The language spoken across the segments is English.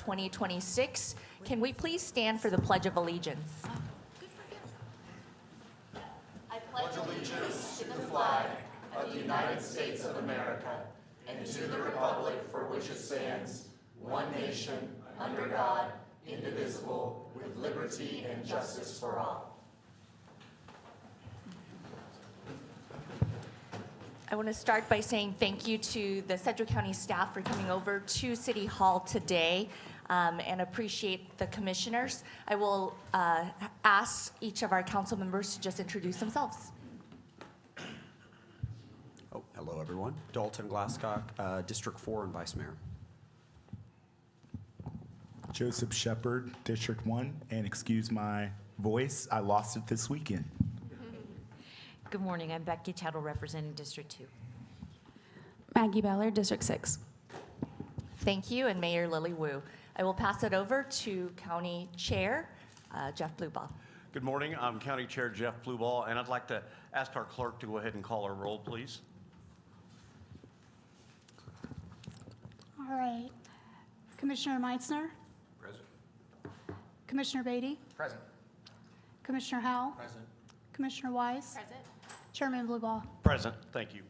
2026. Can we please stand for the Pledge of Allegiance? I pledge allegiance to the flag of the United States of America and to the republic for which it stands, one nation, under God, indivisible, with liberty and justice for all. I want to start by saying thank you to the Sedgwick County staff for coming over to City Hall today and appreciate the commissioners. I will ask each of our council members to just introduce themselves. Oh, hello, everyone. Dalton Glasscock, District 4 and Vice Mayor. Joseph Shepard, District 1, and excuse my voice, I lost it this weekend. Good morning, I'm Becky Tuttle representing District 2. Maggie Ballard, District 6. Thank you, and Mayor Lily Wu. I will pass it over to County Chair Jeff Blueball. Good morning, I'm County Chair Jeff Blueball, and I'd like to ask our clerk to go ahead and call our roll, please. All right. Commissioner Meitzner? Present. Commissioner Beatty? Present. Commissioner Howell? Present. Commissioner Wise? Present. Chairman Blueball? Present, thank you.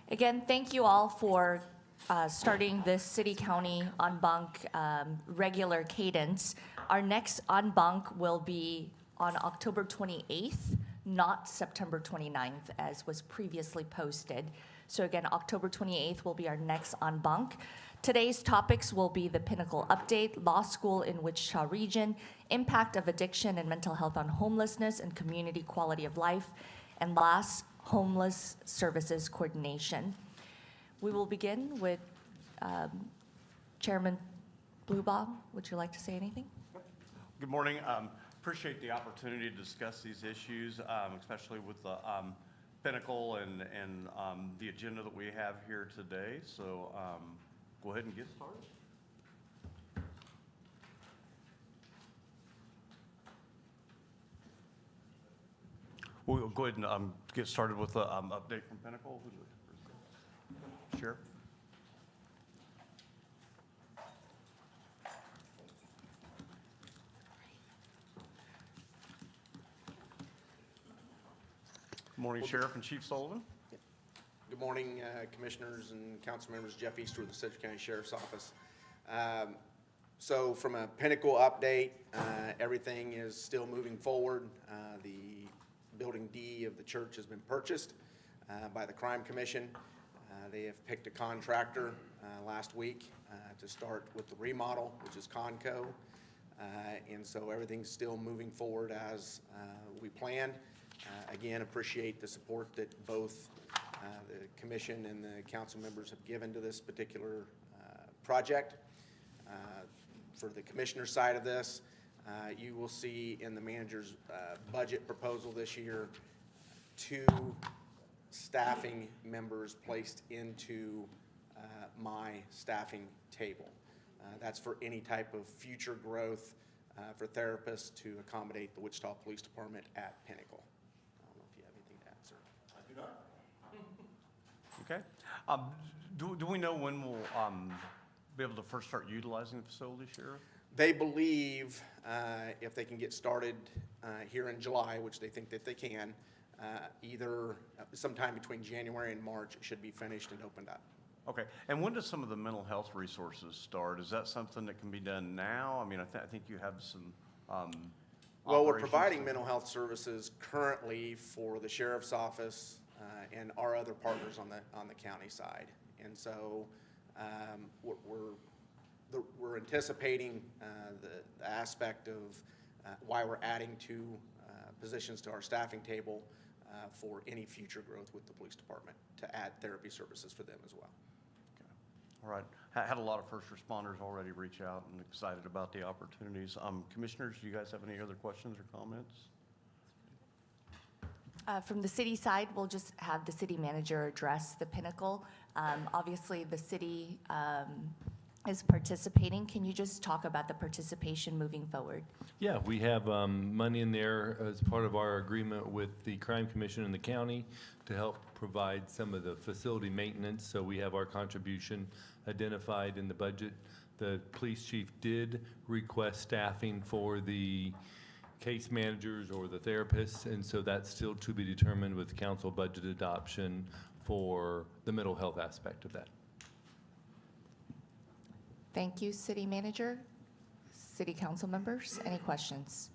Again, thank you all for starting this city-county en banc regular cadence. Our next en banc will be on October 28th, not September 29th, as was previously posted. So again, October 28th will be our next en banc. Today's topics will be the Pinnacle Update, Law School in Wichita Region, Impact of Addiction and Mental Health on Homelessness and Community Quality of Life, and last, Homeless Services Coordination. We will begin with Chairman Blueball. Would you like to say anything? Good morning. Appreciate the opportunity to discuss these issues, especially with the Pinnacle and the agenda that we have here today. So go ahead and get started. We'll go ahead and get started with the update from Pinnacle. Sheriff. Good morning, Sheriff and Chief Sullivan. Good morning, Commissioners and Council Members. Jeff Easter with the Sedgwick County Sheriff's Office. So from a Pinnacle update, everything is still moving forward. The Building D of the church has been purchased by the Crime Commission. They have picked a contractor last week to start with the remodel, which is Conco. And so everything's still moving forward as we planned. Again, appreciate the support that both the commission and the council members have given to this particular project. For the commissioner side of this, you will see in the manager's budget proposal this year 2 staffing members placed into my staffing table. That's for any type of future growth for therapists to accommodate the Wichita Police Department at Pinnacle. I don't know if you have anything to add, sir. I do not. Okay. Do we know when we'll be able to first start utilizing the facility, Sheriff? They believe if they can get started here in July, which they think that they can, either sometime between January and March, it should be finished and opened up. Okay. And when does some of the mental health resources start? Is that something that can be done now? I mean, I think you have some Well, we're operations. providing mental health services currently for the sheriff's office and our other partners on the county side. And so we're anticipating the aspect of why we're adding 2 positions to our staffing table for any future growth with the police department to add therapy services for them as well. Okay. All right. Had a lot of first responders already reach out and excited about the opportunities. Commissioners, do you guys have any other questions or comments? From the city side, we'll just have the city manager address the Pinnacle. Obviously, the city is participating. Can you just talk about the participation moving forward? Yeah, we have money in there as part of our agreement with the Crime Commission and the county to help provide some of the facility maintenance. So we have our contribution identified in the budget. The police chief did request staffing for the case managers or the therapists, and so that's still to be determined with council budget adoption for the mental health aspect of that. Thank you, City Manager. City Council members, any questions?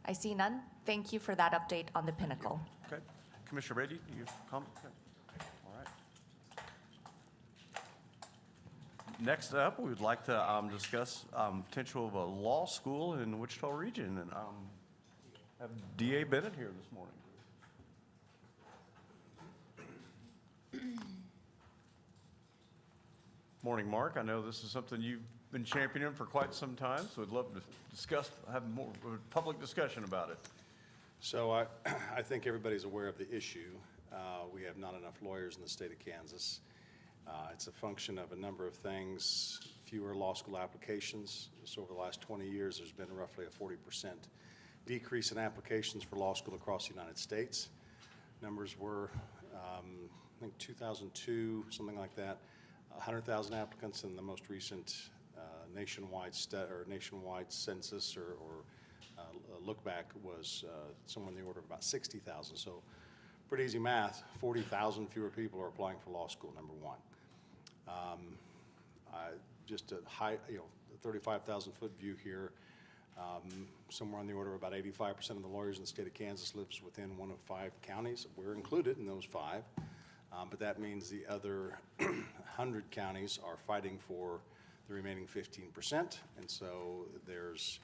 I see none. Thank you for that update on the Pinnacle. Okay. Commissioner Brady, do you comment? Okay. All right. Next up, we would like to discuss potential of a law school in the Wichita region, and have DA Bennett here this morning. Morning, Mark. I know this is something you've been championing for quite some time, so we'd love to have more public discussion about it. So I think everybody's aware of the issue. We have not enough lawyers in the state of Kansas. It's a function of a number of things, fewer law school applications. So over the last 20 years, there's been roughly a 40% decrease in applications for law school across the United States. Numbers were, I think 2002, something like that, 100,000 applicants, and the most recent nationwide census or look back was somewhere in the order of about 60,000. So pretty easy math, 40,000 fewer people are applying for law school, number one. Just a high, 35,000 foot view here, somewhere on the order of about 85% of the lawyers in the state of Kansas lives within one of 5 counties. We're included in those 5. But that means the other 100 counties are fighting for the remaining 15%. And so there's,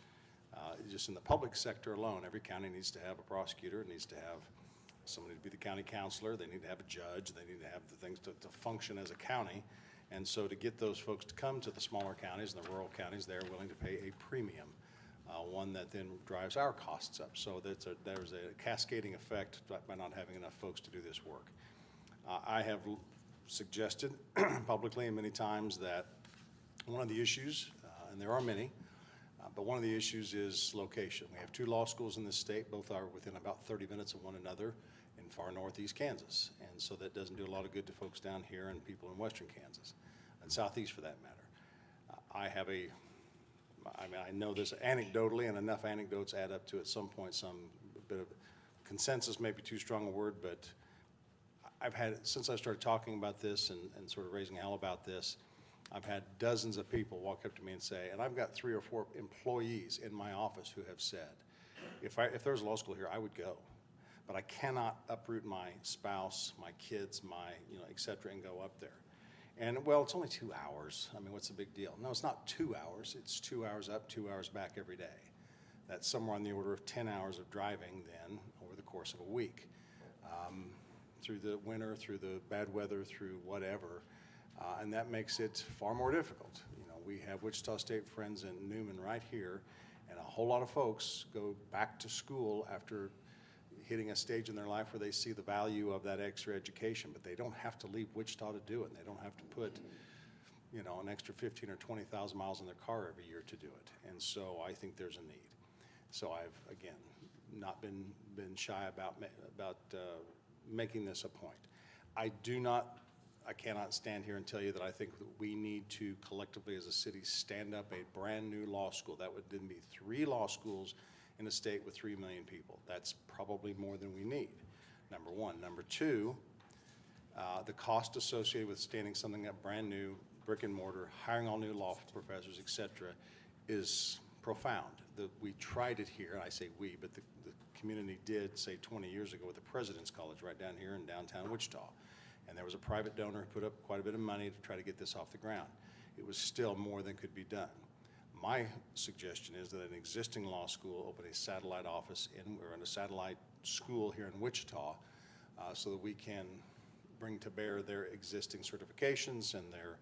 just in the public sector alone, every county needs to have a prosecutor, it needs to have somebody to be the county counselor, they need to have a judge, they need to have the things to function as a county. And so to get those folks to come to the smaller counties and the rural counties, they're willing to pay a premium, one that then drives our costs up. So there's a cascading effect by not having enough folks to do this work. I have suggested publicly and many times that one of the issues, and there are many, but one of the issues is location. We have 2 law schools in this state. Both are within about 30 minutes of one another in far northeast Kansas. And so that doesn't do a lot of good to folks down here and people in western Kansas, and southeast for that matter. I know this anecdotally, and enough anecdotes add up to at some point some bit of consensus, maybe too strong a word, but I've had, since I started talking about this and sort of raising hell about this, I've had dozens of people walk up to me and say, and I've got 3 or 4 employees in my office who have said, if there was a law school here, I would go. But I cannot uproot my spouse, my kids, et cetera, and go up there. And, well, it's only 2 hours. I mean, what's the big deal? No, it's not 2 hours. It's 2 hours up, 2 hours back every day. That's somewhere on the order of 10 hours of driving then over the course of a week. Through the winter, through the bad weather, through whatever, and that makes it far more difficult. We have Wichita State Friends in Newman right here, and a whole lot of folks go back to school after hitting a stage in their life where they see the value of that extra education, but they don't have to leave Wichita to do it, and they don't have to put, an extra 15 or 20,000 miles in their car every year to do it. And so I think there's a need. So I've, again, not been shy about making this a point. I cannot stand here and tell you that I think that we need to collectively as a city stand up a brand new law school. That would then be 3 law schools in a state with 3 million people. That's probably more than we need, number one. Number two, the cost associated with standing something up brand new, brick and mortar, hiring all new law professors, et cetera, is profound. We tried it here, I say we, but the community did, say 20 years ago with the President's College right down here in downtown Wichita. And there was a private donor who put up quite a bit of money to try to get this off the ground. It was still more than could be done. My suggestion is that an existing law school open a satellite office or in a satellite school here in Wichita so that we can bring to bear their existing certifications and their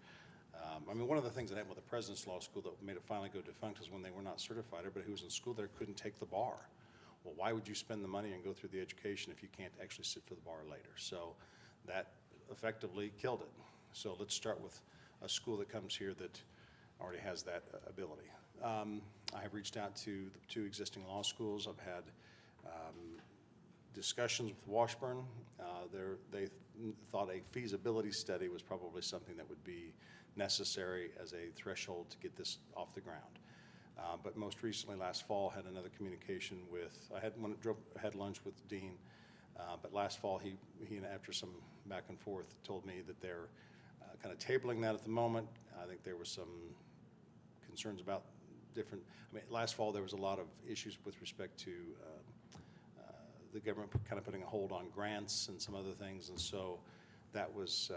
one of the things that happened with the President's Law School that made it finally go defunct is when they were not certified. Everybody who was in school there couldn't take the bar. Well, why would you spend the money and go through the education if you can't actually sit for the bar later? So that effectively killed it. So let's start with a school that comes here that already has that ability. I have reached out to the 2 existing law schools. I've had discussions with Washburn. They thought a feasibility study was probably something that would be necessary as a threshold to get this off the ground. But most recently, last fall, had another communication with, had lunch with the dean, but last fall, he and after some back and forth, told me that they're kind of tabling that at the moment. I think there was some concerns about different, last fall, there was a lot of issues with respect to the government kind of putting a hold on grants and some other things, and so that was,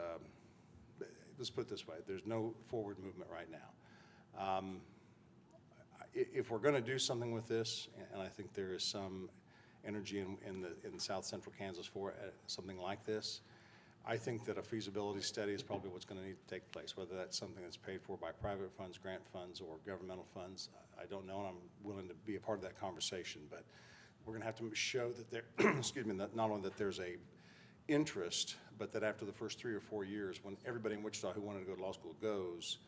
let's put it this way, there's no forward movement right now. If we're going to do something with this, and I think there is some energy in South Central Kansas for something like this, I think that a feasibility study is probably what's going to need to take place, whether that's something that's paid for by private funds, grant funds, or governmental funds. I don't know, and I'm willing to be a part of that conversation, but we're going to have to show that there, excuse me, that not only that there's a interest, but that after the first 3 or 4 years, when everybody in Wichita who wanted to go to law school goes,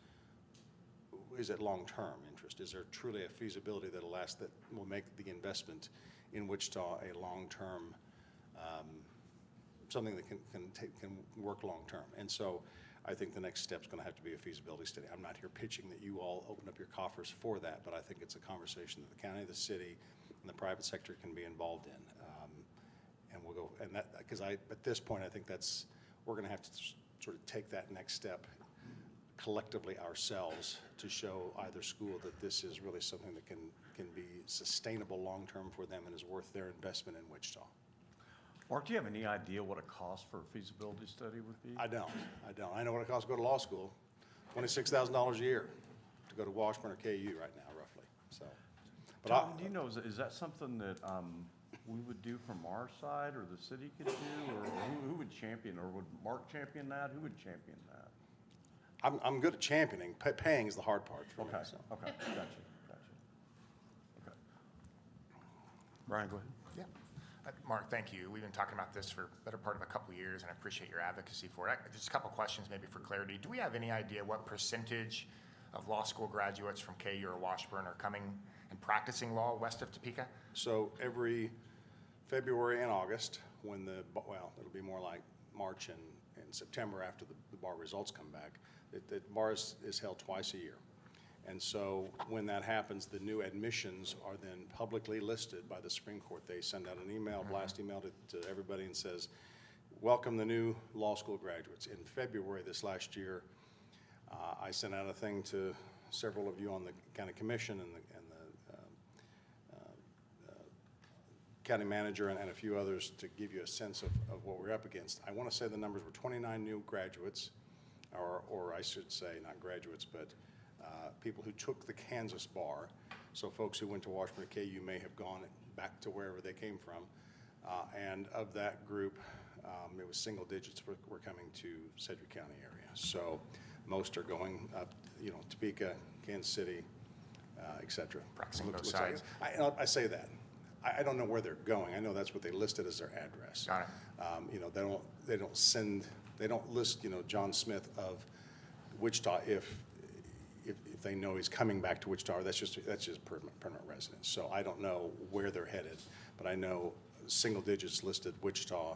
is it long-term interest? Is there truly a feasibility that'll last, that will make the investment in Wichita a long-term, something that can work long-term? And so I think the next step is going to have to be a feasibility study. I'm not here pitching that you all open up your coffers for that, but I think it's a conversation that the county, the city, and the private sector can be involved in. And we'll go, and that, because at this point, I think we're going to have to sort of take that next step collectively ourselves to show either school that this is really something that can be sustainable long-term for them and is worth their investment in Wichita. Mark, do you have any idea what a cost for a feasibility study would be? I don't. I know what it costs to go to law school, $26,000 a year to go to Washburn or KU right now, roughly. So, but Tom, do you know, is that something that we would do from our side, or the city could do, or who would champion, or would Mark champion that? Who would champion that? I'm good at championing. Paying is the hard part for me. Okay, So. okay, gotcha. Okay. Brian, go ahead. Yeah. Mark, thank you. We've been talking about this for the better part of a couple of years, and I appreciate your advocacy for it. Just a couple questions maybe for clarity. Do we have any idea what percentage of law school graduates from KU or Washburn are coming and practicing law west of Topeka? So every February and August, when it'll be more like March and September after the bar results come back, the bar is held twice a year. And so when that happens, the new admissions are then publicly listed by the Supreme Court. They send out an email, blast email to everybody and says, welcome the new law school graduates. In February this last year, I sent out a thing to several of you on the county commission and the county manager and a few others to give you a sense of what we're up against. I want to say the numbers were 29 new graduates, or I should say not graduates, but people who took the Kansas bar. So folks who went to Washburn or KU may have gone back to wherever they came from. And of that group, it was single digits were coming to Sedgwick County area. So most are going up, Topeka, Kansas City, et cetera. Practicing both sides. I say that. I don't know where they're going. I know that's what they listed as their address. Got it. They don't list, John Smith of Wichita if they know he's coming back to Wichita. That's just permanent residence. So I don't know where they're headed, but I know single digits listed Wichita,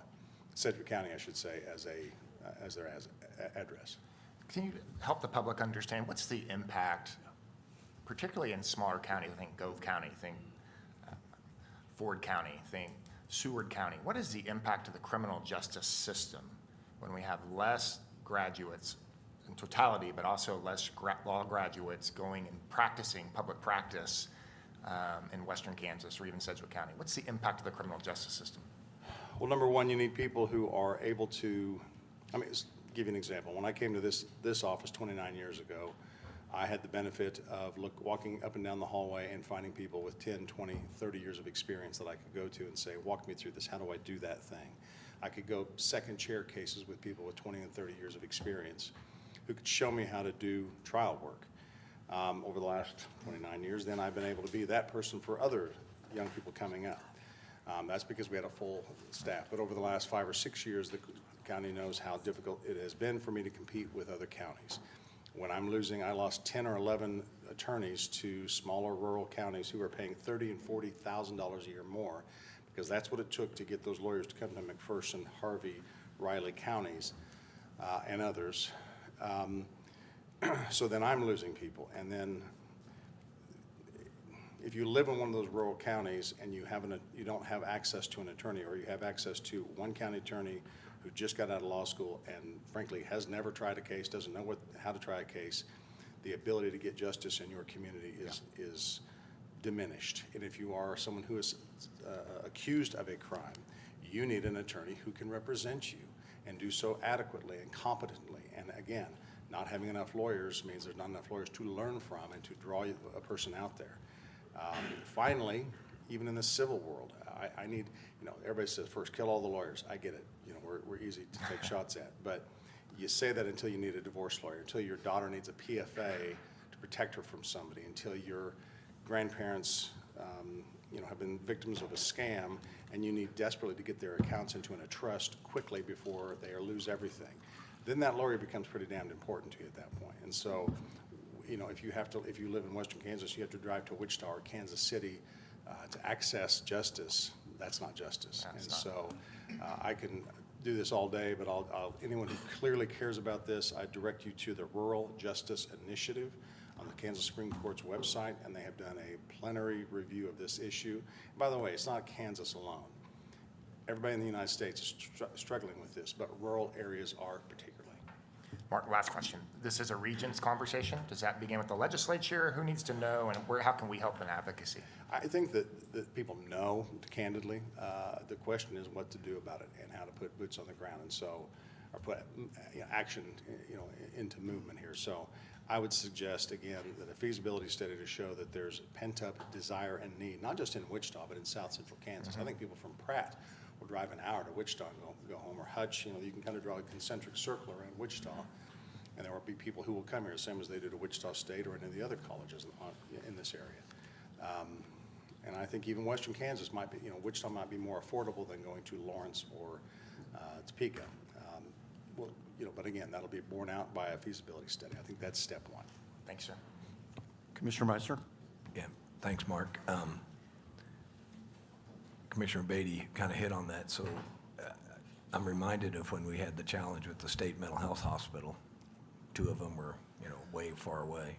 Sedgwick County, I should say, as their address. Can you help the public understand what's the impact, particularly in smaller counties? Think Gove County, think Ford County, think Seward County. What is the impact of the criminal justice system when we have less graduates in totality, but also less law graduates going and practicing public practice in western Kansas or even Sedgwick County? What's the impact of the criminal justice system? Well, number one, you need people who are able to, let's give you an example. When I came to this office 29 years ago, I had the benefit of walking up and down the hallway and finding people with 10, 20, 30 years of experience that I could go to and say, walk me through this, how do I do that thing? I could go second chair cases with people with 20 and 30 years of experience who could show me how to do trial work. Over the last 29 years, then I've been able to be that person for other young people coming up. That's because we had a full staff. But over the last 5 or 6 years, the county knows how difficult it has been for me to compete with other counties. When I lost 10 or 11 attorneys to smaller rural counties who are paying $30,000 and $40,000 a year more, because that's what it took to get those lawyers to come to McPherson, Harvey, Riley counties, and others. So then I'm losing people. And then if you live in one of those rural counties and you don't have access to an attorney, or you have access to one county attorney who just got out of law school and frankly has never tried a case, doesn't know how to try a case, the ability to get justice in your community is diminished. And if you are someone who is accused of a crime, you need an attorney who can represent you and do so adequately and competently. And again, not having enough lawyers means there's not enough lawyers to learn from and to draw a person out there. Finally, even in the civil world, I need, everybody says first kill all the lawyers. I get it. We're easy to take shots at. But you say that until you need a divorce lawyer, until your daughter needs a PFA to protect her from somebody, until your grandparents have been victims of a scam and you need desperately to get their accounts into a trust quickly before they lose everything. Then that lawyer becomes pretty damned important to you at that point. And so, if you live in western Kansas, you have to drive to Wichita or Kansas City to access justice. That's not justice. So I can do this all day, but anyone who clearly cares about this, I direct you to the Rural Justice Initiative on the Kansas Supreme Court's website, and they have done a plenary review of this issue. By the way, it's not Kansas alone. Everybody in the United States is struggling with this, but rural areas are particularly. Mark, last question. This is a Regents conversation. Does that begin with the legislature? Who needs to know, and how can we help in advocacy? I think that people know, candidly. The question is what to do about it and how to put boots on the ground, and so, or put action, into movement here. So I would suggest, again, that a feasibility study to show that there's pent-up desire and need, not just in Wichita, but in South Central Kansas. I think people from Pratt will drive an hour to Wichita and go home, or Hutch. You can kind of draw a concentric circle around Wichita, and there will be people who will come here, same as they do to Wichita State or any of the other colleges in this area. And I think even western Kansas might be, Wichita might be more affordable than going to Lawrence or Topeka. But again, that'll be borne out by a feasibility study. I think that's step one. Thanks, sir. Commissioner Meissner? Yeah, thanks, Mark. Commissioner Beatty kind of hit on that. So I'm reminded of when we had the challenge with the state mental health hospital. Two of them were, way far away.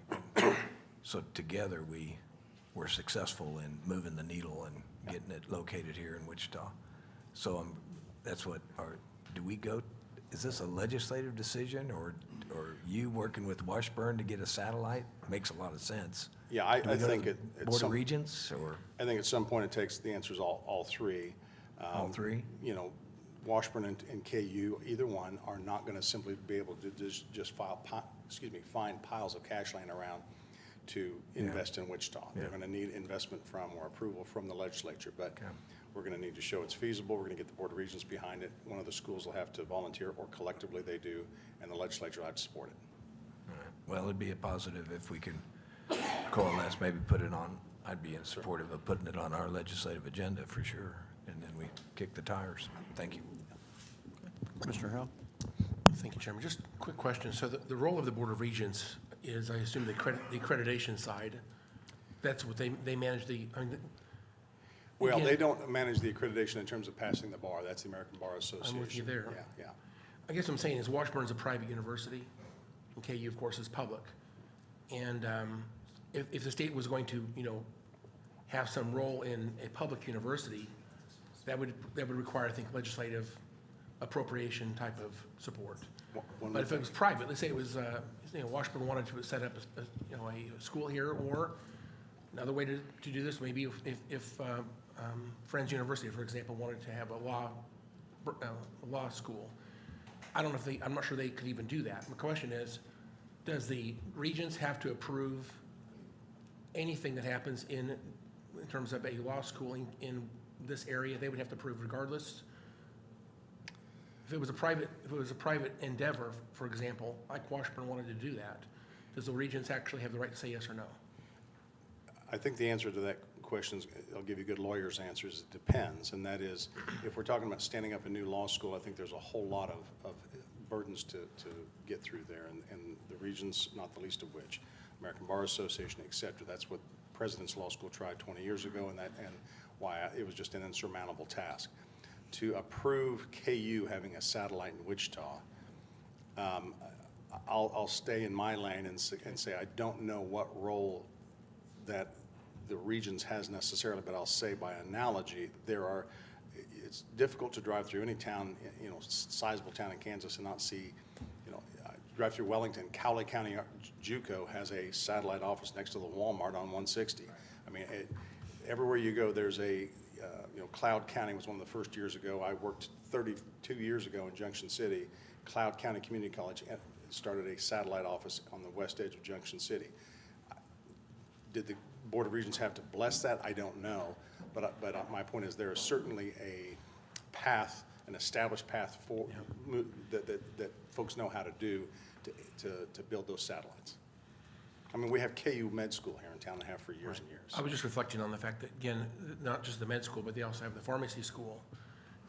So together we were successful in moving the needle and getting it located here in Wichita. So that's what do we go? Is this a legislative decision, or you working with Washburn to get a satellite? Makes a lot of sense. Yeah, I think Board of Regents, or? I think at some point it takes the answers all three. All three? Washburn and KU, either one, are not going to simply be able to just find piles of cash laying around to invest in Wichita. They're going to need investment from or approval from the legislature, but we're going to need to show it's feasible. We're going to get the Board of Regents behind it. One of the schools will have to volunteer, or collectively they do, and the legislature will have to support it. All right. Well, it'd be a positive if we can coalesce, maybe put it on. I'd be in supportive of putting it on our legislative agenda for sure, and then we kick the tires. Thank you. Commissioner Howell? Thank you, Chairman. Just a quick question. So the role of the Board of Regents is, I assume, the accreditation side. That's what they manage Well, they don't manage the accreditation in terms of passing the bar. That's the American Bar Association. I'm with you there. Yeah. I guess what I'm saying is Washburn's a private university, and KU, of course, is public. And if the state was going to, have some role in a public university, that would require, I think, legislative appropriation type of support. But if it was private, let's say it was, Washburn wanted to set up a school here, or another way to do this, maybe if Friends University, for example, wanted to have a law school. I'm not sure they could even do that. The question is, does the Regents have to approve anything that happens in terms of a law school in this area? They would have to approve regardless. If it was a private endeavor, for example, like Washburn wanted to do that, does the Regents actually have the right to say yes or no? I think the answer to that question is, I'll give you good lawyers' answers, it depends. And that is, if we're talking about standing up a new law school, I think there's a whole lot of burdens to get through there. And the Regents, not the least of which, American Bar Association, et cetera. That's what President's Law School tried 20 years ago, and why it was just an insurmountable task. To approve KU having a satellite in Wichita, I'll stay in my lane and say I don't know what role that the regions has necessarily, but I'll say by analogy, it's difficult to drive through any town, sizable town in Kansas and not see, drive through Wellington, Cowley County JUCO has a satellite office next to the Walmart on 160. I mean, everywhere you go, there's Cloud County was one of the first years ago. I worked 32 years ago in Junction City. Cloud County Community College started a satellite office on the west edge of Junction City. Did the Board of Regents have to bless that? I don't know. But my point is there is certainly a path, an established path for that folks know how to do to build those satellites. I mean, we have KU Med School here in town and have for years and years. I was just reflecting on the fact that, again, not just the med school, but they also have the pharmacy school.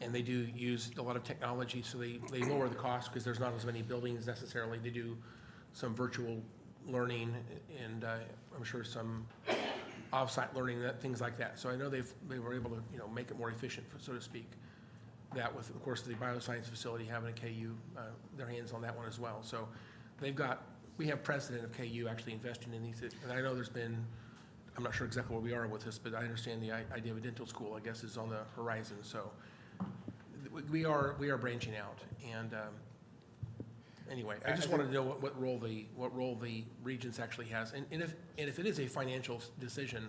And they do use a lot of technology, so they lower the cost because there's not as many buildings necessarily. They do some virtual learning and I'm sure some off-site learning, things like that. So I know they were able to, make it more efficient, so to speak. That with, of course, the bioscience facility having a KU, their hands on that one as well. So we have precedent of KU actually investing in these, and I know there's been, I'm not sure exactly where we are with this, but I understand the idea of a dental school, I guess, is on the horizon. So we are branching out, and anyway, I just wanted to know what role the Regents actually has, and if it is a financial decision,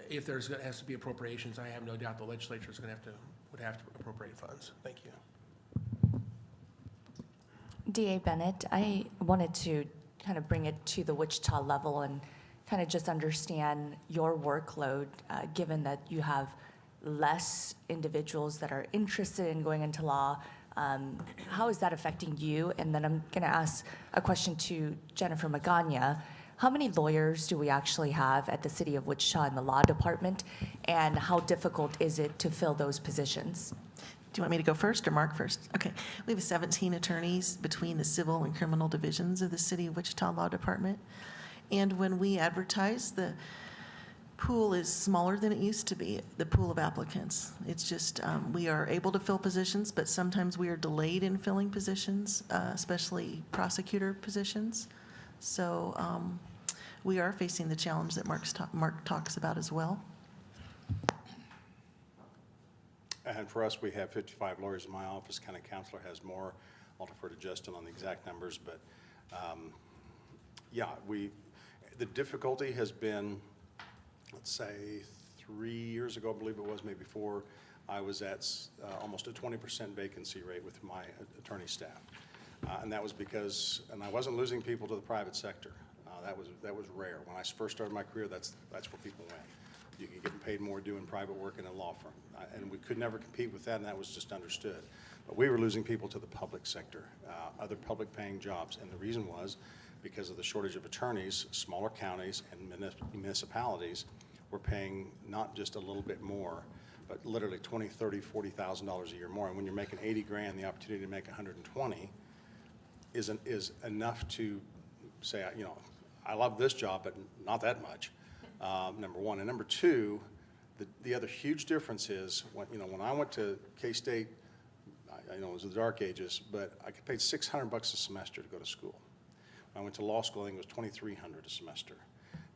if has to be appropriations, I have no doubt the legislature is would have to appropriate funds. Thank you. DA Bennett, I wanted to kind of bring it to the Wichita level and kind of just understand your workload, given that you have less individuals that are interested in going into law. How is that affecting you? And then I'm going to ask a question to Jennifer Magana. How many lawyers do we actually have at the City of Wichita in the law department? And how difficult is it to fill those positions? Do you want me to go first or Mark first? Okay. We have 17 attorneys between the civil and criminal divisions of the City of Wichita Law Department. And when we advertise, the pool is smaller than it used to be, the pool of applicants. It's just, we are able to fill positions, but sometimes we are delayed in filling positions, especially prosecutor positions. So we are facing the challenge that Mark talks about as well. And for us, we have 55 lawyers in my office. County Counselor has more. I'll defer to Justin on the exact numbers, but the difficulty has been, let's say 3 years ago, I believe it was, maybe 4, I was at almost a 20% vacancy rate with my attorney staff. And that was because, and I wasn't losing people to the private sector. That was rare. When I first started my career, that's where people went. You can get paid more doing private work in a law firm. And we could never compete with that, and that was just understood. But we were losing people to the public sector, other public paying jobs. And the reason was because of the shortage of attorneys, smaller counties and municipalities were paying not just a little bit more, but literally $20,000, $30,000, $40,000 a year more. And when you're making 80 grand, the opportunity to make 120 is enough to say, I love this job, but not that much. Number one. And number two, the other huge difference is when I went to K-State, I know it was the dark ages, but I paid $600 a semester to go to school. When I went to law school, I think it was $2,300 a semester.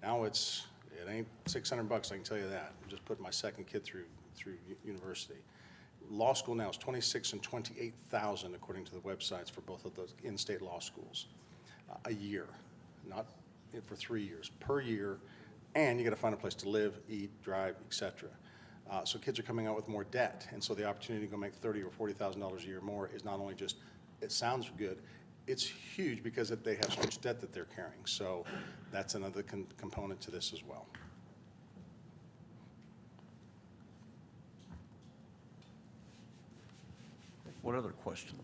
Now it ain't $600, I can tell you that. I just put my second kid through university. Law school now is $26,000 and $28,000 according to the websites for both of those in-state law schools a year, not for 3 years, per year. And you got to find a place to live, eat, drive, etc. So kids are coming out with more debt, and so the opportunity to go make $30,000 or $40,000 a year more is not only just, it sounds good, it's huge because they have so much debt that they're carrying. So that's another component to this as well. What other questions?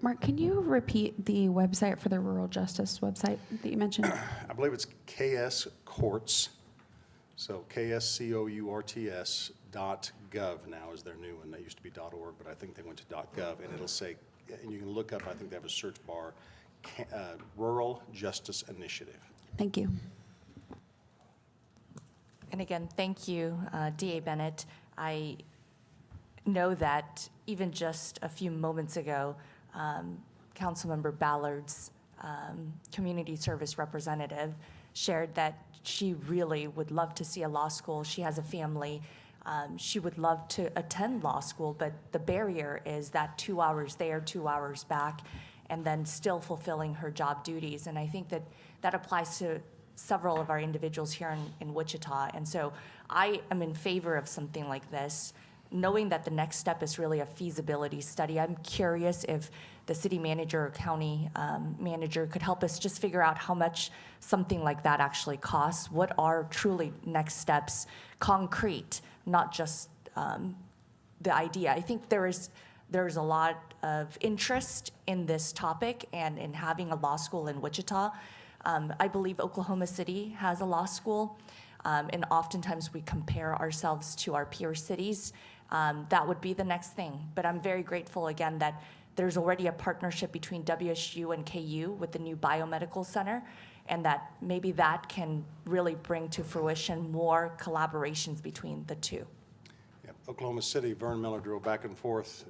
Mark, can you repeat the website for the Rural Justice website that you mentioned? I believe it's KS Courts, so KSCOURTS.gov now is their new one. They used to be .org, but I think they went to .gov, and it'll say, and you can look up, I think they have a search bar, Rural Justice Initiative. Thank you. And again, thank you, DA Bennett. I know that even just a few moments ago, Councilmember Ballard's community service representative shared that she really would love to see a law school. She has a family. She would love to attend law school, but the barrier is that 2 hours there, 2 hours back, and then still fulfilling her job duties. And I think that that applies to several of our individuals here in Wichita. And so I am in favor of something like this, knowing that the next step is really a feasibility study. I'm curious if the city manager or county manager could help us just figure out how much something like that actually costs. What are truly next steps, concrete, not just the idea. I think there's a lot of interest in this topic and in having a law school in Wichita. I believe Oklahoma City has a law school, and oftentimes we compare ourselves to our peer cities. That would be the next thing. But I'm very grateful again that there's already a partnership between WSU and KU with the new biomedical center, and that maybe that can really bring to fruition more collaborations between the two. Yeah, Oklahoma City, Vern Miller drove back and forth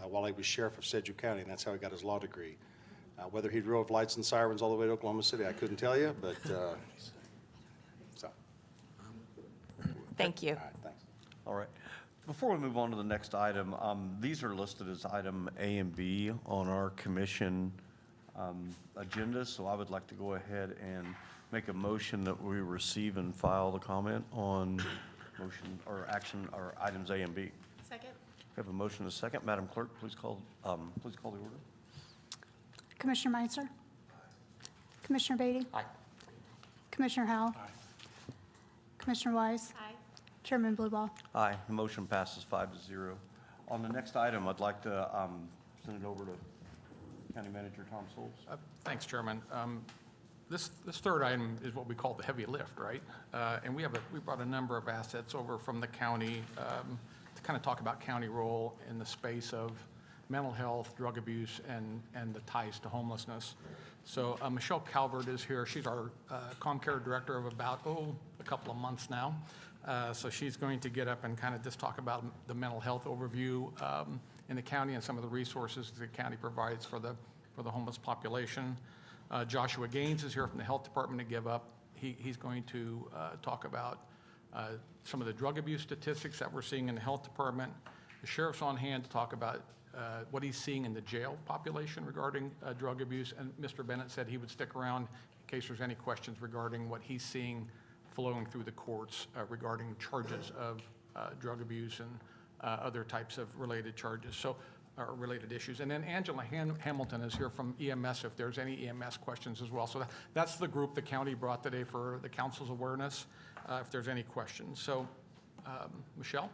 while he was sheriff of Sedgwick County, and that's how he got his law degree. Whether he drove lights and sirens all the way to Oklahoma City, I couldn't tell you, but so. Thank you. All right, thanks. All right. Before we move on to the next item, these are listed as item A and B on our commission agenda, so I would like to go ahead and make a motion that we receive and file the comment on motion or action or items A and B. Second. We have a motion and a second. Madam Clerk, please call the order. Commissioner Meister? Commissioner Beatty? Aye. Commissioner Howell? Commissioner Wise? Chairman Blueball? Aye, the motion passes 5-0. On the next item, I'd like to send it over to County Manager Tom Souls. Thanks, Chairman. This third item is what we call the heavy lift, right? And we brought a number of assets over from the county to kind of talk about county role in the space of mental health, drug abuse, and the ties to homelessness. So Michelle Calvert is here. She's our ComCare director of about, a couple of months now. So she's going to get up and kind of just talk about the mental health overview in the county and some of the resources the county provides for the homeless population. Joshua Gaines is here from the health department to give up. He's going to talk about some of the drug abuse statistics that we're seeing in the health department. The sheriff's on hand to talk about what he's seeing in the jail population regarding drug abuse. And Mr. Bennett said he would stick around in case there's any questions regarding what he's seeing flowing through the courts regarding charges of drug abuse and other types of related charges, related issues. And then Angela Hamilton is here from EMS if there's any EMS questions as well. So that's the group the county brought today for the council's awareness if there's any questions. So, Michelle?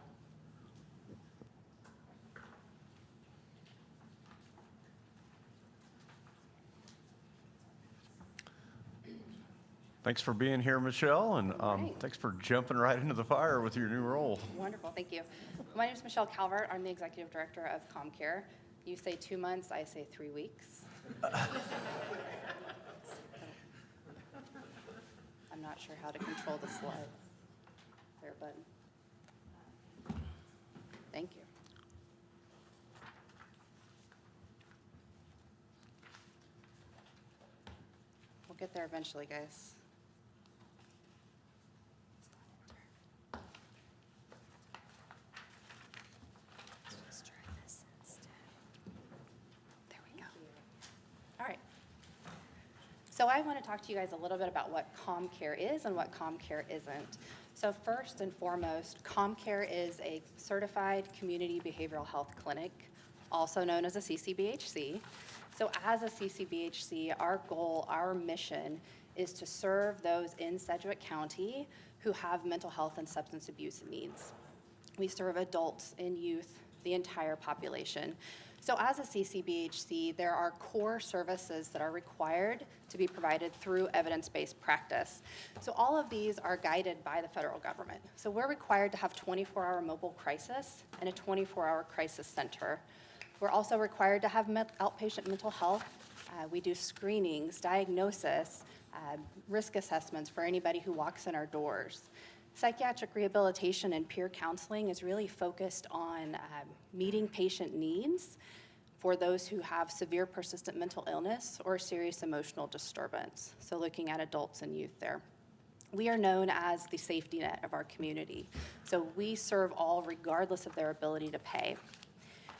Thanks for being here, Michelle, and thanks for jumping right into the fire with your new role. Wonderful, thank you. My name is Michelle Calvert. I'm the Executive Director of ComCare. You say 2 months, I say 3 weeks. I'm not sure how to control the slide there, but thank you. We'll get there eventually, guys. All right. So I want to talk to you guys a little bit about what ComCare is and what ComCare isn't. So first and foremost, ComCare is a certified community behavioral health clinic, also known as a CCBHC. So as a CCBHC, our goal, our mission is to serve those in Sedgwick County who have mental health and substance abuse needs. We serve adults and youth, the entire population. So as a CCBHC, there are core services that are required to be provided through evidence-based practice. So all of these are guided by the federal government. So we're required to have 24-hour mobile crisis and a 24-hour crisis center. We're also required to have outpatient mental health. We do screenings, diagnosis, risk assessments for anybody who walks in our doors. Psychiatric rehabilitation and peer counseling is really focused on meeting patient needs for those who have severe persistent mental illness or serious emotional disturbance. So looking at adults and youth there. We are known as the safety net of our community. So we serve all regardless of their ability to pay.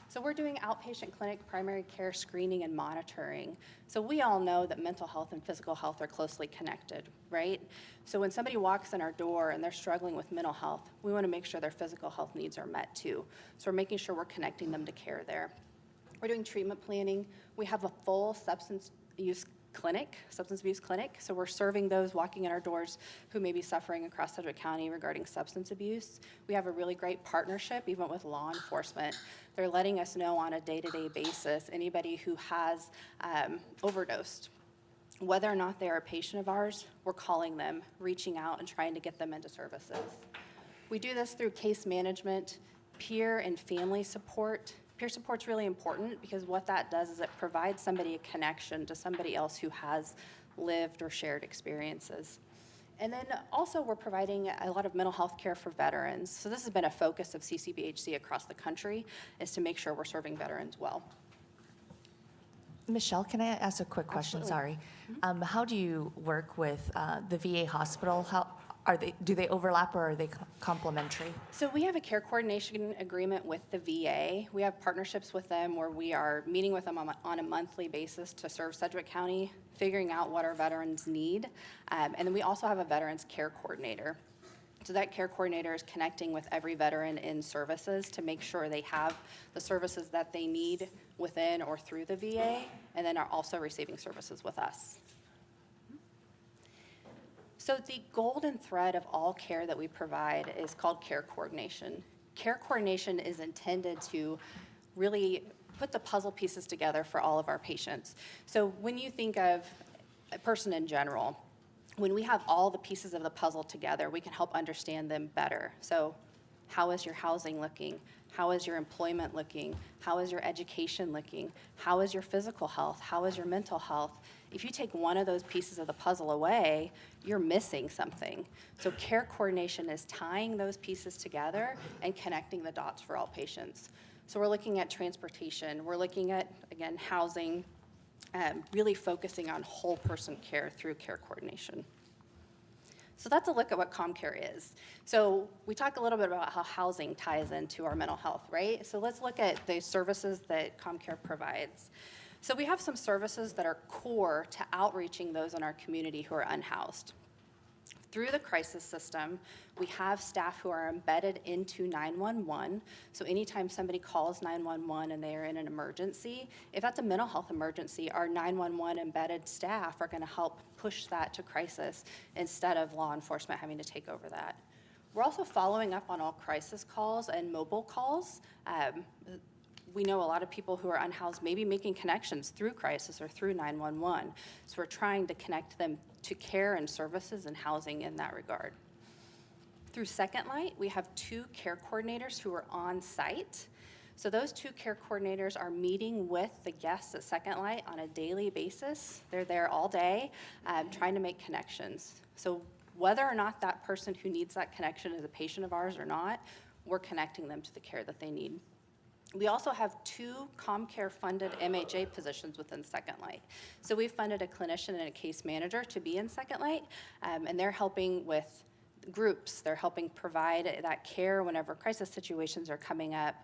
So we're doing outpatient clinic, primary care screening and monitoring. So we all know that mental health and physical health are closely connected, right? So when somebody walks in our door and they're struggling with mental health, we want to make sure their physical health needs are met too. So we're making sure we're connecting them to care there. We're doing treatment planning. We have a full substance abuse clinic. So we're serving those walking in our doors who may be suffering across Sedgwick County regarding substance abuse. We have a really great partnership, even with law enforcement. They're letting us know on a day-to-day basis anybody who has overdosed. Whether or not they're a patient of ours, we're calling them, reaching out, and trying to get them into services. We do this through case management, peer and family support. Peer support's really important because what that does is it provides somebody a connection to somebody else who has lived or shared experiences. And then also we're providing a lot of mental health care for veterans. So this has been a focus of CCBHC across the country, is to make sure we're serving veterans well. Michelle, can I ask a quick question? Absolutely. Sorry. How do you work with the VA hospital? Do they overlap or are they complementary? So we have a care coordination agreement with the VA. We have partnerships with them where we are meeting with them on a monthly basis to serve Sedgwick County, figuring out what our veterans need. And then we also have a veterans care coordinator. So that care coordinator is connecting with every veteran in services to make sure they have the services that they need within or through the VA, and then are also receiving services with us. So the golden thread of all care that we provide is called care coordination. Care coordination is intended to really put the puzzle pieces together for all of our patients. So when you think of a person in general, when we have all the pieces of the puzzle together, we can help understand them better. So how is your housing looking? How is your employment looking? How is your education looking? How is your physical health? How is your mental health? If you take one of those pieces of the puzzle away, you're missing something. So care coordination is tying those pieces together and connecting the dots for all patients. So we're looking at transportation. We're looking at, again, housing, really focusing on whole person care through care coordination. So that's a look at what ComCare is. So we talked a little bit about how housing ties into our mental health, right? So let's look at the services that ComCare provides. So we have some services that are core to outreaching those in our community who are unhoused. Through the crisis system, we have staff who are embedded into 911. So anytime somebody calls 911 and they are in an emergency, if that's a mental health emergency, our 911 embedded staff are going to help push that to crisis instead of law enforcement having to take over that. We're also following up on all crisis calls and mobile calls. We know a lot of people who are unhoused may be making connections through crisis or through 911. So we're trying to connect them to care and services and housing in that regard. Through Second Light, we have 2 care coordinators who are on site. So those 2 care coordinators are meeting with the guests at Second Light on a daily basis. They're there all day trying to make connections. So whether or not that person who needs that connection is a patient of ours or not, we're connecting them to the care that they need. We also have 2 ComCare funded MHA positions within Second Light. So we've funded a clinician and a case manager to be in Second Light, and they're helping with groups. They're helping provide that care whenever crisis situations are coming up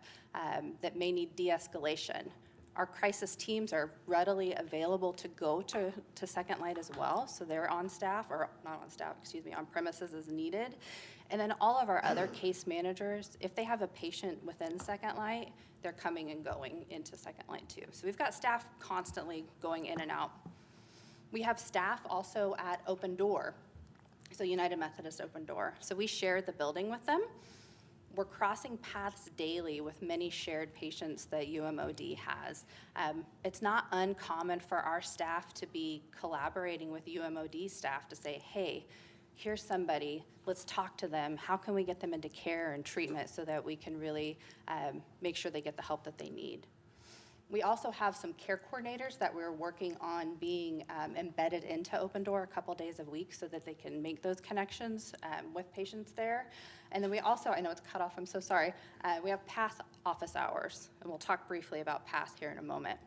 that may need de-escalation. Our crisis teams are readily available to go to Second Light as well, so they're on staff, or not on staff, excuse me, on premises as needed. And then all of our other case managers, if they have a patient within Second Light, they're coming and going into Second Light too. So we've got staff constantly going in and out. We have staff also at Open Door, so United Methodist Open Door. So we share the building with them. We're crossing paths daily with many shared patients that UMOD has. It's not uncommon for our staff to be collaborating with UMOD staff to say, hey, here's somebody, let's talk to them. How can we get them into care and treatment so that we can really make sure they get the help that they need? We also have some care coordinators that we're working on being embedded into Open Door a couple days a week so that they can make those connections with patients there. And then we also, I know it's cut off, I'm so sorry, we have PATH office hours, and we'll talk briefly about PATH here in a moment.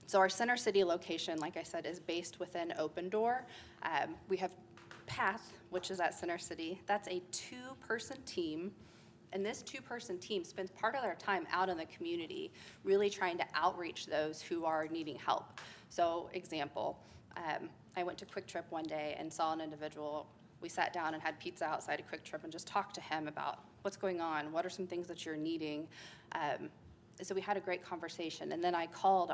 So our Center City location, like I said, is based within Open Door. We have PATH, which is at Center City. That's a 2-person team. And this 2-person team spends part of their time out in the community, really trying to outreach those who are needing help. So example, I went to Quick Trip one day and saw an individual. We sat down and had pizza outside of Quick Trip and just talked to him about what's going on, what are some things that you're needing. So we had a great conversation. And then I called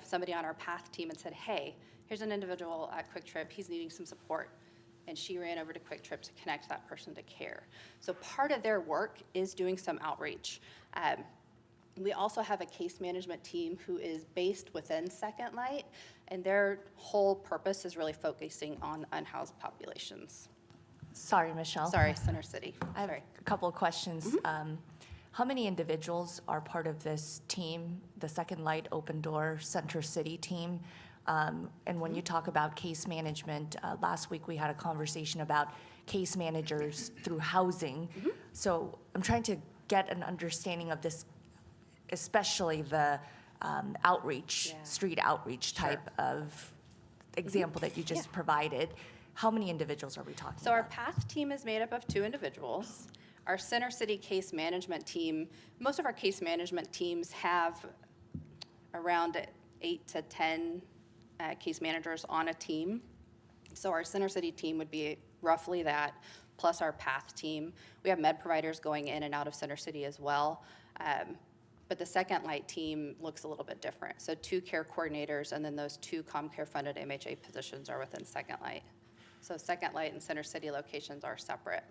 somebody on our PATH team and said, hey, here's an individual at Quick Trip, he's needing some support. And she ran over to Quick Trip to connect that person to care. So part of their work is doing some outreach. We also have a case management team who is based within Second Light, and their whole purpose is really focusing on unhoused populations. Sorry, Michelle. Sorry, Center City. I have Sorry. a couple of questions. How many individuals are part of this team, the Second Light Open Door Center City team? And when you talk about case management, last week we had a conversation about case managers through housing. So I'm trying to get an understanding of this, especially the outreach, street outreach type of example that you just provided. How many individuals are we talking So our about? PATH team is made up of 2 individuals. Our Center City case management team, most of our case management teams have around 8 to 10 case managers on a team. So our Center City team would be roughly that, plus our PATH team. We have med providers going in and out of Center City as well. But the Second Light team looks a little bit different. So 2 care coordinators, and then those 2 ComCare funded MHA positions are within Second Light. So Second Light and Center City locations are separate.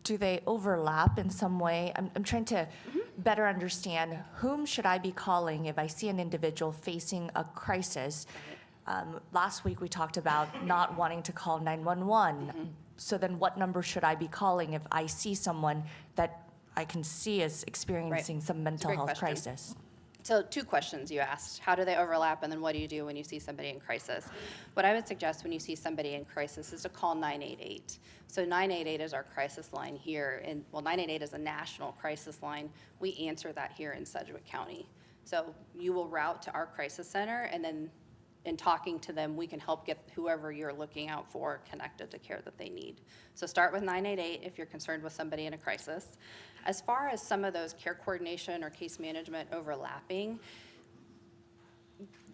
Do they overlap in some way? I'm trying to better understand whom should I be calling if I see an individual facing a crisis. Last week we talked about not wanting to call 911. So then what number should I be calling if I see someone that I can see is experiencing some mental great health question. crisis? So 2 questions you asked. How do they overlap, and then what do you do when you see somebody in crisis? What I would suggest when you see somebody in crisis is to call 988. So 988 is our crisis line here, and 988 is a national crisis line. We answer that here in Sedgwick County. So you will route to our crisis center, and then in talking to them, we can help get whoever you're looking out for connected to care that they need. So start with 988 if you're concerned with somebody in a crisis. As far as some of those care coordination or case management overlapping,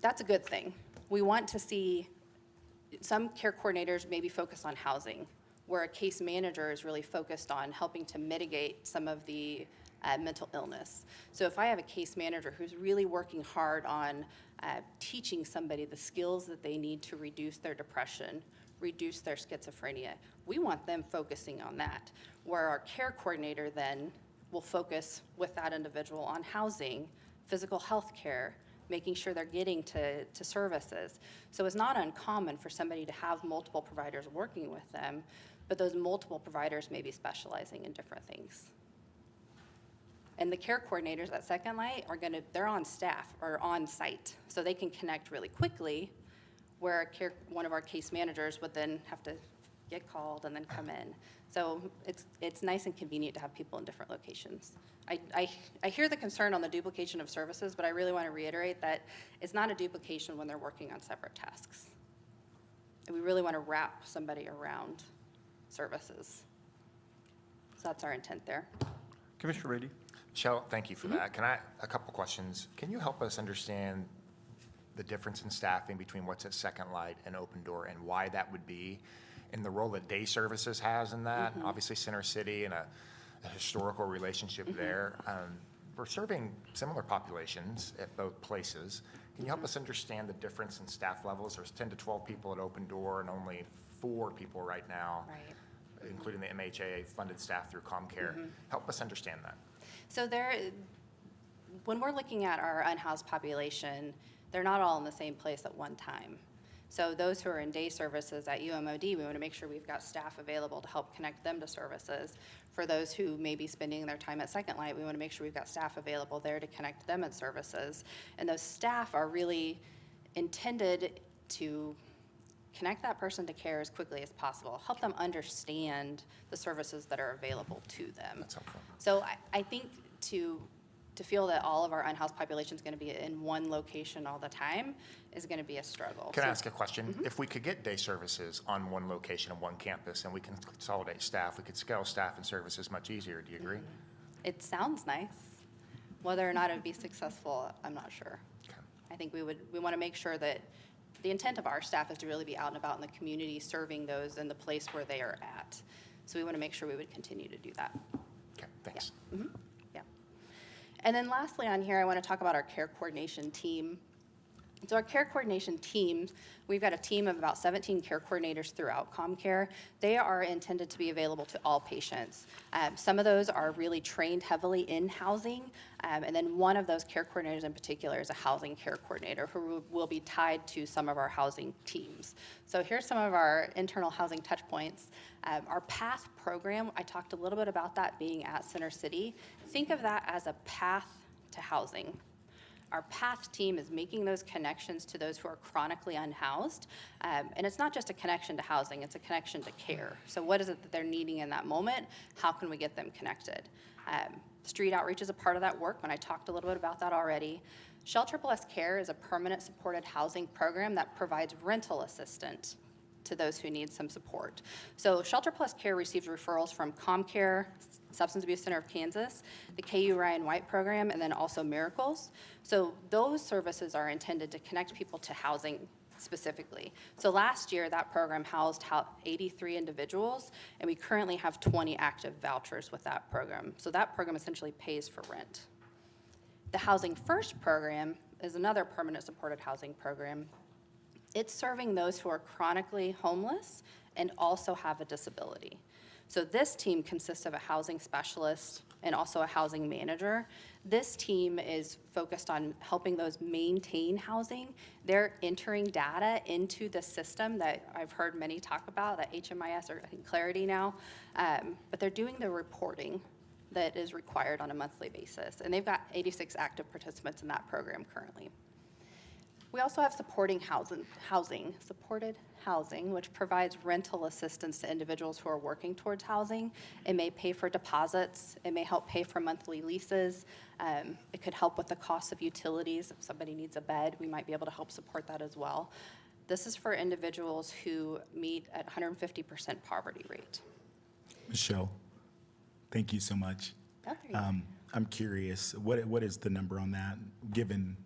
that's a good thing. We want to see some care coordinators maybe focus on housing, where a case manager is really focused on helping to mitigate some of the mental illness. So if I have a case manager who's really working hard on teaching somebody the skills that they need to reduce their depression, reduce their schizophrenia, we want them focusing on that. Where our care coordinator then will focus with that individual on housing, physical health care, making sure they're getting to services. So it's not uncommon for somebody to have multiple providers working with them, but those multiple providers may be specializing in different things. And the care coordinators at Second Light they're on staff or on site, so they can connect really quickly, where one of our case managers would then have to get called and then come in. So it's nice and convenient to have people in different locations. I hear the concern on the duplication of services, but I really want to reiterate that it's not a duplication when they're working on separate tasks. And we really want to wrap somebody around services. So that's our intent there. Commissioner Brady. Michelle, thank you for that. A couple questions. Can you help us understand the difference in staffing between what's at Second Light and Open Door, and why that would be, and the role that day services has in that? Obviously Center City and a historical relationship there. We're serving similar populations at both places. Can you help us understand the difference in staff levels? There's 10 to 12 people at Open Door and only 4 people right now, including the MHA funded staff through ComCare. Help us understand that. So when we're looking at our unhoused population, they're not all in the same place at one time. So those who are in day services at UMOD, we want to make sure we've got staff available to help connect them to services. For those who may be spending their time at Second Light, we want to make sure we've got staff available there to connect them at services. And those staff are really intended to connect that person to care as quickly as possible, help them understand the services that are available to them. That's helpful. So I think to feel that all of our unhoused population is going to be in one location all the time is going to be a struggle. Can I So- ask a question? If we could get day services on one location and one campus, and we can consolidate staff, we could scale staff and services much easier. Do you agree? It sounds nice. Whether or not it would be successful, I'm not sure. Okay. I think we want to make sure that the intent of our staff is to really be out and about in the community, serving those in the place where they are at. So we want to make sure we would continue to do that. Okay, thanks. Yeah. And then lastly on here, I want to talk about our care coordination team. So our care coordination teams, we've got a team of about 17 care coordinators throughout ComCare. They are intended to be available to all patients. Some of those are really trained heavily in housing, and then one of those care coordinators in particular is a housing care coordinator who will be tied to some of our housing teams. So here's some of our internal housing touch points. Our PATH program, I talked a little bit about that being at Center City. Think of that as a path to housing. Our PATH team is making those connections to those who are chronically unhoused. And it's not just a connection to housing, it's a connection to care. So what is it that they're needing in that moment? How can we get them connected? Street outreach is a part of that work, and I talked a little bit about that already. Shelter Plus Care is a permanent supported housing program that provides rental assistance to those who need some support. So Shelter Plus Care receives referrals from ComCare, Substance Abuse Center of Kansas, the KU Ryan White program, and then also Miracles. So those services are intended to connect people to housing specifically. So last year, that program housed 83 individuals, and we currently have 20 active vouchers with that program. So that program essentially pays for rent. The Housing First program is another permanent supported housing program. It's serving those who are chronically homeless and also have a disability. So this team consists of a housing specialist and also a housing manager. This team is focused on helping those maintain housing. They're entering data into the system that I've heard many talk about, that HMIS, or I think Clarity now, but they're doing the reporting that is required on a monthly basis. And they've got 86 active participants in that program currently. We also have supported housing, which provides rental assistance to individuals who are working towards housing. It may pay for deposits. It may help pay for monthly leases. It could help with the cost of utilities. If somebody needs a bed, we might be able to help support that as well. This is for individuals who meet at 150% poverty rate. Michelle, thank you so much. Oh, there you go. I'm curious, what is the number on that, given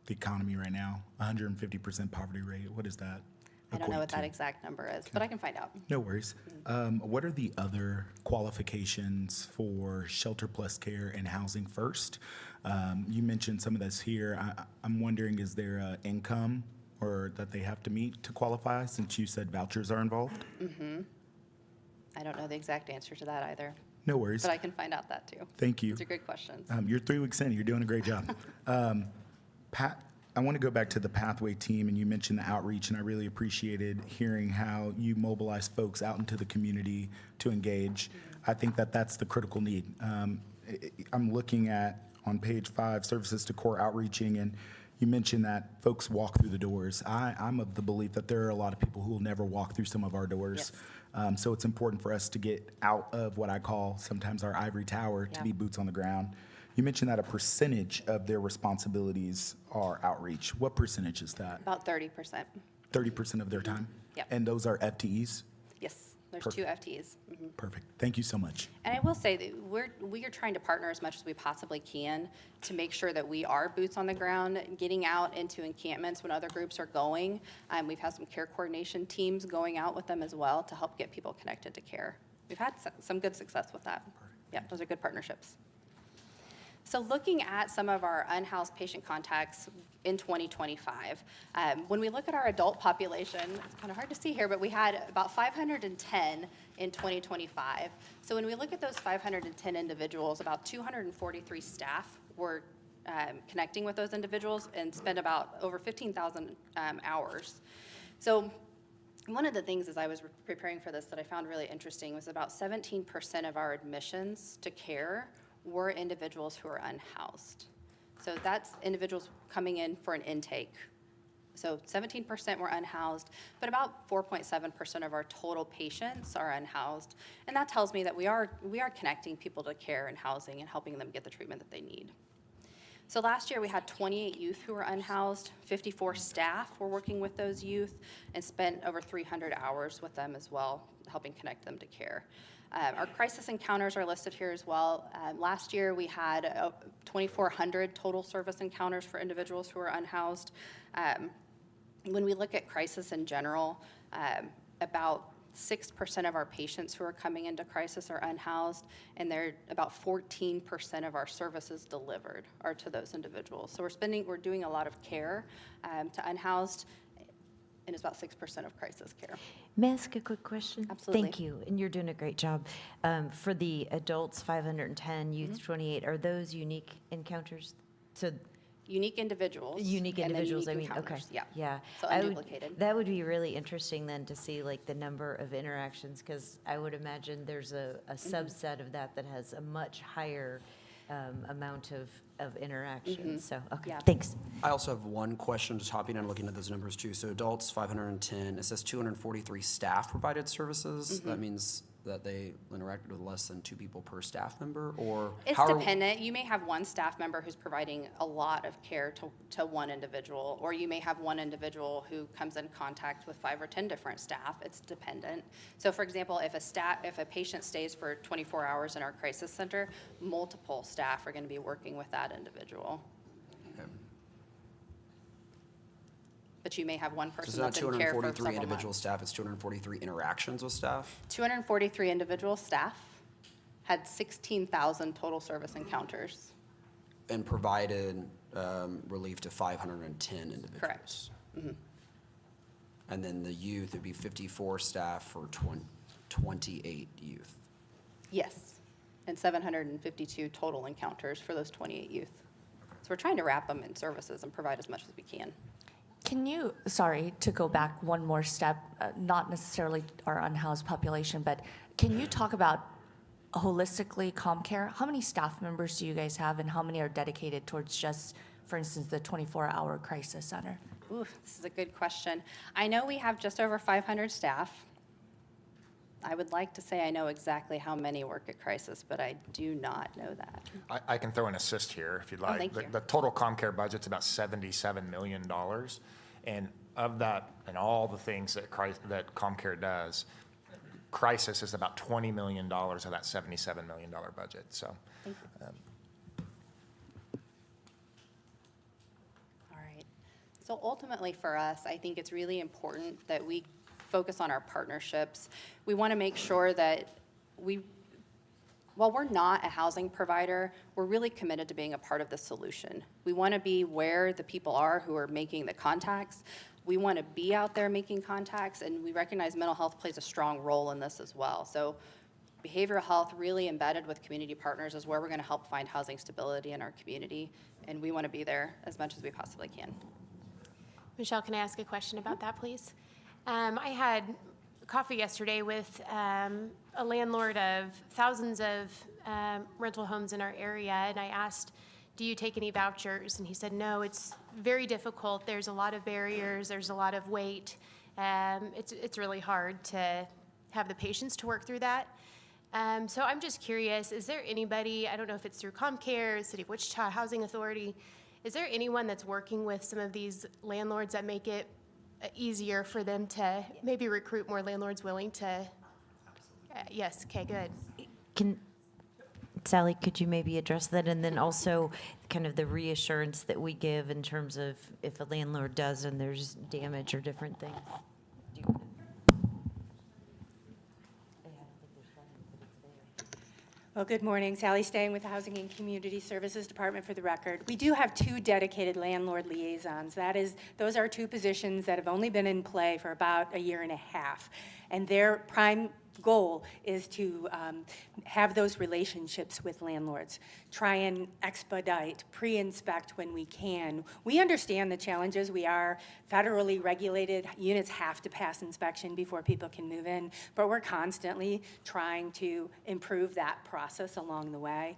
the economy right now? 150% poverty rate, what is that? I don't know what equate that to? exact number is, but I can find out. No worries. What are the other qualifications for Shelter Plus Care and Housing First? You mentioned some of this here. I'm wondering, is there an income or that they have to meet to qualify, since you said vouchers are involved? I don't know the exact answer to that either, No worries. but I can find out that too. Thank you. These are great questions. You're 3 weeks in, you're doing a great job. Pat, I want to go back to the Pathway team, and you mentioned the outreach, and I really appreciated hearing how you mobilize folks out into the community to engage. I think that that's the critical need. I'm looking at, on page 5, services to core outreaching, and you mentioned that folks walk through the doors. I'm of the belief that there are a lot of people who will never walk through some of our doors. So it's important for us to get out of what I call sometimes our ivory tower to be boots on the ground. You mentioned that a percentage of their responsibilities are outreach. What percentage is that? About 30%. 30% of their time? Yep. And those are FTEs? Yes, there's Perfect. 2 FTEs. Perfect. Thank you so much. And I will say that we are trying to partner as much as we possibly can to make sure that we are boots on the ground, getting out into encampments when other groups are going. We've had some care coordination teams going out with them as well to help get people connected to care. We've had some good success with that. Yeah, those are good partnerships. So looking at some of our unhoused patient contacts in 2025, when we look at our adult population, it's kind of hard to see here, but we had about 510 in 2025. So when we look at those 510 individuals, about 243 staff were connecting with those individuals and spend about over 15,000 hours. So one of the things as I was preparing for this that I found really interesting was about 17% of our admissions to care were individuals who are unhoused. So that's individuals coming in for an intake. So 17% were unhoused, but about 4.7% of our total patients are unhoused. And that tells me that we are connecting people to care and housing and helping them get the treatment that they need. So last year we had 28 youth who were unhoused, 54 staff were working with those youth and spent over 300 hours with them as well, helping connect them to care. Our crisis encounters are listed here as well. Last year we had 2,400 total service encounters for individuals who are unhoused. When we look at crisis in general, about 6% of our patients who are coming into crisis are unhoused, and about 14% of our services delivered are to those individuals. So we're doing a lot of care to unhoused, and it's about 6% of crisis care. May I ask a quick question? Absolutely. Thank you, and you're doing a great job. For the adults, 510, youth, 28, are those unique encounters? So Unique individuals. unique and then individuals, unique I mean, okay. encounters, Yeah. Yeah. So I would- unduplicated. That would be really interesting then to see like the number of interactions, because I would imagine there's a subset of that that has a much higher amount of interactions. So, okay, Yeah. thanks. I also have one question, just hopping and looking at those numbers too. So adults, 510, it says 243 staff provided services. That means that they interacted with less than 2 people per staff member, or? It's how are- dependent. You may have one staff member who's providing a lot of care to one individual, or you may have one individual who comes in contact with 5 or 10 different staff. It's dependent. So for example, if a patient stays for 24 hours in our crisis center, multiple staff are going to be working with that individual. Okay. But you may have one So person it's not that's in care for 243 several individual months. staff, it's 243 interactions with staff? 243 individual staff had 16,000 total service encounters. And provided relief to 510 individuals? Correct. And then the youth, it'd be 54 staff for 28 youth. Yes, and 752 total encounters for those 28 youth. So we're trying to wrap them in services and provide as much as we can. Can you, sorry, to go back one more step, not necessarily our unhoused population, but can you talk about holistically ComCare? How many staff members do you guys have, and how many are dedicated towards just, for instance, the 24-hour crisis center? Ooh, this is a good question. I know we have just over 500 staff. I would like to say I know exactly how many work at crisis, but I do not know that. I can throw an assist here if you'd like. thank you. The total ComCare budget's about $77 million. And of that, and all the things that ComCare does, crisis is about $20 million of that $77 million budget. So, Thank you. All right. So ultimately for us, I think it's really important that we focus on our partnerships. We want to make sure that while we're not a housing provider, we're really committed to being a part of the solution. We want to be where the people are who are making the contacts. We want to be out there making contacts, and we recognize mental health plays a strong role in this as well. So behavioral health, really embedded with community partners, is where we're going to help find housing stability in our community, and we want to be there as much as we possibly can. Michelle, can I ask a question about that, please? I had coffee yesterday with a landlord of thousands of rental homes in our area, and I asked, do you take any vouchers? And he said, no, it's very difficult. There's a lot of barriers. There's a lot of wait. It's really hard to have the patience to work through that. So I'm just curious, is there anybody, I don't know if it's through ComCare, City of Wichita Housing Authority, is there anyone that's working with some of these landlords that make it easier for them to maybe recruit more landlords willing to? Yes, okay, good. Sally, could you maybe address that? And then also kind of the reassurance that we give in terms of if a landlord does and there's damage or different things. Well, good morning. Sally Stang with the Housing and Community Services Department, for the record. We do have 2 dedicated landlord liaisons. Those are 2 positions that have only been in play for about a year and a half. And their prime goal is to have those relationships with landlords, try and expedite, pre-inspect when we can. We understand the challenges. We are federally regulated. Units have to pass inspection before people can move in, but we're constantly trying to improve that process along the way.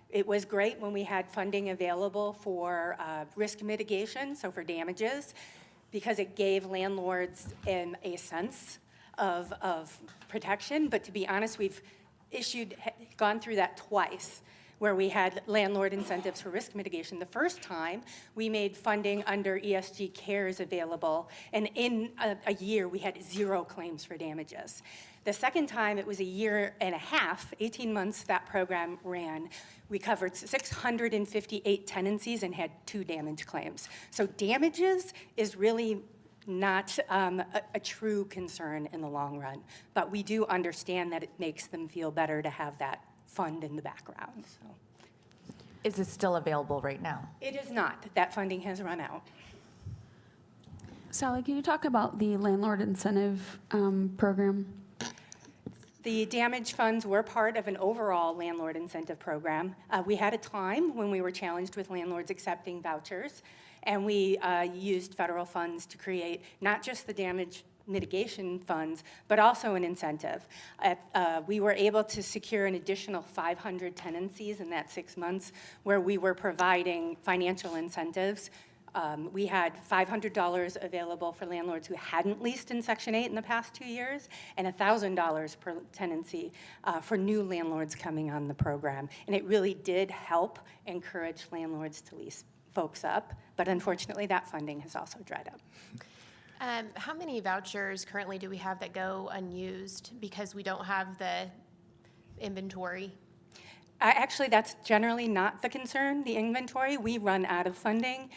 It was great when we had funding available for risk mitigation, so for damages, because it gave landlords a sense of protection. But to be honest, we've gone through that twice, where we had landlord incentives for risk mitigation. The first time, we made funding under ESG CARES available, and in a year, we had 0 claims for damages. The second time, it was a year and a half, 18 months that program ran. We covered 658 tenancies and had 2 damage claims. So damages is really not a true concern in the long run, but we do understand that it makes them feel better to have that fund in the background. So. Is it still available right now? It is not. That funding has run out. Sally, can you talk about the landlord incentive program? The damage funds were part of an overall landlord incentive program. We had a time when we were challenged with landlords accepting vouchers, and we used federal funds to create not just the damage mitigation funds, but also an incentive. We were able to secure an additional 500 tenancies in that 6 months where we were providing financial incentives. We had $500 available for landlords who hadn't leased in Section 8 in the past 2 years, and $1,000 per tenancy for new landlords coming on the program. And it really did help encourage landlords to lease folks up, but unfortunately that funding has also dried up. How many vouchers currently do we have that go unused because we don't have the inventory? Actually, that's generally not the concern, the inventory. We run out of funding.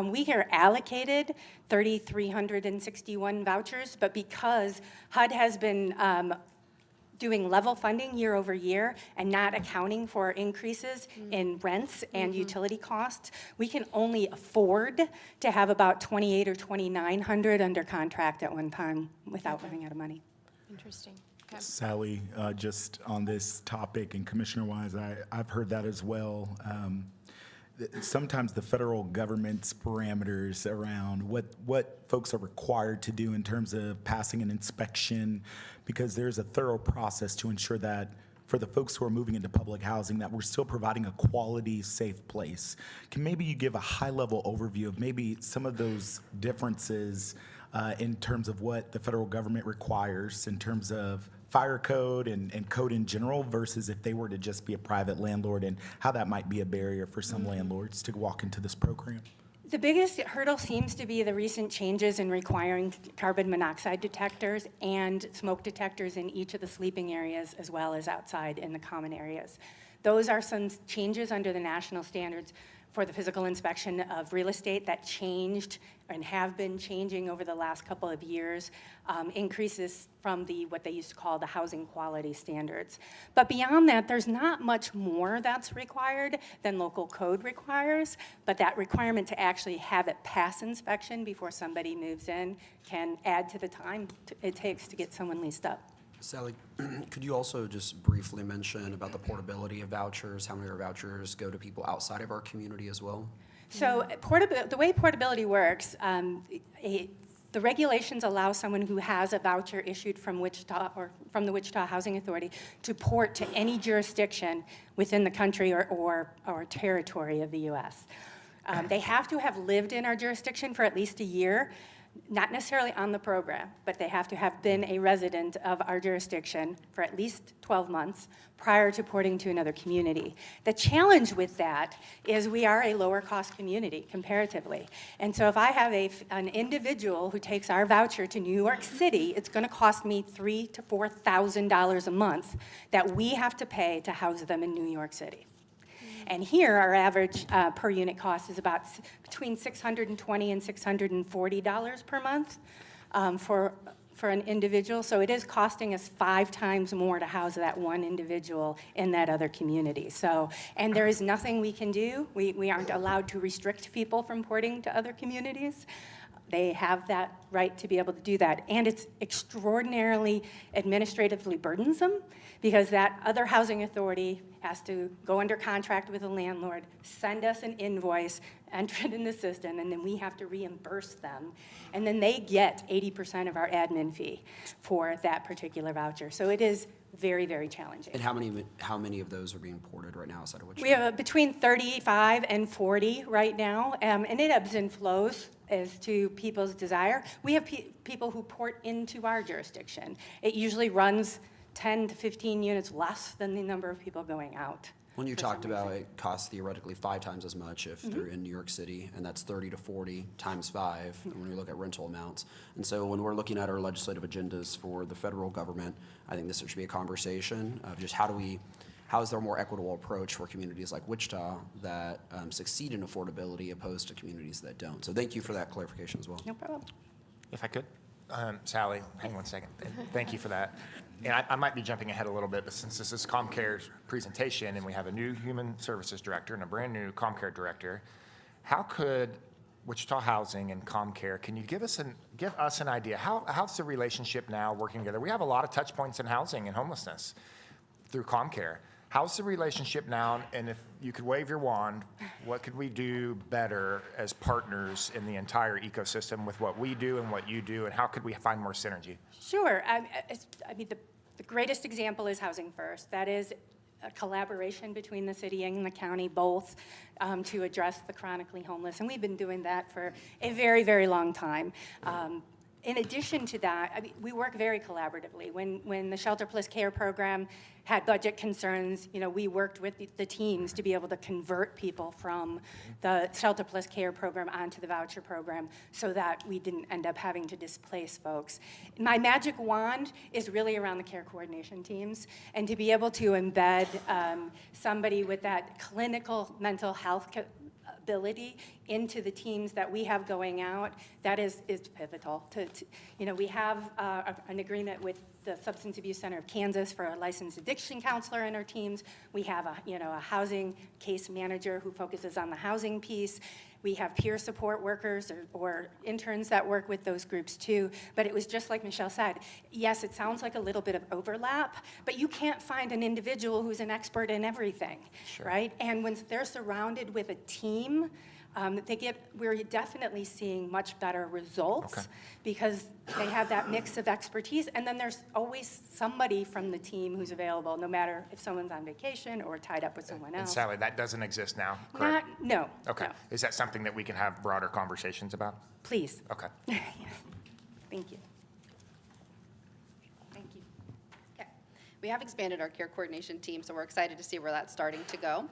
We are allocated 3,361 vouchers, but because HUD has been doing level funding year over year and not accounting for increases in rents and utility costs, we can only afford to have about 2,800 or 2,900 under contract at one time without running out of money. Interesting. Okay. Sally, just on this topic, and Commissioner Wise, I've heard that as well. Sometimes the federal government's parameters around what folks are required to do in terms of passing an inspection, because there's a thorough process to ensure that for the folks who are moving into public housing, that we're still providing a quality, safe place. Can maybe you give a high-level overview of maybe some of those differences in terms of what the federal government requires in terms of fire code and code in general versus if they were to just be a private landlord, and how that might be a barrier for some landlords to walk into this program? The biggest hurdle seems to be the recent changes in requiring carbon monoxide detectors and smoke detectors in each of the sleeping areas as well as outside in the common areas. Those are some changes under the national standards for the physical inspection of real estate that changed and have been changing over the last couple of years, increases from what they used to call the housing quality standards. But beyond that, there's not much more that's required than local code requires, but that requirement to actually have it pass inspection before somebody moves in can add to the time it takes to get someone leased up. Sally, could you also just briefly mention about the portability of vouchers? How many of our vouchers go to people outside of our community as well? So the way portability works, the regulations allow someone who has a voucher issued from Wichita or from the Wichita Housing Authority to port to any jurisdiction within the country or territory of the U.S. They have to have lived in our jurisdiction for at least a year, not necessarily on the program, but they have to have been a resident of our jurisdiction for at least 12 months prior to porting to another community. The challenge with that is we are a lower cost community comparatively. And so if I have an individual who takes our voucher to New York City, it's gonna cost me $3,000 to $4,000 a month that we have to pay to house them in New York City. And here, our average per unit cost is about between $620 and $640 per month for an individual. So it is costing us 5 times more to house that one individual in that other community. So, and there is nothing we can do. We aren't allowed to restrict people from porting to other communities. They have that right to be able to do that. And it's extraordinarily administratively burdensome because that other housing authority has to go under contract with the landlord, send us an invoice, enter it in the system, and then we have to reimburse them. And then they get 80% of our admin fee for that particular voucher. So it is very, very challenging. And how many of those are being ported right now outside of Wichita? We have between 35 and 40 right now, and it ebbs and flows as to people's desire. We have people who port into our jurisdiction. It usually runs 10 to 15 units less than the number of people going out. When you talked about it costs theoretically 5 times as much if they're in New York City, and that's 30 to 40 times 5 when we look at rental amounts. And so when we're looking at our legislative agendas for the federal government, I think this should be a conversation of just how is there a more equitable approach for communities like Wichita that succeed in affordability opposed to communities that don't. So thank you for that clarification as well. No problem. If I could, Sally, hang on one second. Thank you for that. And I might be jumping ahead a little bit, but since this is ComCare's presentation and we have a new Human Services Director and a brand-new ComCare Director, how could Wichita Housing and ComCare, can you give us an idea, how's the relationship now working together? We have a lot of touch points in housing and homelessness through ComCare. How's the relationship now, and if you could wave your wand, what could we do better as partners in the entire ecosystem with what we do and what you do, and how could we find more synergy? Sure. I mean, the greatest example is Housing First. That is a collaboration between the city and the county, both to address the chronically homeless. And we've been doing that for a very, very long time. In addition to that, I mean, we work very collaboratively. When the Shelter Plus Care program had budget concerns, we worked with the teams to be able to convert people from the Shelter Plus Care program onto the voucher program so that we didn't end up having to displace folks. My magic wand is really around the care coordination teams, and to be able to embed somebody with that clinical mental health ability into the teams that we have going out, that is pivotal. We have an agreement with the Substance Abuse Center of Kansas for a licensed addiction counselor in our teams. We have a housing case manager who focuses on the housing piece. We have peer support workers or interns that work with those groups too. But it was just like Michelle said, yes, it sounds like a little bit of overlap, but you can't find an individual who's an expert in everything, right? And when they're surrounded with a team, we're definitely seeing much better results because they have that mix of expertise, and then there's always somebody from the team who's available, no matter if someone's on vacation or tied up with someone And else. Sally, that doesn't exist now, correct? No. Okay. No. Is that something that we can have broader conversations about? Please. Okay. Yes. Thank you. Thank you. Okay. We have expanded our care coordination team, so we're excited to see where that's starting to go.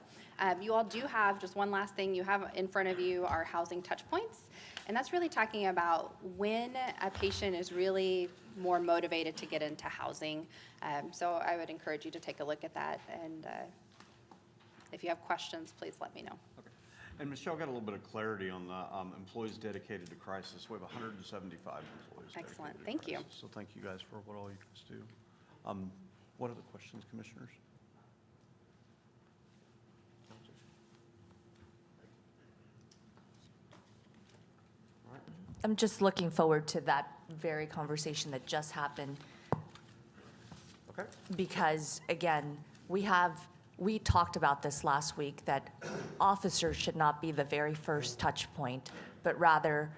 You all do have, just one last thing, you have in front of you our housing touch points. And that's really talking about when a patient is really more motivated to get into housing. So I would encourage you to take a look at that. And if you have questions, please let me know. Okay. And Michelle got a little bit of clarity on the employees dedicated to crisis. We have 175 employees. Excellent. dedicated to Thank you. crisis. So thank you guys for what all you guys do. What other questions, commissioners? I'm just looking forward to that very conversation that just happened. Okay. Because, again, we talked about this last week, that officers should not be the very first touch point, but rather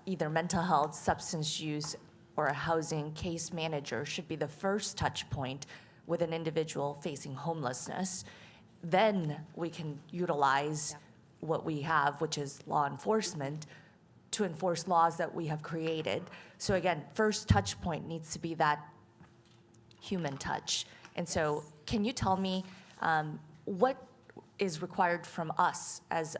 either mental health, substance use, or a housing case manager should be the first touch point with an individual facing homelessness. Then we can utilize what we have, which is law enforcement, to enforce laws that we have created. So again, first touch point needs to be that human touch. And so can you tell me what is required from us as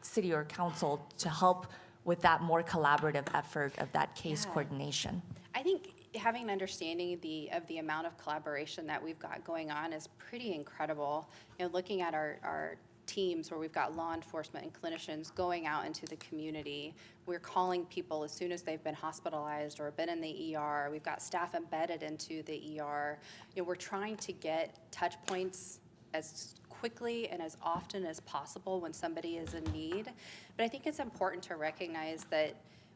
city or council to help with that more collaborative effort of that case coordination? I think having an understanding of the amount of collaboration that we've got going on is pretty incredible. Looking at our teams where we've got law enforcement and clinicians going out into the community. We're calling people as soon as they've been hospitalized or been in the ER. We've got staff embedded into the ER. We're trying to get touch points as quickly and as often as possible when somebody is in need. But I think it's important to recognize that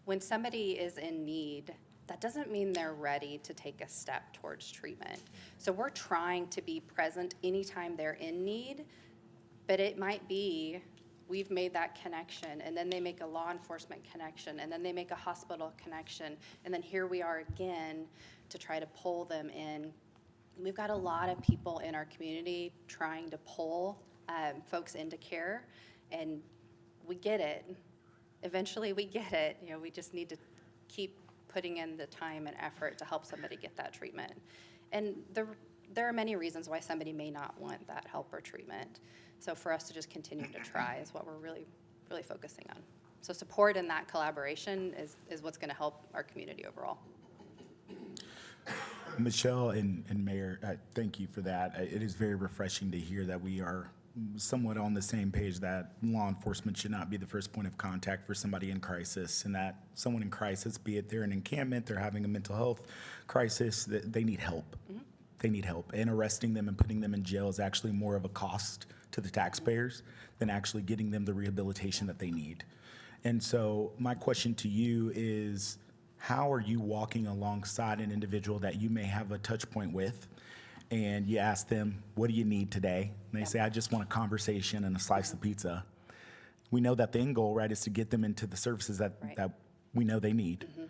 when somebody is in need, that doesn't mean they're ready to take a step towards treatment. So we're trying to be present anytime they're in need, but it might be we've made that connection, and then they make a law enforcement connection, and then they make a hospital connection, and then here we are again to try to pull them in. We've got a lot of people in our community trying to pull folks into care, and we get it. Eventually we get it. You know, we just need to keep putting in the time and effort to help somebody get that treatment. And there are many reasons why somebody may not want that help or treatment. So for us to just continue to try is what we're really, really focusing on. So support and that collaboration is what's going to help our community overall. Michelle and Mayor, thank you for that. It is very refreshing to hear that we are somewhat on the same page, that law enforcement should not be the first point of contact for somebody in crisis, and that someone in crisis, be it they're in encampment, they're having a mental health crisis, that they need help. Mm-hmm. They need help. And arresting them and putting them in jail is actually more of a cost to the taxpayers than actually getting them the rehabilitation that they need. And so my question to you is, how are you walking alongside an individual that you may have a touch point with, and you ask them, what do you need today? And they say, I just want a conversation and a slice of pizza. We know that the end goal, right, is to get them into the services that we know they need. Mm-hmm.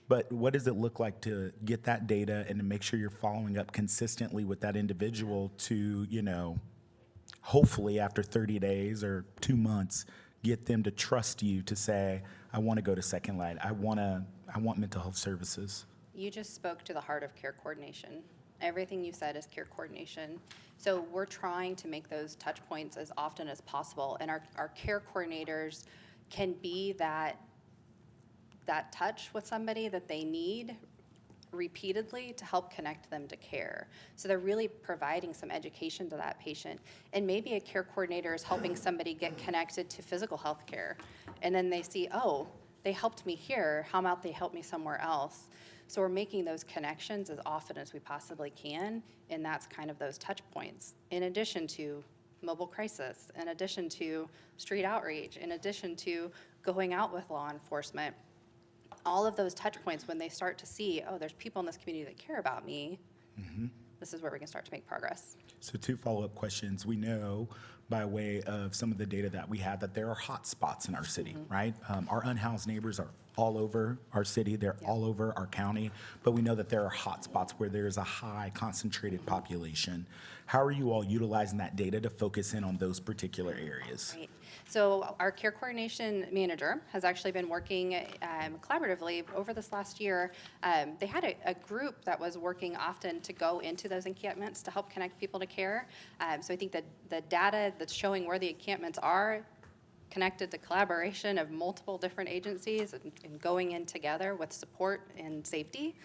But what does it look like to get that data and to make sure you're following up consistently with that individual to, you know, hopefully after 30 days or 2 months, get them to trust you to say, I want to go to Second Light. I want mental health services. You just spoke to the heart of care coordination. Everything you said is care coordination. So we're trying to make those touch points as often as possible. And our care coordinators can be that touch with somebody that they need repeatedly to help connect them to care. So they're really providing some education to that patient. And maybe a care coordinator is helping somebody get connected to physical health care. And then they see, oh, they helped me here. How about they help me somewhere else? So we're making those connections as often as we possibly can, and that's kind of those touch points. In addition to mobile crisis, in addition to street outreach, in addition to going out with law enforcement, all of those touch points, when they start to see, oh, there's people in this community that care about me, this is where we can start to make progress. So 2 follow-up questions. We know by way of some of the data that we have that there are hot spots in our city, right? Our unhoused neighbors are all over our city. They're all over our county. But we know that there are hot spots where there's a high concentrated population. How are you all utilizing that data to focus in on those particular areas? Right. So our care coordination manager has actually been working collaboratively over this last year. They had a group that was working often to go into those encampments to help connect people to care. So I think that the data that's showing where the encampments are connected to collaboration of multiple different agencies and going in together with support and safety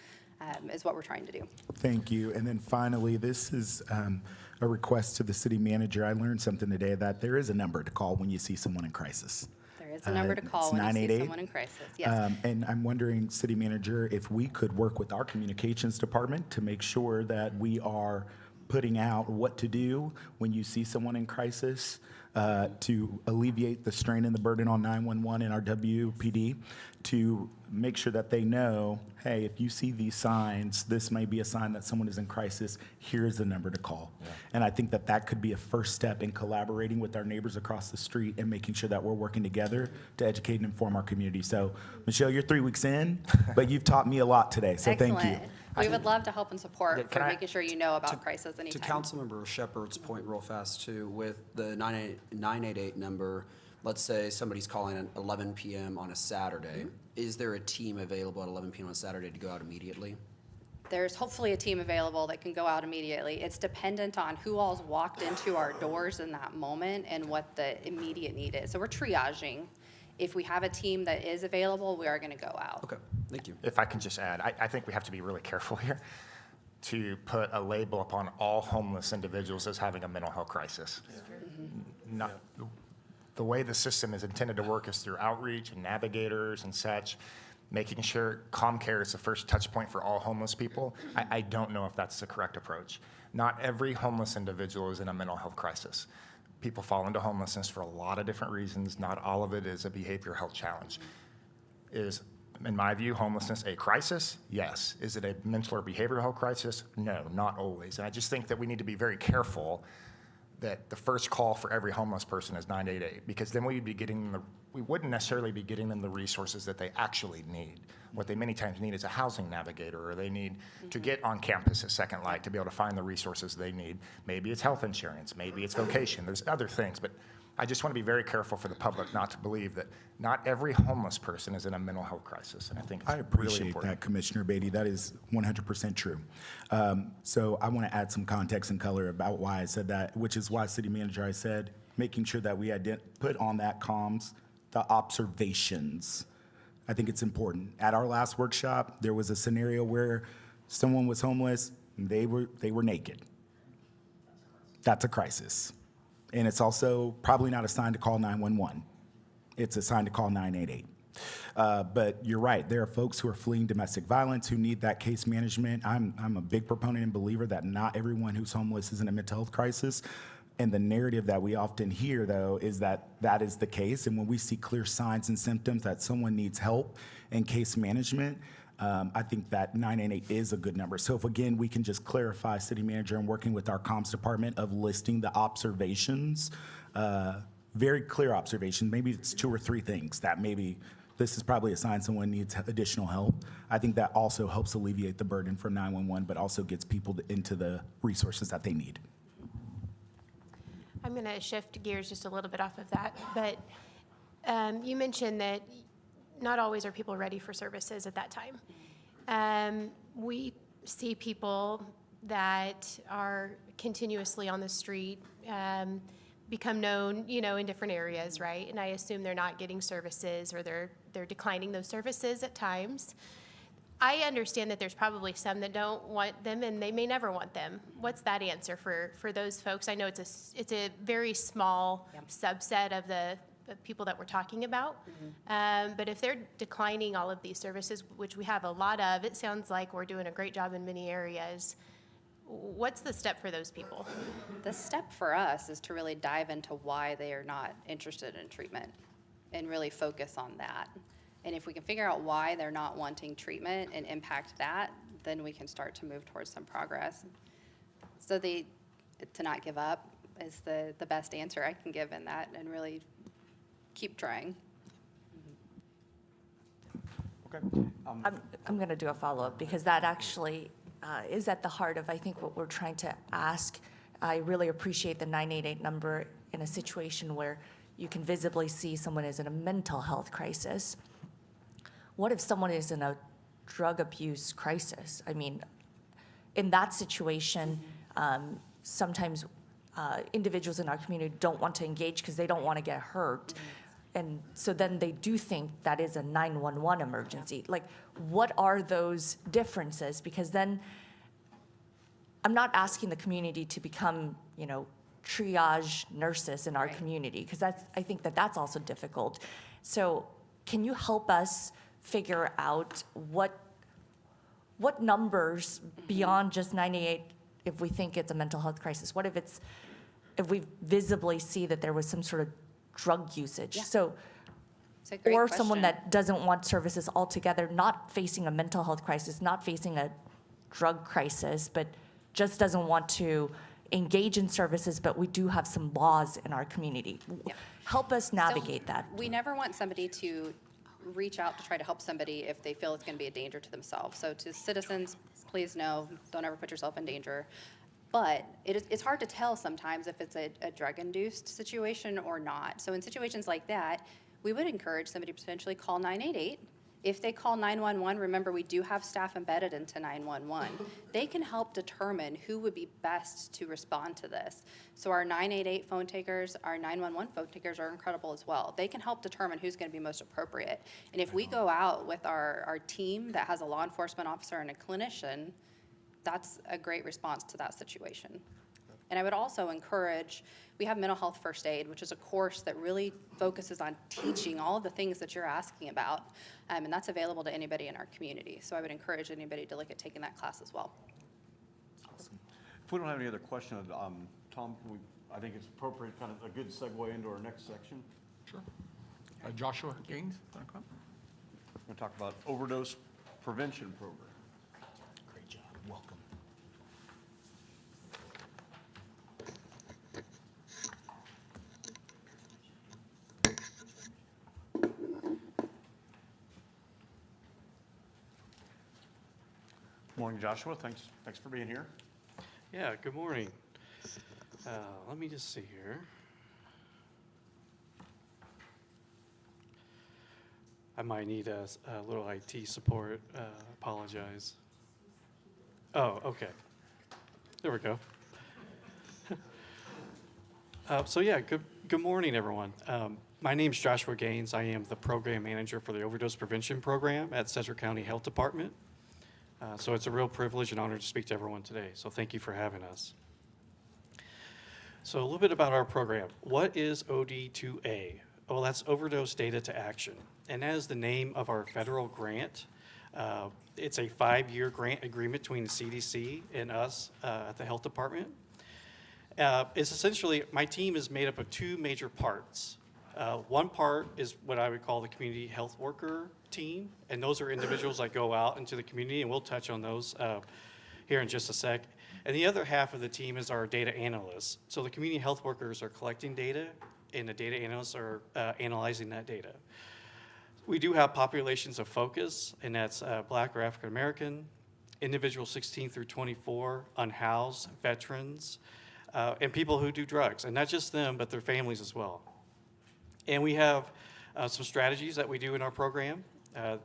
is what we're trying to do. Thank you. And then finally, this is a request to the city manager. I learned something today that there is a number to call when you see someone in crisis. There is a number to call when you see someone in crisis, yes. And I'm wondering, city manager, if we could work with our communications department to make sure that we are putting out what to do when you see someone in crisis, to alleviate the strain and the burden on 911 and our WPD, to make sure that they know, hey, if you see these signs, this may be a sign that someone is in crisis, here's the number to call. Yeah. And I think that that could be a first step in collaborating with our neighbors across the street and making sure that we're working together to educate and inform our community. So, Michelle, you're 3 weeks in, but you've taught me a lot today, so thank you. We would love to help and support for making sure you know about crisis anytime. To Councilmember Shepherd's point real fast too, with the 988 number, let's say somebody's calling at 11 p.m. on a Saturday. Is there a team available at 11 p.m. on Saturday to go out immediately? There's hopefully a team available that can go out immediately. It's dependent on who all's walked into our doors in that moment and what the immediate need is. So we're triaging. If we have a team that is available, we are going to go out. Okay, thank you. If I can just add, I think we have to be really careful here to put a label upon all homeless individuals as having a mental health crisis. Not, the way the system is intended to work is through outreach and navigators and such, making sure ComCare is the first touch point for all homeless people. I don't know if that's the correct approach. Not every homeless individual is in a mental health crisis. People fall into homelessness for a lot of different reasons. Not all of it is a behavioral health challenge. Is in my view, homelessness a crisis? Yes. Is it a mental or behavioral health crisis? No, not always. And I just think that we need to be very careful that the first call for every homeless person is 988, because then we wouldn't necessarily be getting them the resources that they actually need. What they many times need is a housing navigator, or they need to get on campus at Second Light to be able to find the resources they need. Maybe it's health insurance, maybe it's vocation, there's other things, but I just want to be very careful for the public not to believe that not every homeless person is in a mental health crisis, and I think it's I really appreciate important. that, Commissioner Beatty. That is 100% true. So I want to add some context and color about why I said that, which is why City Manager, I said, making sure that we put on that comms the observations. I think it's important. At our last workshop, there was a scenario where someone was homeless, and they were naked. That's a crisis. And it's also probably not a sign to call 911. It's a sign to call 988. But you're right, there are folks who are fleeing domestic violence who need that case management. I'm a big proponent and believer that not everyone who's homeless is in a mental health crisis. And the narrative that we often hear, though, is that that is the case. And when we see clear signs and symptoms that someone needs help and case management, I think that 988 is a good number. So if, again, we can just clarify, City Manager, and working with our comms department of listing the observations, very clear observation, maybe it's 2 or 3 things that maybe this is probably a sign someone needs additional help. I think that also helps alleviate the burden from 911, but also gets people into the resources that they need. I'm going to shift gears just a little bit off of that, but you mentioned that not always are people ready for services at that time. We see people that are continuously on the street become known, in different areas, right? And I assume they're not getting services, or they're declining those services at times. I understand that there's probably some that don't want them, and they may never want them. What's that answer for those folks? I know it's a very small subset of the people that we're talking about. But if they're declining all of these services, which we have a lot of, it sounds like we're doing a great job in many areas. What's the step for those people? The step for us is to really dive into why they are not interested in treatment and really focus on that. And if we can figure out why they're not wanting treatment and impact that, then we can start to move towards some progress. So to not give up is the best answer I can give in that, and really keep trying. Okay. I'm going to do a follow-up, because that actually is at the heart of, I think, what we're trying to ask. I really appreciate the 988 number in a situation where you can visibly see someone is in a mental health crisis. What if someone is in a drug abuse crisis? I mean, in that situation, sometimes individuals in our community don't want to engage because they don't want to get hurt. And so then they do think that is a 911 emergency. Like, what are those differences? Because then I'm not asking the community to become, triage nurses in our community, because I think that's also difficult. So can you help us figure out what numbers beyond just 98, if we think it's a mental health crisis? What if we visibly see that there was some sort of drug usage? Yeah. So, It's a great or question. someone that doesn't want services altogether, not facing a mental health crisis, not facing a drug crisis, but just doesn't want to engage in services, but we do have some laws in our community. Yeah. Help us navigate that. We never want somebody to reach out to try to help somebody if they feel it's going to be a danger to themselves. So to citizens, please know, don't ever put yourself in danger. But it's hard to tell sometimes if it's a drug-induced situation or not. So in situations like that, we would encourage somebody to potentially call 988. If they call 911, remember, we do have staff embedded into 911. They can help determine who would be best to respond to this. So our 988 phone takers, our 911 phone takers are incredible as well. They can help determine who's going to be most appropriate. And if we go out with our team that has a law enforcement officer and a clinician, that's a great response to that situation. And I would also encourage, we have mental health first aid, which is a course that really focuses on teaching all of the things that you're asking about. And that's available to anybody in our community. So I would encourage anybody to look at taking that class as well. Awesome. If we don't have any other questions, Tom, I think it's appropriate, kind of a good segue into our next section. Sure. Joshua Gaines, want to come? We're going to talk about overdose prevention program. Great job. Welcome. Morning, Joshua. Thanks for being here. Yeah, good morning. Let me just see here. I might need a little IT support. Apologize. Oh, okay. There we go. So yeah, good morning, everyone. My name is Joshua Gaines. I am the program manager for the Overdose Prevention Program at Sedgwick County Health Department. So it's a real privilege and honor to speak to everyone today. So thank you for having us. So a little bit about our program. What is OD2A? Well, that's Overdose Data to Action. And that is the name of our federal grant. It's a 5-year grant agreement between the CDC and us at the health department. It's essentially, my team is made up of 2 major parts. One part is what I would call the community health worker team, and those are individuals that go out into the community, and we'll touch on those here in just a sec. And the other half of the team is our data analysts. So the community health workers are collecting data, and the data analysts are analyzing that data. We do have populations of focus, and that's Black or African American, individuals 16 through 24, unhoused, veterans, and people who do drugs, and not just them, but their families as well. And we have some strategies that we do in our program.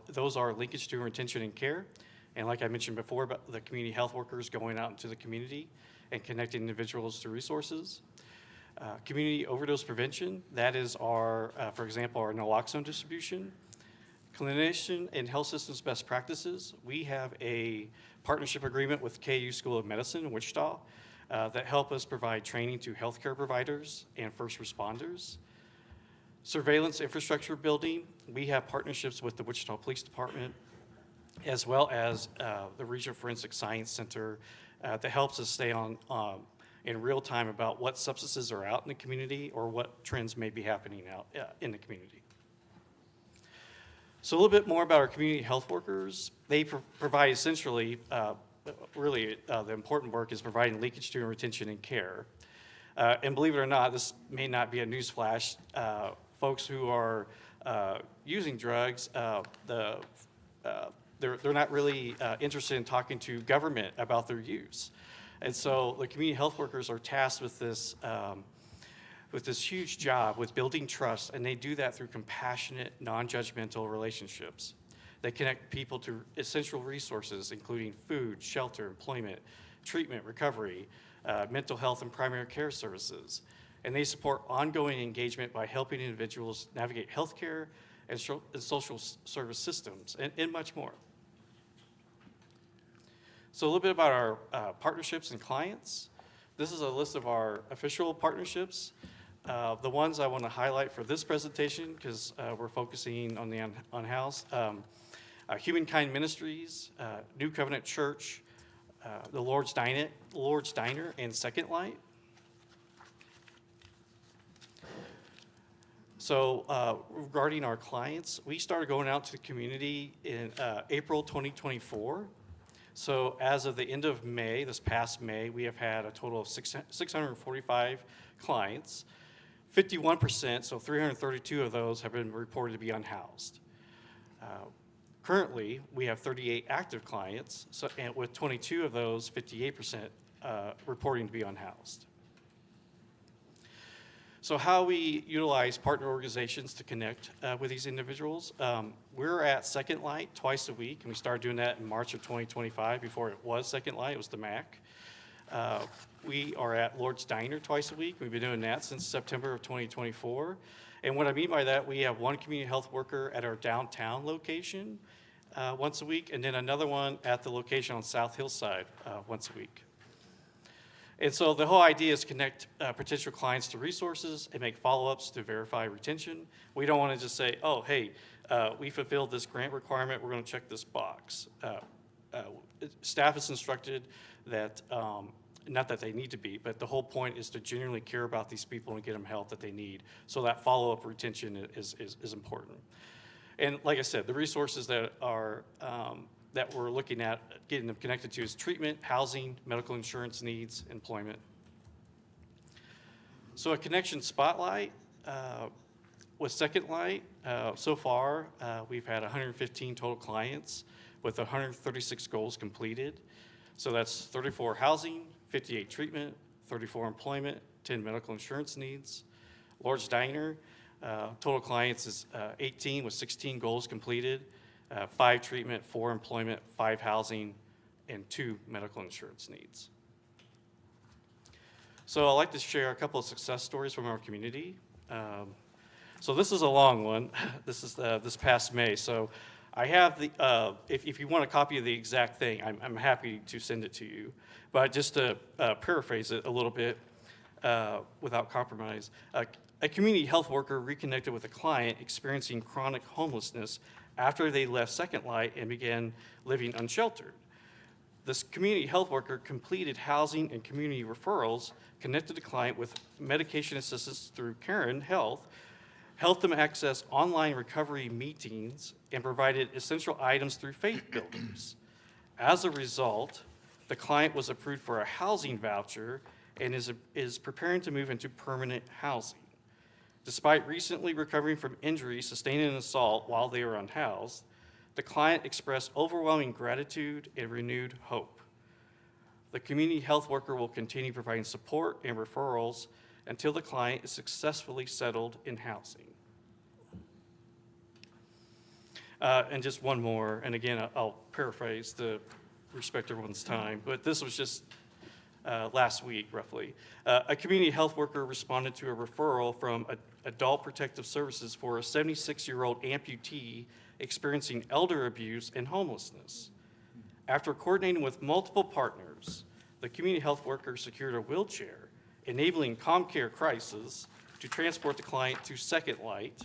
Those are linkage to retention and care. And like I mentioned before, about the community health workers going out into the community and connecting individuals to resources. Community overdose prevention, that is our, for example, our naloxone distribution. Clinician and health systems best practices. We have a partnership agreement with KU School of Medicine in Wichita that help us provide training to healthcare providers and first responders. Surveillance infrastructure building, we have partnerships with the Wichita Police Department, as well as the Regional Forensic Science Center that helps us stay on in real time about what substances are out in the community or what trends may be happening out in the community. So a little bit more about our community health workers. They provide essentially, really the important work is providing leakage to retention and care. And believe it or not, this may not be a news flash. Folks who are using drugs, they're not really interested in talking to government about their use. And so the community health workers are tasked with this huge job with building trust, and they do that through compassionate, non-judgmental relationships. They connect people to essential resources, including food, shelter, employment, treatment, recovery, mental health, and primary care services. And they support ongoing engagement by helping individuals navigate healthcare and social service systems, and much more. So a little bit about our partnerships and clients. This is a list of our official partnerships. The ones I want to highlight for this presentation, because we're focusing on the unhoused, Humankind Ministries, New Covenant Church, the Lord's Diner, and Second Light. So regarding our clients, we started going out to the community in April 2024. So as of the end of May, this past May, we have had a total of 645 clients. 51%, so 332 of those have been reported to be unhoused. Currently, we have 38 active clients, and with 22 of those, 58% reporting to be unhoused. So how we utilize partner organizations to connect with these individuals. We're at Second Light twice a week, and we started doing that in March of 2025. Before it was Second Light, it was the MAC. We are at Lord's Diner twice a week. We've been doing that since September of 2024. And what I mean by that, we have one community health worker at our downtown location once a week, and then another one at the location on South Hillside once a week. And so the whole idea is connect potential clients to resources and make follow-ups to verify retention. We don't want to just say, oh, hey, we fulfilled this grant requirement, we're going to check this box. Staff is instructed that, not that they need to be, but the whole point is to genuinely care about these people and get them help that they need. So that follow-up retention is important. And like I said, the resources that are, that we're looking at getting them connected to is treatment, housing, medical insurance needs, employment. So a connection spotlight with Second Light, so far, we've had 115 total clients with 136 goals completed. So that's 34 housing, 58 treatment, 34 employment, 10 medical insurance needs. Lord's Diner, total clients is 18 with 16 goals completed, 5 treatment, 4 employment, 5 housing, and 2 medical insurance needs. So I'd like to share a couple of success stories from our community. So this is a long one. This is this past May. So I have the, if you want a copy of the exact thing, I'm happy to send it to you. But just to paraphrase it a little bit without compromise, a community health worker reconnected with a client experiencing chronic homelessness after they left Second Light and began living unsheltered. This community health worker completed housing and community referrals, connected the client with medication assistance through Karen Health, helped them access online recovery meetings, and provided essential items through faith builders. As a result, the client was approved for a housing voucher and is preparing to move into permanent housing. Despite recently recovering from injuries sustained in an assault while they were unhoused, the client expressed overwhelming gratitude and renewed hope. The community health worker will continue providing support and referrals until the client is successfully settled in housing. And just one more, and again, I'll paraphrase to respect everyone's time, but this was just last week, roughly. A community health worker responded to a referral from Adult Protective Services for a 76-year-old amputee experiencing elder abuse and homelessness. After coordinating with multiple partners, the community health worker secured a wheelchair, enabling ComCare Crisis to transport the client to Second Light.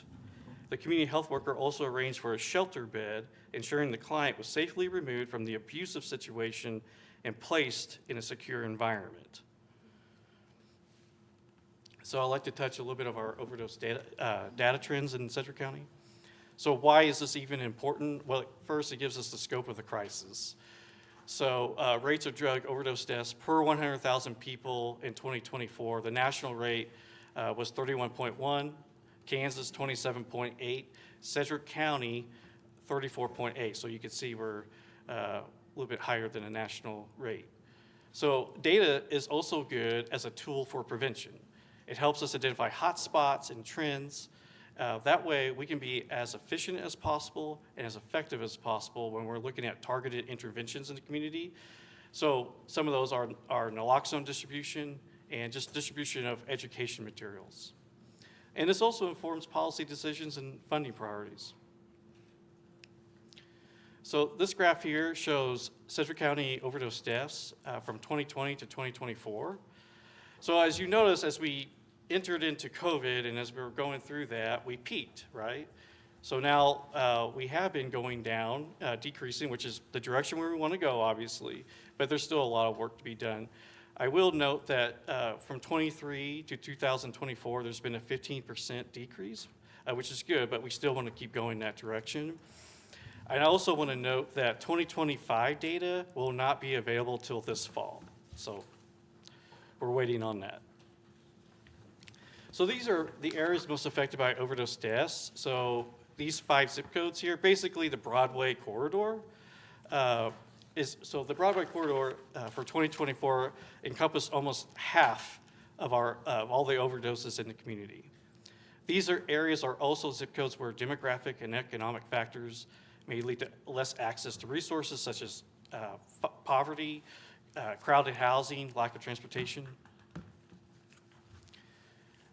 The community health worker also arranged for a shelter bed, ensuring the client was safely removed from the abusive situation and placed in a secure environment. So I'd like to touch a little bit of our overdose data trends in Sedgwick County. So why is this even important? Well, first, it gives us the scope of the crisis. So rates of drug overdose deaths per 100,000 people in 2024, the national rate was 31.1, Kansas 27.8, Sedgwick County 34.8. So you can see we're a little bit higher than a national rate. So data is also good as a tool for prevention. It helps us identify hotspots and trends. That way, we can be as efficient as possible and as effective as possible when we're looking at targeted interventions in the community. So some of those are naloxone distribution and just distribution of education materials. And this also informs policy decisions and funding priorities. So this graph here shows Sedgwick County overdose deaths from 2020 to 2024. So as you notice, as we entered into COVID and as we were going through that, we peaked, right? So now we have been going down, decreasing, which is the direction where we want to go, obviously, but there's still a lot of work to be done. I will note that from 23 to 2024, there's been a 15% decrease, which is good, but we still want to keep going that direction. I also want to note that 2025 data will not be available till this fall. So we're waiting on that. So these are the areas most affected by overdose deaths. So these 5 zip codes here, basically the Broadway corridor. So the Broadway corridor for 2024 encompassed almost half of all the overdoses in the community. These areas are also zip codes where demographic and economic factors may lead to less access to resources such as poverty, crowded housing, lack of transportation.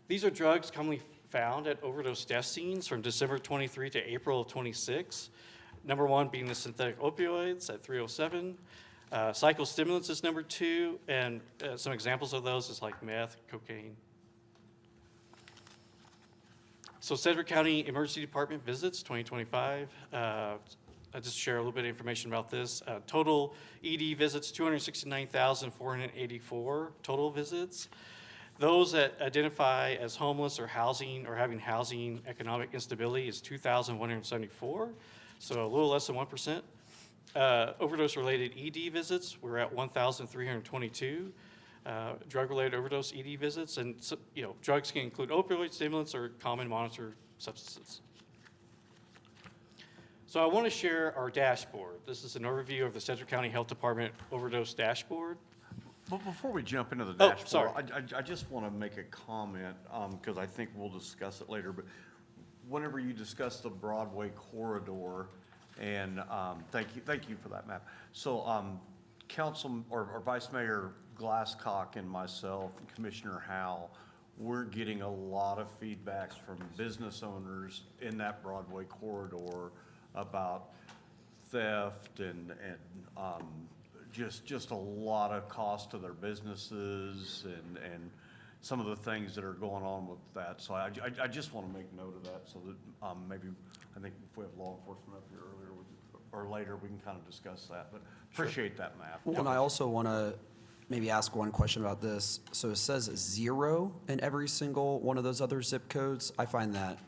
These are drugs commonly found at overdose death scenes from December 23 to April of 26. Number 1 being the synthetic opioids at 307. Psychostimulants is number 2, and some examples of those is like meth, cocaine. So Sedgwick County Emergency Department visits 2025. I'll just share a little bit of information about this. Total ED visits, 269,484 total visits. Those that identify as homeless or housing or having housing economic instability is 2,174, so a little less than 1%. Overdose-related ED visits, we're at 1,322. Drug-related overdose ED visits, and drugs can include opioids, stimulants, or common monitored substances. So I want to share our dashboard. This is an overview of the Sedgwick County Health Department overdose dashboard. But before we jump into the Oh, dashboard, sorry. I just want to make a comment, because I think we'll discuss it later, but whenever you discuss the Broadway corridor, and thank you for that map. So Council or Vice Mayor Glasscock and myself, and Commissioner Howell, we're getting a lot of feedbacks from business owners in that Broadway corridor about theft and just a lot of cost to their businesses and some of the things that are going on with that. So I just want to make note of that so that maybe, I think if we have law enforcement up here earlier or later, we can kind of discuss that, but appreciate that map. Well, and I also want to maybe ask one question about this. So it says 0 in every single one of those other zip codes. I find that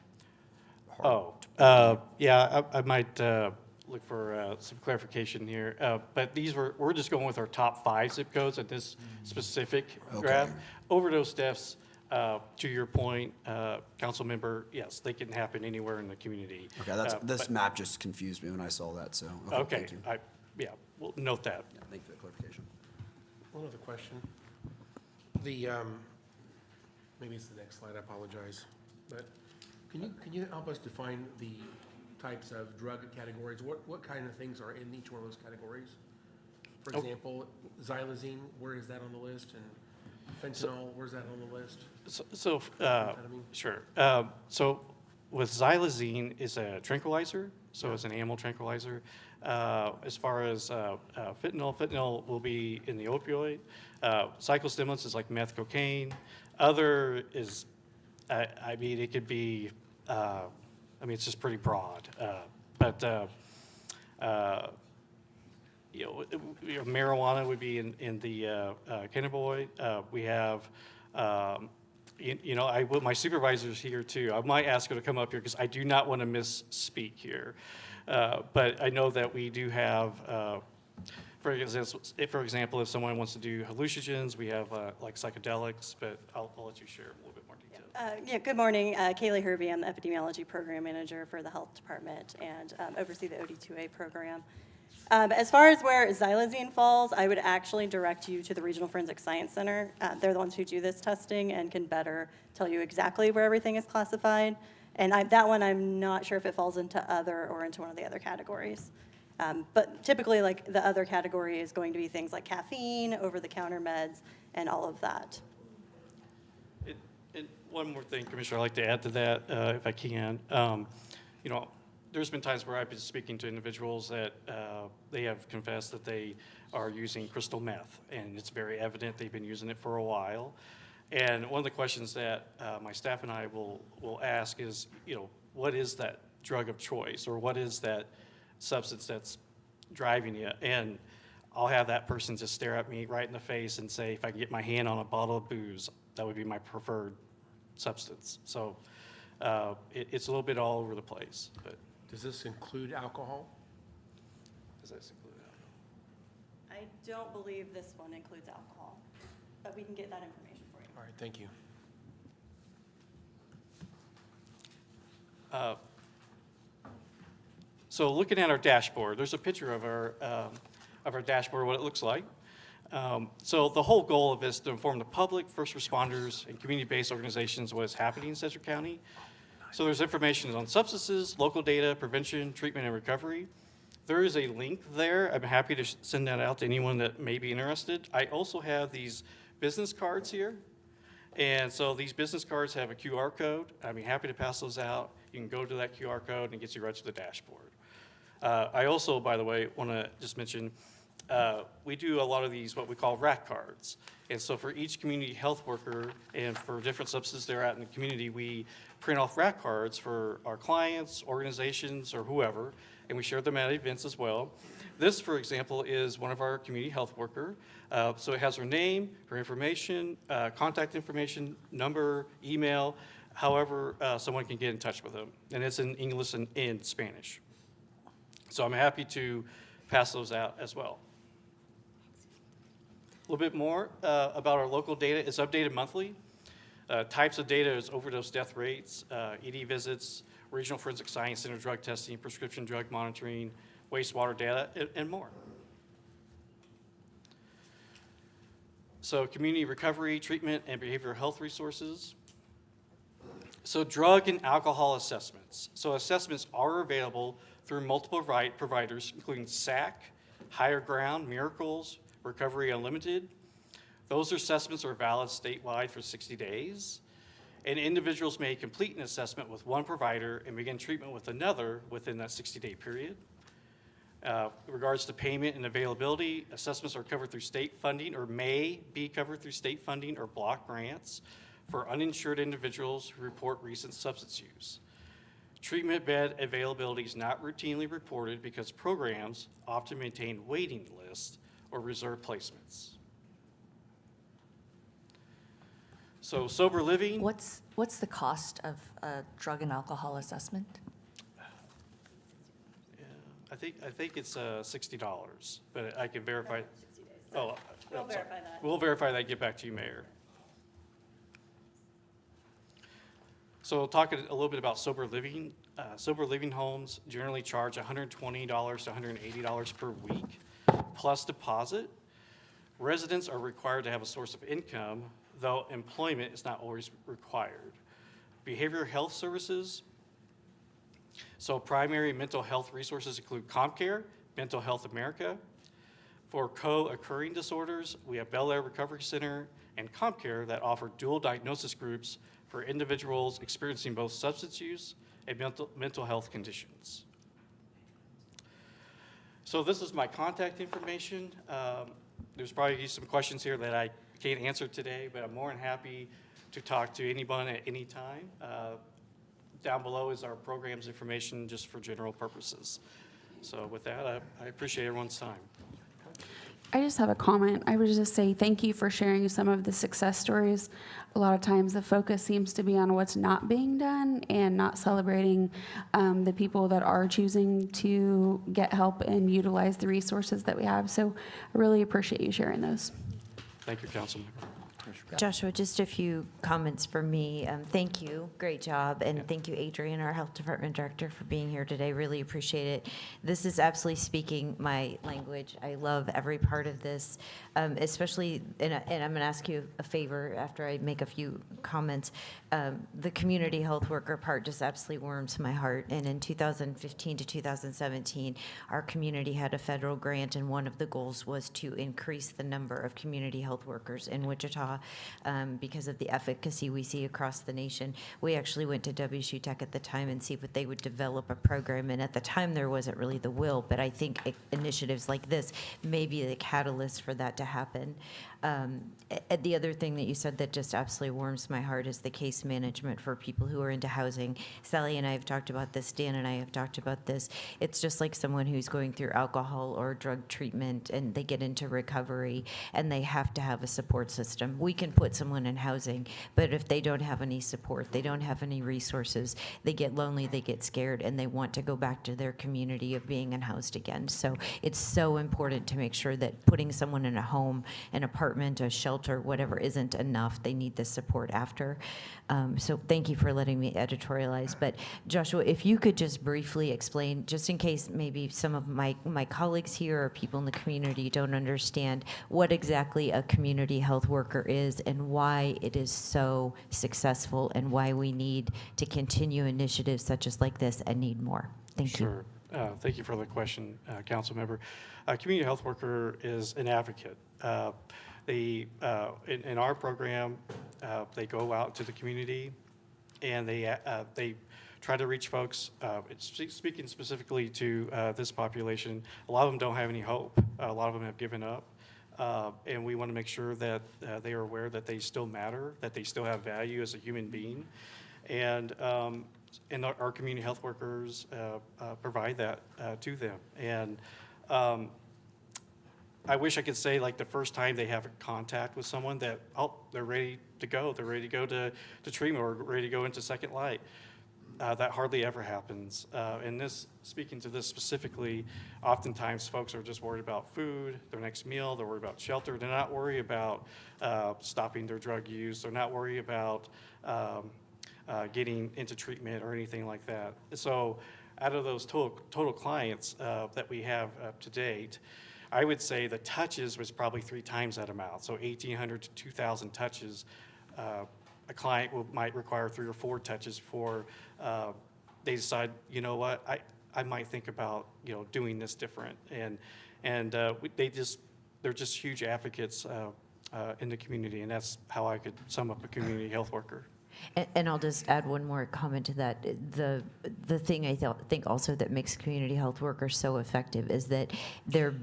hard. Yeah, I might look for some clarification here. But we're just going with our top 5 zip codes at this specific graph. Overdose deaths, to your point, council member, yes, they can happen anywhere in the community. Okay, this map just confused me when I saw that, so. Okay, Thank you. yeah, we'll note that. Yeah, thank you for the clarification. One other question. Maybe it's the next slide, I apologize. But can you help us define the types of drug categories? What kind of things are in each one of those categories? For example, xylazine, where is that on the list? And fentanyl, where's that on the list? Sure. So with xylazine is a tranquilizer, so it's an animal tranquilizer. As far as fentanyl will be in the opioid. Psychostimulants is like meth, cocaine. Other is, I mean, it could be, it's just pretty broad. Marijuana would be in the cannabinoid. We have, my supervisor's here too. I might ask her to come up here because I do not want to misspeak here. But I know that we do have, for example, if someone wants to do hallucinogens, we have like psychedelics, but I'll let you share a little bit more detail. Good morning. Kaylee Hervey. I'm the Epidemiology Program Manager for the Health Department and oversee the OD2A program. As far as where xylazine falls, I would actually direct you to the Regional Forensic Science Center. They're the ones who do this testing and can better tell you exactly where everything is classified. And that one, I'm not sure if it falls into other or into one of the other categories. But typically, like, the other category is going to be things like caffeine, over-the-counter meds, and all of that. And one more thing, Commissioner, I'd like to add to that, if I can. There's been times where I've been speaking to individuals that they have confessed that they are using crystal meth, and it's very evident they've been using it for a while. And one of the questions that my staff and I will ask is, what is that drug of choice, or what is that substance that's driving you? And I'll have that person just stare at me right in the face and say, if I can get my hand on a bottle of booze, that would be my preferred substance. So it's a little bit all over the place. But Does this include alcohol? does this include alcohol? I don't believe this one includes alcohol, but we can get that information for you. All right, thank you. So looking at our dashboard, there's a picture of our dashboard, what it looks like. So the whole goal of this is to inform the public, first responders, and community-based organizations what is happening in Sedgwick County. So there's information on substances, local data, prevention, treatment, and recovery. There is a link there. I'm happy to send that out to anyone that may be interested. I also have these business cards here. And so these business cards have a QR code. I'd be happy to pass those out. You can go to that QR code and it gets you right to the dashboard. I also, by the way, want to just mention, we do a lot of these what we call rack cards. And so for each community health worker and for different substances they're at in the community, we print off rack cards for our clients, organizations, or whoever, and we share them at events as well. This, for example, is one of our community health worker. So it has her name, her information, contact information, number, email, however someone can get in touch with them. And it's in English and in Spanish. So I'm happy to pass those out as well. A little bit more about our local data. It's updated monthly. Types of data is overdose death rates, ED visits, regional forensic science center drug testing, prescription drug monitoring, wastewater data, and more. So community recovery, treatment, and behavioral health resources. So drug and alcohol assessments. So assessments are available through multiple providers, including SAC, Higher Ground, Miracles, Recovery Unlimited. Those assessments are valid statewide for 60 days. And individuals may complete an assessment with one provider and begin treatment with another within that 60-day period. In regards to payment and availability, assessments are covered through state funding or may be covered through state funding or block grants for uninsured individuals who report recent substance use. Treatment bed availability is not routinely reported because programs often maintain waiting lists or reserve placements. So sober living. What's the cost of a drug and alcohol assessment? I think it's $60, but I can verify. Oh, We'll verify that. We'll verify that, get back to you, Mayor. So we'll talk a little bit about sober living. Sober living homes generally charge $120 to $180 per week, plus deposit. Residents are required to have a source of income, though employment is not always required. Behavioral health services. So primary mental health resources include CompCare, Mental Health America. For co-occurring disorders, we have Bel Air Recovery Center and CompCare that offer dual diagnosis groups for individuals experiencing both substance use and mental health conditions. So this is my contact information. There's probably some questions here that I can't answer today, but I'm more than happy to talk to anyone at any time. Down below is our program's information just for general purposes. So with that, I appreciate everyone's time. I just have a comment. I would just say thank you for sharing some of the success stories. A lot of times the focus seems to be on what's not being done and not celebrating the people that are choosing to get help and utilize the resources that we have. So I really appreciate you sharing those. Thank you, Councilmember. Joshua, just a few comments from me. Thank you, great job, and thank you, Adrian, our Health Department Director, for being here today. Really appreciate it. This is absolutely speaking my language. I love every part of this, especially, and I'm going to ask you a favor after I make a few comments. The community health worker part just absolutely warms my heart. And in 2015 to 2017, our community had a federal grant, and one of the goals was to increase the number of community health workers in Wichita. Because of the efficacy we see across the nation. We actually went to WSU Tech at the time and see if they would develop a program, and at the time there wasn't really the will, but I think initiatives like this may be the catalyst for that to happen. The other thing that you said that just absolutely warms my heart is the case management for people who are into housing. Sally and I have talked about this, Dan and I have talked about this. It's just like someone who's going through alcohol or drug treatment and they get into recovery and they have to have a support system. We can put someone in housing, but if they don't have any support, they don't have any resources, they get lonely, they get scared, and they want to go back to their community of being unhoused again. So it's so important to make sure that putting someone in a home, an apartment, a shelter, whatever isn't enough. They need the support after. So thank you for letting me editorialize. But Joshua, if you could just briefly explain, just in case maybe some of my colleagues here or people in the community don't understand what exactly a community health worker is and why it is so successful and why we need to continue initiatives such as like this and need more. Thank you. Sure. Thank you for the question, Council Member. A community health worker is an advocate. In our program, they go out to the community and they try to reach folks. Speaking specifically to this population, a lot of them don't have any hope. A lot of them have given up. And we want to make sure that they are aware that they still matter, that they still have value as a human being. And our community health workers provide that to them. And I wish I could say like the first time they have contact with someone that, oh, they're ready to go. They're ready to go to treatment or ready to go into second light. That hardly ever happens. And this, speaking to this specifically, oftentimes folks are just worried about food, their next meal, they're worried about shelter. They're not worried about stopping their drug use. They're not worried about getting into treatment or anything like that. So out of those total clients that we have to date, I would say the touches was probably 3 times that amount. So 1,800 to 2,000 touches. A client might require 3 or 4 touches before they decide, you know what, I might think about, you know, doing this different. And they're just huge advocates in the community, and that's how I could sum up a community health worker. And I'll just add one more comment to that. The thing I think also that makes community health workers so effective is that they're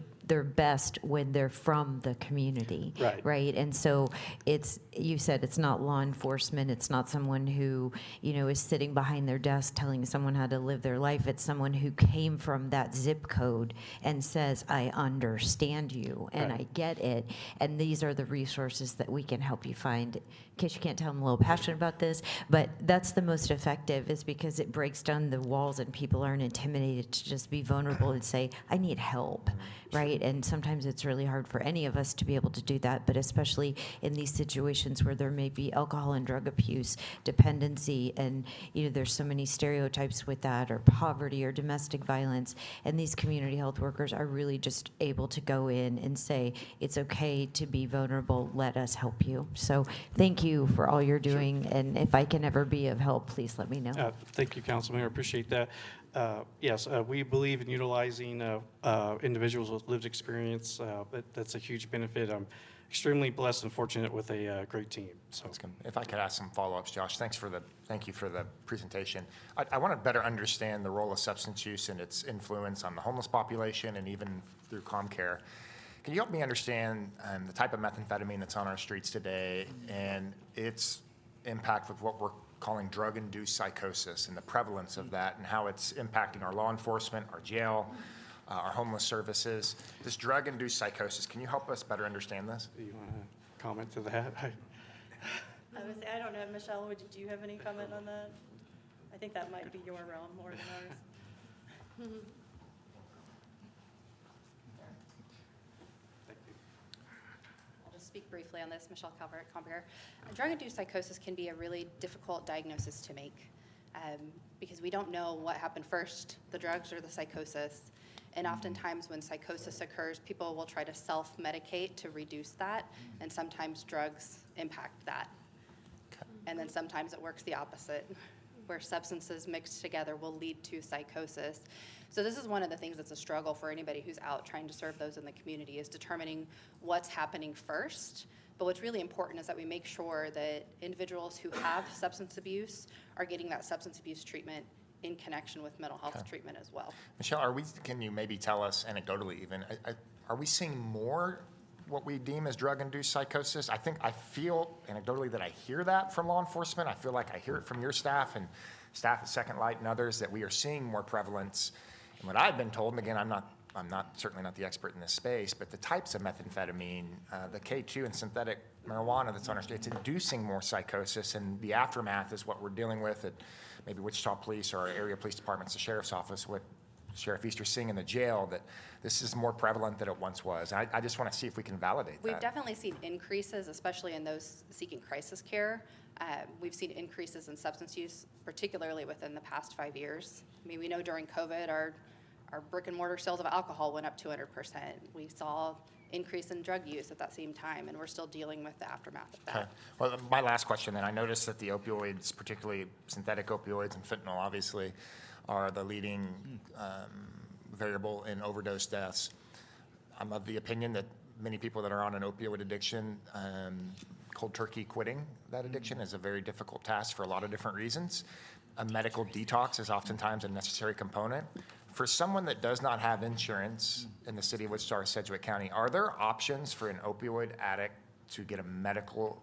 best when they're from the community, right? And so you said it's not law enforcement. It's not someone who, you know, is sitting behind their desk telling someone how to live their life. It's someone who came from that zip code and says, I understand you and I get it. And these are the resources that we can help you find. In case you can't tell, I'm a little passionate about this, but that's the most effective, is because it breaks down the walls and people aren't intimidated to just be vulnerable and say, I need help, right? And sometimes it's really hard for any of us to be able to do that, but especially in these situations where there may be alcohol and drug abuse, dependency, and, you know, there's so many stereotypes with that, or poverty or domestic violence, and these community health workers are really just able to go in and say, it's okay to be vulnerable, let us help you. So thank you for all you're doing, and if I can ever be of help, please let me know. Thank you, Councilman. I appreciate that. Yes, we believe in utilizing individuals with lived experience. That's a huge benefit. I'm extremely blessed and fortunate with a great team. So, if I could ask some follow-ups, Josh, thank you for the presentation. I want to better understand the role of substance use and its influence on the homeless population and even through ComCare. Can you help me understand the type of methamphetamine that's on our streets today and its impact with what we're calling drug-induced psychosis and the prevalence of that and how it's impacting our law enforcement, our jail, our homeless services? This drug-induced psychosis, can you help us better understand this? Do you want to comment to that? I would say, I don't know, Michelle, do you have any comment on that? I think that might be your realm more than ours. I'll just speak briefly on this. Michelle Calvert, ComCare. Drug-induced psychosis can be a really difficult diagnosis to make because we don't know what happened first, the drugs or the psychosis. And oftentimes when psychosis occurs, people will try to self-medicate to reduce that, and sometimes drugs impact that. And then sometimes it works the opposite, where substances mixed together will lead to psychosis. So this is one of the things that's a struggle for anybody who's out trying to serve those in the community, is determining what's happening first. But what's really important is that we make sure that individuals who have substance abuse are getting that substance abuse treatment in connection with mental health treatment as well. Michelle, can you maybe tell us anecdotally even, are we seeing more what we deem as drug-induced psychosis? I feel anecdotally that I hear that from law enforcement. I feel like I hear it from your staff and staff at Second Light and others, that we are seeing more prevalence. And what I've been told, and again, I'm certainly not the expert in this space, but the types of methamphetamine, the K2 and synthetic marijuana that's on our street, it's inducing more psychosis, and the aftermath is what we're dealing with at maybe Wichita Police or our area police departments, the sheriff's office, what Sheriff Easter's seeing in the jail, that this is more prevalent than it once was. I just want to see if we can validate that. We've definitely seen increases, especially in those seeking crisis care. We've seen increases in substance use, particularly within the past 5 years. I mean, we know during COVID, our brick and mortar sales of alcohol went up 200%. We saw increase in drug use at that same time, and we're still dealing with the aftermath of that. Okay. Well, my last question then, I noticed that the opioids, particularly synthetic opioids and fentanyl, obviously, are the leading variable in overdose deaths. I'm of the opinion that many people that are on an opioid addiction, cold turkey quitting that addiction is a very difficult task for a lot of different reasons. A medical detox is oftentimes a necessary component. For someone that does not have insurance in the city of Wichita-Sedgwick County, are there options for an opioid addict to get a medical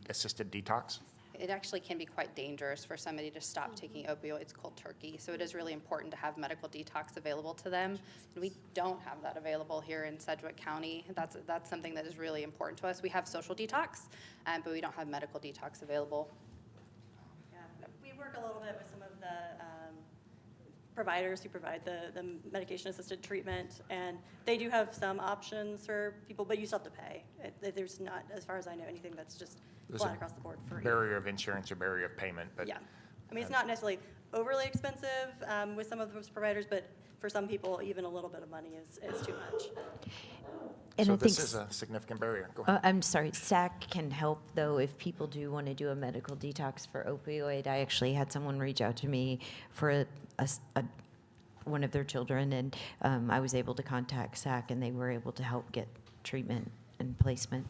assisted detox? it actually can be quite dangerous for somebody to stop taking opioids cold turkey. So it is really important to have medical detox available to them. And we don't have that available here in Sedgwick County. That's something that is really important to us. We have social detox, but we don't have medical detox available. Yeah, we work a little bit with some of the providers who provide the medication-assisted treatment, and they do have some options for people, but you still have to pay. There's not, as far as I know, anything that's just There's flat a across the board free. barrier of insurance or barrier of payment, but. Yeah. I mean, it's not necessarily overly expensive with some of those providers, but for some people, even a little bit of money is too much. And So I this think is a significant barrier. Go ahead. I'm sorry, SAC can help, though, if people do want to do a medical detox for opioid. I actually had someone reach out to me for one of their children, and I was able to contact SAC, and they were able to help get treatment and placement.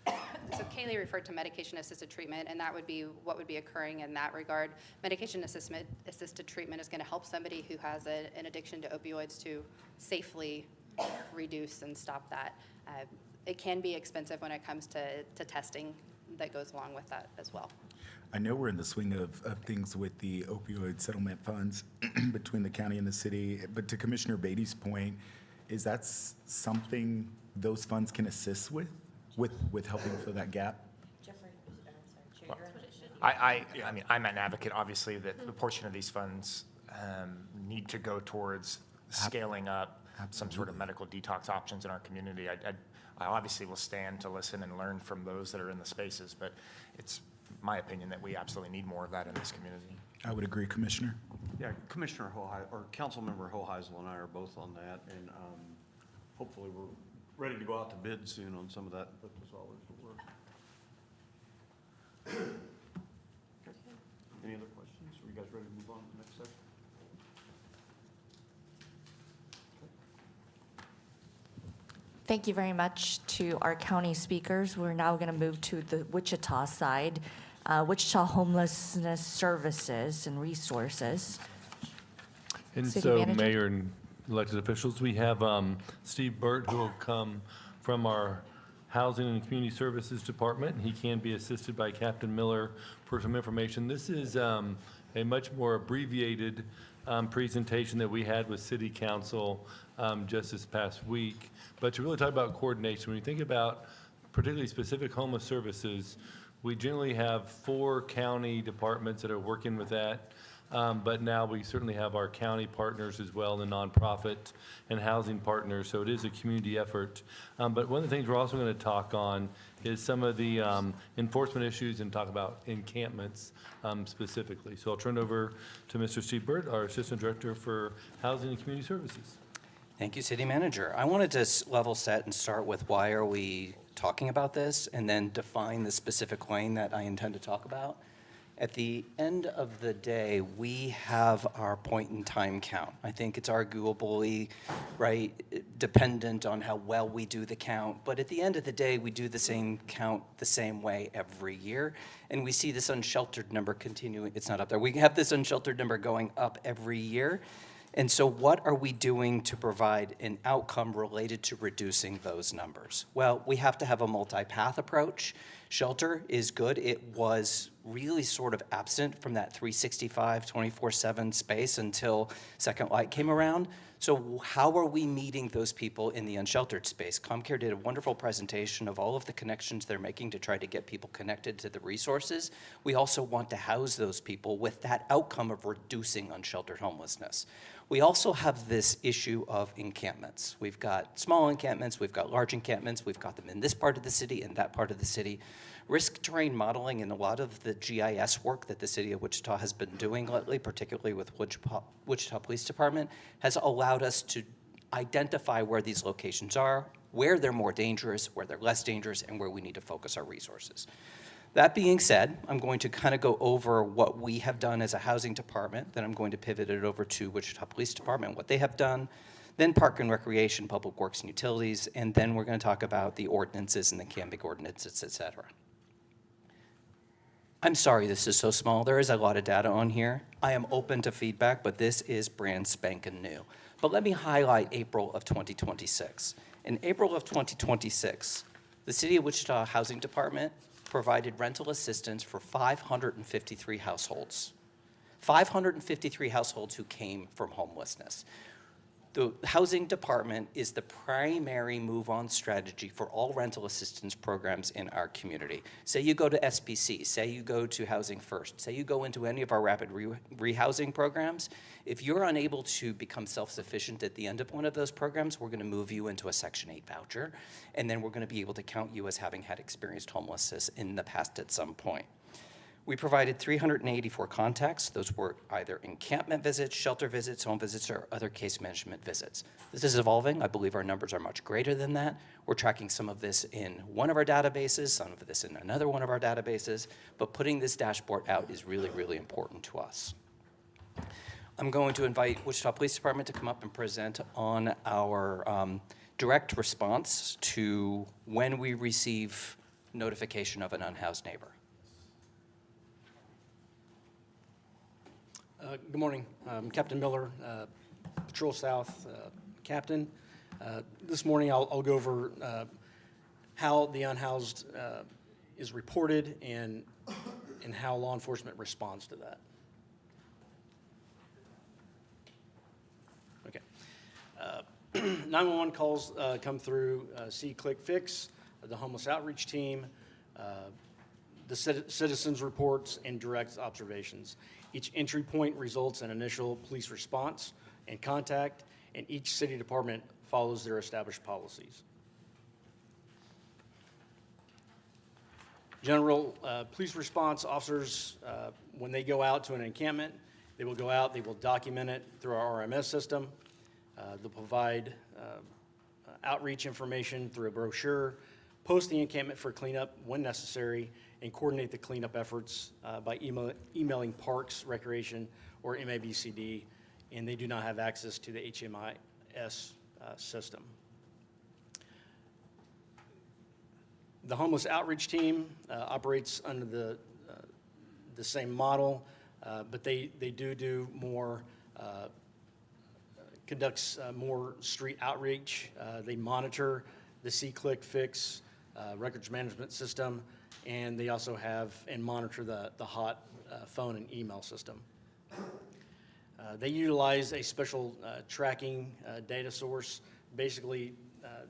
So Kaylee referred to medication-assisted treatment, and that would be what would be occurring in that regard. Medication-assisted treatment is going to help somebody who has an addiction to opioids to safely reduce and stop that. It can be expensive when it comes to testing that goes along with that as well. I know we're in the swing of things with the opioid settlement funds between the county and the city, but to Commissioner Beatty's point, is that something those funds can assist with helping fill that gap? I mean, I'm an advocate, obviously, that the portion of these funds need to go towards scaling up some sort of medical detox options in our community. I obviously will stand to listen and learn from those that are in the spaces, but it's my opinion that we absolutely need more of that in this community. I would agree, Commissioner. Yeah, Commissioner Hoheisel, or Councilmember Hoheisel and I are both on that, and hopefully we're ready to go out to bid soon on some of that, but as always, we'll work. Any other questions? Are you guys ready to move on to the next section? Thank you very much to our county speakers. We're now going to move to the Wichita side, Wichita Homelessness Services and Resources. And City so, Manager? Mayor and elected officials, we have Steve Burt, who will come from our Housing and Community Services Department. He can be assisted by Captain Miller for some information. This is a much more abbreviated presentation that we had with City Council just this past week. But to really talk about coordination, when you think about particularly specific homeless services, we generally have 4 county departments that are working with that. But now we certainly have our county partners as well, the nonprofit and housing partners, so it is a community effort. But one of the things we're also going to talk on is some of the enforcement issues and talk about encampments specifically. So I'll turn it over to Mr. Steve Burt, our Assistant Director for Housing and Community Services. Thank you, City Manager. I wanted to level set and start with why are we talking about this, and then define the specific lane that I intend to talk about. At the end of the day, we have our point-in-time count. I think it's arguably, right, dependent on how well we do the count. But at the end of the day, we do the same count the same way every year. And we see this unsheltered number continuing. It's not up there. We have this unsheltered number going up every year. And so what are we doing to provide an outcome related to reducing those numbers? Well, we have to have a multi-path approach. Shelter is good. It was really sort of absent from that 365, 24/7 space until Second Light came around. So how are we meeting those people in the unsheltered space? ComCare did a wonderful presentation of all of the connections they're making to try to get people connected to the resources. We also want to house those people with that outcome of reducing unsheltered homelessness. We also have this issue of encampments. We've got small encampments, we've got large encampments, we've got them in this part of the city and that part of the city. Risk terrain modeling and a lot of the GIS work that the city of Wichita has been doing lately, particularly with Wichita Police Department, has allowed us to identify where these locations are, where they're more dangerous, where they're less dangerous, and where we need to focus our resources. That being said, I'm going to kind of go over what we have done as a housing department, then I'm going to pivot it over to Wichita Police Department, what they have done, then Park and Recreation, Public Works and Utilities, and then we're going to talk about the ordinances and the camping ordinances, et cetera. I'm sorry this is so small. There is a lot of data on here. I am open to feedback, but this is brand spanking new. But let me highlight April of 2026. In April of 2026, the City of Wichita Housing Department provided rental assistance for 553 households. 553 households who came from homelessness. The housing department is the primary move-on strategy for all rental assistance programs in our community. Say you go to SPC, say you go to Housing First, say you go into any of our rapid rehousing programs. If you're unable to become self-sufficient at the end of one of those programs, we're going to move you into a Section 8 voucher, and then we're going to be able to count you as having had experienced homelessness in the past at some point. We provided 384 contacts. Those were either encampment visits, shelter visits, home visits, or other case management visits. This is evolving. I believe our numbers are much greater than that. We're tracking some of this in one of our databases, some of this in another one of our databases, but putting this dashboard out is really, really important to us. I'm going to invite Wichita Police Department to come up and present on our direct response to when we receive notification of an unhoused neighbor. Good morning. Captain Miller, Patrol South Captain. This morning I'll go over how the unhoused is reported and how law enforcement responds to that. Okay. 911 calls come through See, Click, Fix, the homeless outreach team, the citizens reports, and direct observations. Each entry point results in initial police response and contact, and each city department follows their established policies. General police response officers, when they go out to an encampment, they will go out, they will document it through our RMS system. They'll provide outreach information through a brochure, post the encampment for cleanup when necessary, and coordinate the cleanup efforts by emailing Parks, Recreation, or MABCD, and they do not have access to the HMIS system. The homeless outreach team operates under the same model, but they do more, conducts more street outreach. They monitor the See, Click, Fix records management system, and they also have and monitor the hot phone and email system. They utilize a special tracking data source. Basically,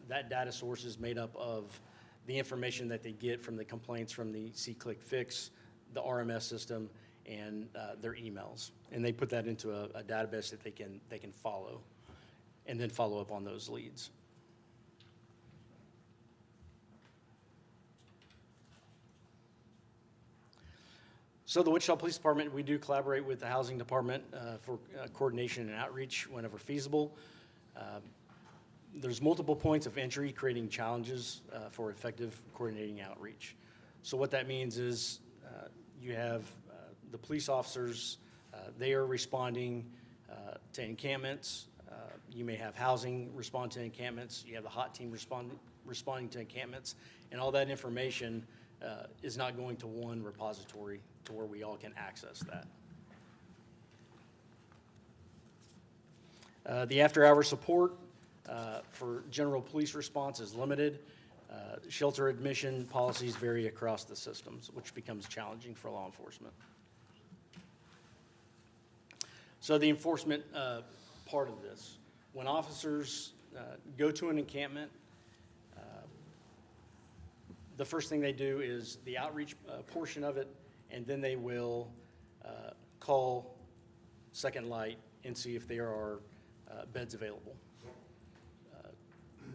that data source is made up of the information that they get from the complaints from the See, Click, Fix, the RMS system, and their emails. And they put that into a database that they can follow, and then follow up on those leads. So the Wichita Police Department, we do collaborate with the Housing Department for coordination and outreach whenever feasible. There's multiple points of entry creating challenges for effective coordinating outreach. So what that means is you have the police officers, they are responding to encampments. You may have housing respond to encampments. You have the hot team responding to encampments. And all that information is not going to one repository to where we all can access that. The after-hour support for general police response is limited. Shelter admission policies vary across the systems, which becomes challenging for law enforcement. So the enforcement part of this, when officers go to an encampment, the first thing they do is the outreach portion of it, and then they will call Second Light and see if there are beds available.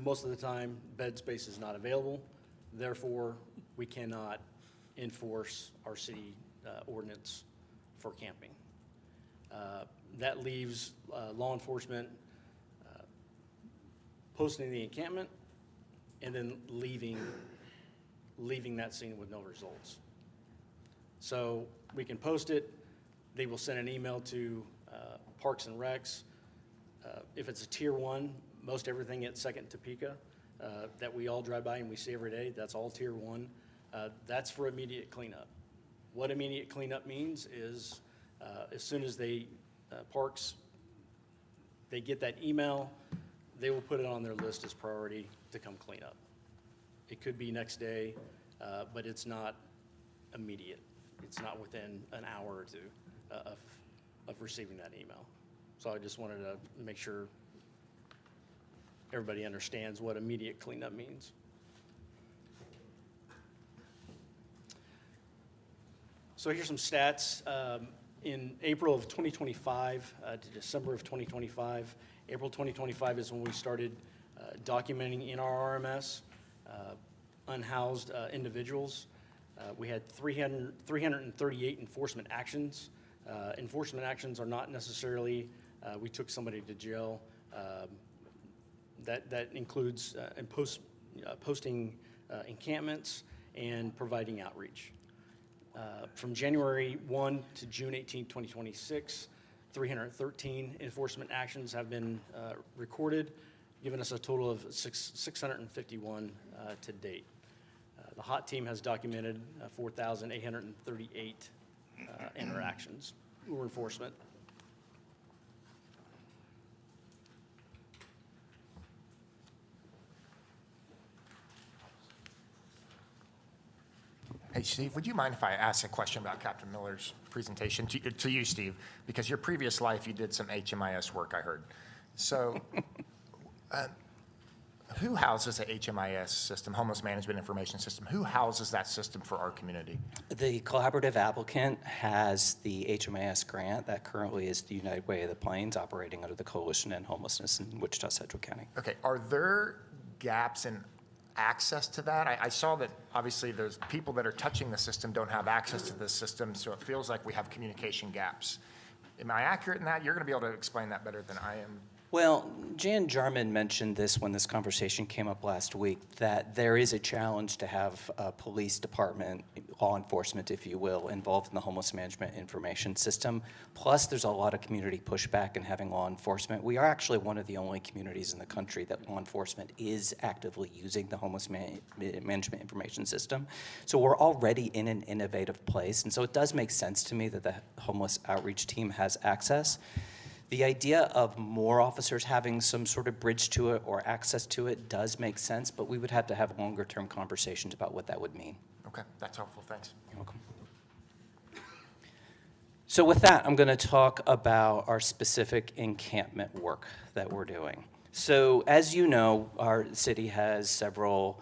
Most of the time, bed space is not available. Therefore, we cannot enforce our city ordinance for camping. That leaves law enforcement posting the encampment and then leaving that scene with no results. So we can post it. They will send an email to Parks and Recs. If it's a tier 1, most everything at Second Topeka that we all drive by and we see every day, that's all tier 1. That's for immediate cleanup. What immediate cleanup means is as soon as Parks, they get that email, they will put it on their list as priority to come clean up. It could be next day, but it's not immediate. It's not within an hour or two of receiving that email. So I just wanted to make sure everybody understands what immediate cleanup means. So here's some stats. In April of 2025 to December of 2025, April 2025 is when we started documenting in our RMS unhoused individuals. We had 338 enforcement actions. Enforcement actions are not necessarily we took somebody to jail. That includes posting encampments and providing outreach. From January 1 to June 18, 2026, 313 enforcement actions have been recorded, giving us a total of 651 to date. The HOT team has documented 4,838 interactions or enforcement. Hey, Steve, would you mind if I ask a question about Captain Miller's presentation? To you, Steve, because your previous life, you did some HMIS work, I heard. So who houses the HMIS system, Homeless Management Information System? Who houses that system for our community? The collaborative applicant has the HMIS grant that currently is the United Way of the Plains, operating under the Coalition to End Homelessness in Wichita-Sedgwick County. Okay, are there gaps in access to that? I saw that obviously there's people that are touching the system don't have access to this system, so it feels like we have communication gaps. Am I accurate in that? You're going to be able to explain that better than I am. Well, Jan Jarman mentioned this when this conversation came up last week, that there is a challenge to have a police department, law enforcement, if you will, involved in the homeless management information system. Plus, there's a lot of community pushback in having law enforcement. We are actually one of the only communities in the country that law enforcement is actively using the homeless management information system. So we're already in an innovative place. And so it does make sense to me that the homeless outreach team has access. The idea of more officers having some sort of bridge to it or access to it does make sense, but we would have to have longer-term conversations about what that would mean. Okay, that's helpful. Thanks. You're welcome. So with that, I'm going to talk about our specific encampment work that we're doing. So as you know, our city has several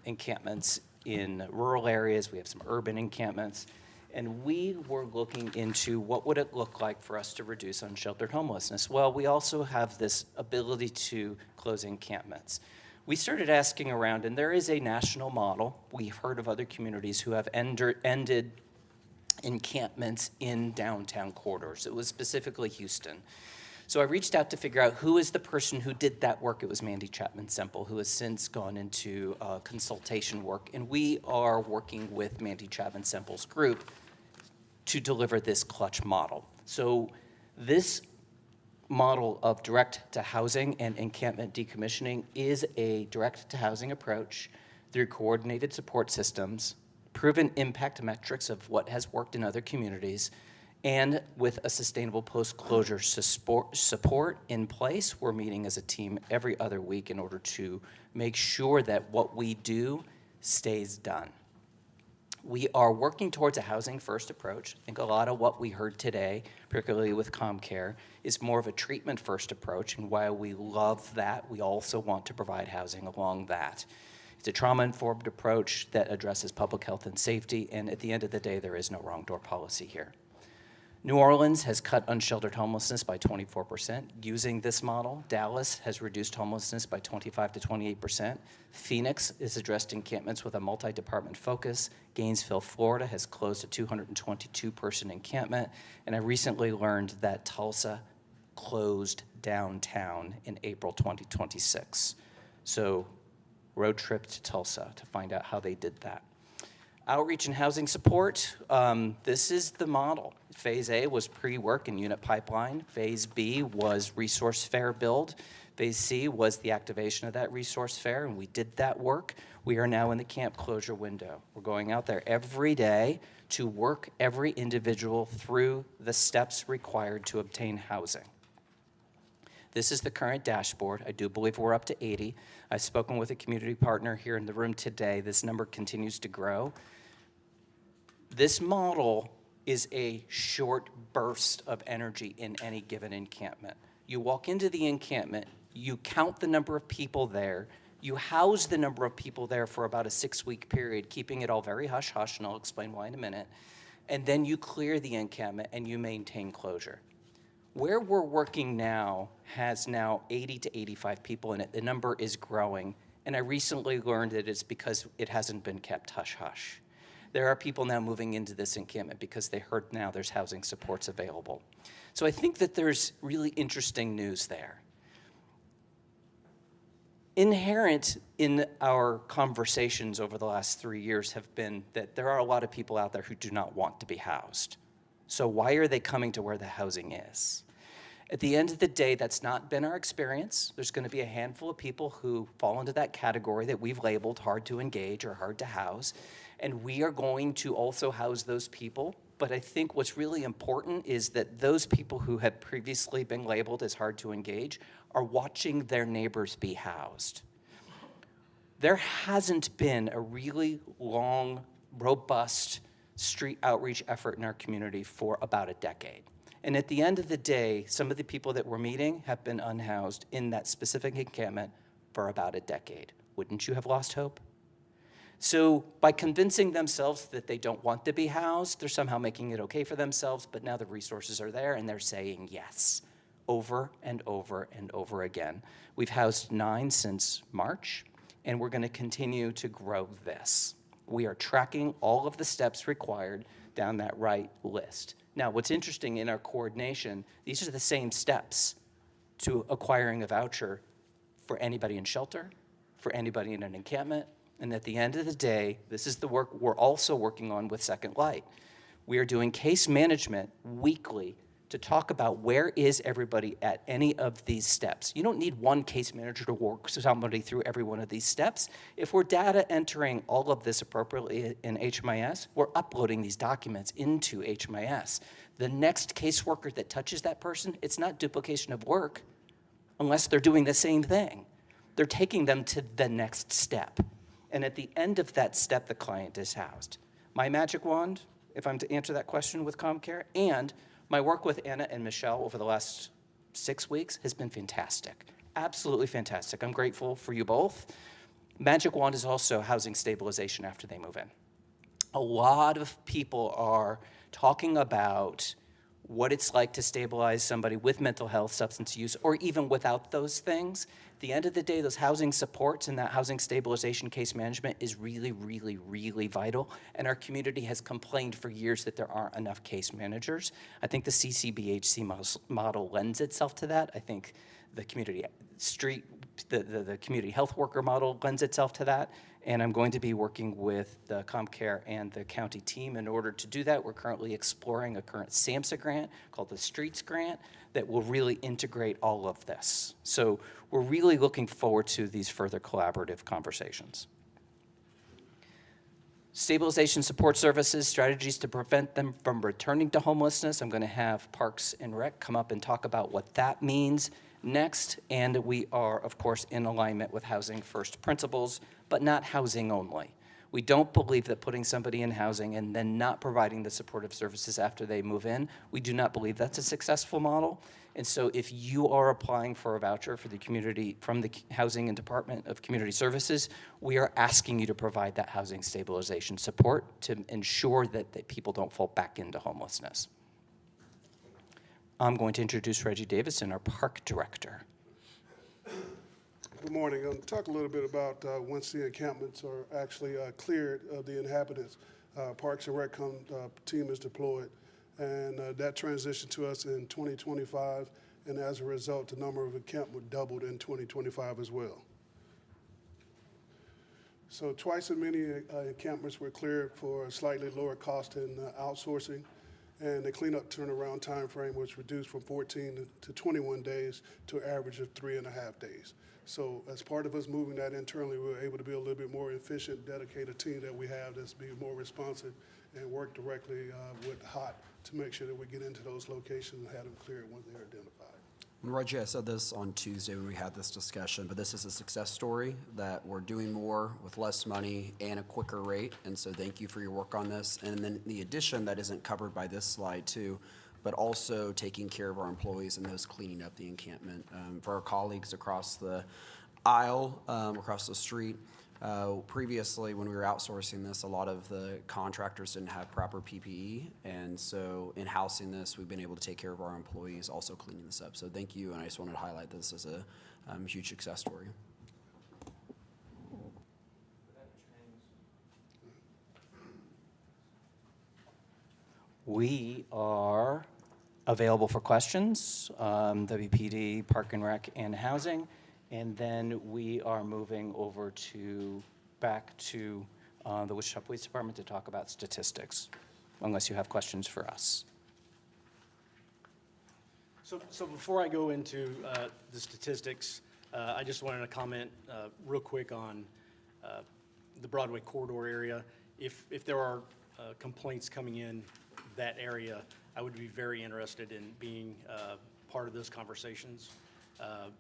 encampments in rural areas. We have some urban encampments. And we were looking into what would it look like for us to reduce unsheltered homelessness. Well, we also have this ability to close encampments. We started asking around, and there is a national model. We've heard of other communities who have ended encampments in downtown corridors. It was specifically Houston. So I reached out to figure out who is the person who did that work. It was Mandy Chapman Semple, who has since gone into consultation work. And we are working with Mandy Chapman Semple's group to deliver this clutch model. So this model of direct-to-housing and encampment decommissioning is a direct-to-housing approach through coordinated support systems, proven impact metrics of what has worked in other communities, and with a sustainable post-closure support in place. We're meeting as a team every other week in order to make sure that what we do stays done. We are working towards a housing-first approach. I think a lot of what we heard today, particularly with ComCare, is more of a treatment-first approach, and while we love that, we also want to provide housing along that. It's a trauma-informed approach that addresses public health and safety, and at the end of the day, there is no wrong door policy here. New Orleans has cut unsheltered homelessness by 24% using this model. Dallas has reduced homelessness by 25 to 28%. Phoenix is addressed encampments with a multi-department focus. Gainesville, Florida has closed a 222-person encampment. And I recently learned that Tulsa closed downtown in April 2026. So road trip to Tulsa to find out how they did that. Outreach and housing support, this is the model. Phase A was pre-work and unit pipeline. Phase B was resource fair build. Phase C was the activation of that resource fair, and we did that work. We are now in the camp closure window. We're going out there every day to work every individual through the steps required to obtain housing. This is the current dashboard. I do believe we're up to 80. I've spoken with a community partner here in the room today. This number continues to grow. This model is a short burst of energy in any given encampment. You walk into the encampment, you count the number of people there, you house the number of people there for about a 6-week period, keeping it all very hush-hush, and I'll explain why in a minute, and then you clear the encampment and you maintain closure. Where we're working now has now 80 to 85 people in it. The number is growing, and I recently learned that it's because it hasn't been kept hush-hush. There are people now moving into this encampment because they heard now there's housing supports available. So I think that there's really interesting news there. Inherent in our conversations over the last 3 years have been that there are a lot of people out there who do not want to be housed. So why are they coming to where the housing is? At the end of the day, that's not been our experience. There's going to be a handful of people who fall into that category that we've labeled hard to engage or hard to house, and we are going to also house those people. But I think what's really important is that those people who had previously been labeled as hard to engage are watching their neighbors be housed. There hasn't been a really long, robust street outreach effort in our community for about a decade. And at the end of the day, some of the people that we're meeting have been unhoused in that specific encampment for about a decade. Wouldn't you have lost hope? So by convincing themselves that they don't want to be housed, they're somehow making it okay for themselves, but now the resources are there and they're saying yes, over and over and over again. We've housed 9 since March, and we're going to continue to grow this. We are tracking all of the steps required down that right list. Now, what's interesting in our coordination, these are the same steps to acquiring a voucher for anybody in shelter, for anybody in an encampment, and at the end of the day, this is the work we're also working on with Second Light. We are doing case management weekly to talk about where is everybody at any of these steps. You don't need one case manager to work somebody through every one of these steps. If we're data entering all of this appropriately in HMIS, we're uploading these documents into HMIS. The next caseworker that touches that person, it's not duplication of work unless they're doing the same thing. They're taking them to the next step. And at the end of that step, the client is housed. My magic wand, if I'm to answer that question with ComCare, and my work with Anna and Michelle over the last 6 weeks has been fantastic. Absolutely fantastic. I'm grateful for you both. Magic wand is also housing stabilization after they move in. A lot of people are talking about what it's like to stabilize somebody with mental health, substance use, or even without those things. At the end of the day, those housing supports and that housing stabilization case management is really, really, really vital. And our community has complained for years that there aren't enough case managers. I think the CCBHC model lends itself to that. I think the community the community health worker model lends itself to that. And I'm going to be working with the ComCare and the county team in order to do that. We're currently exploring a current SAMHSA grant called the Streets Grant that will really integrate all of this. So we're really looking forward to these further collaborative conversations. Stabilization support services, strategies to prevent them from returning to homelessness. I'm going to have Parks and Rec come up and talk about what that means next. And we are, of course, in alignment with Housing First principles, but not housing only. We don't believe that putting somebody in housing and then not providing the supportive services after they move in, we do not believe that's a successful model. And so if you are applying for a voucher for the community from the Housing and Department of Community Services, we are asking you to provide that housing stabilization support to ensure that people don't fall back into homelessness. I'm going to introduce Reggie Davison, our park director. Good morning. I'm going to talk a little bit about once the encampments are actually cleared of the inhabitants, Parks and Rec team is deployed. And that transitioned to us in 2025. And as a result, the number of encampments doubled in 2025 as well. So twice as many encampments were cleared for a slightly lower cost in outsourcing. And the cleanup turnaround time frame was reduced from 14 to 21 days to an average of 3.5 days. So as part of us moving that internally, we were able to be a little bit more efficient, dedicated team that we have that's being more responsive and work directly with HOT to make sure that we get into those locations and have them cleared once they're identified. And Reggie, I said this on Tuesday when we had this discussion, but this is a success story that we're doing more with less money and a quicker rate. And so thank you for your work on this. And then the addition that isn't covered by this slide too, but also taking care of our employees and those cleaning up the encampment. For our colleagues across the aisle, across the street, previously, when we were outsourcing this, a lot of the contractors didn't have proper PPE, and so in housing this, we've been able to take care of our employees, also cleaning this up. So thank you, and I just wanted to highlight this as a huge success story. We are available for questions, WPD, Park and Rec, and Housing. And then we are moving over back to the Wichita Police Department to talk about statistics, unless you have questions for us. So before I go into the statistics, I just wanted to comment real quick on the Broadway corridor area. If there are complaints coming in that area, I would be very interested in being part of those conversations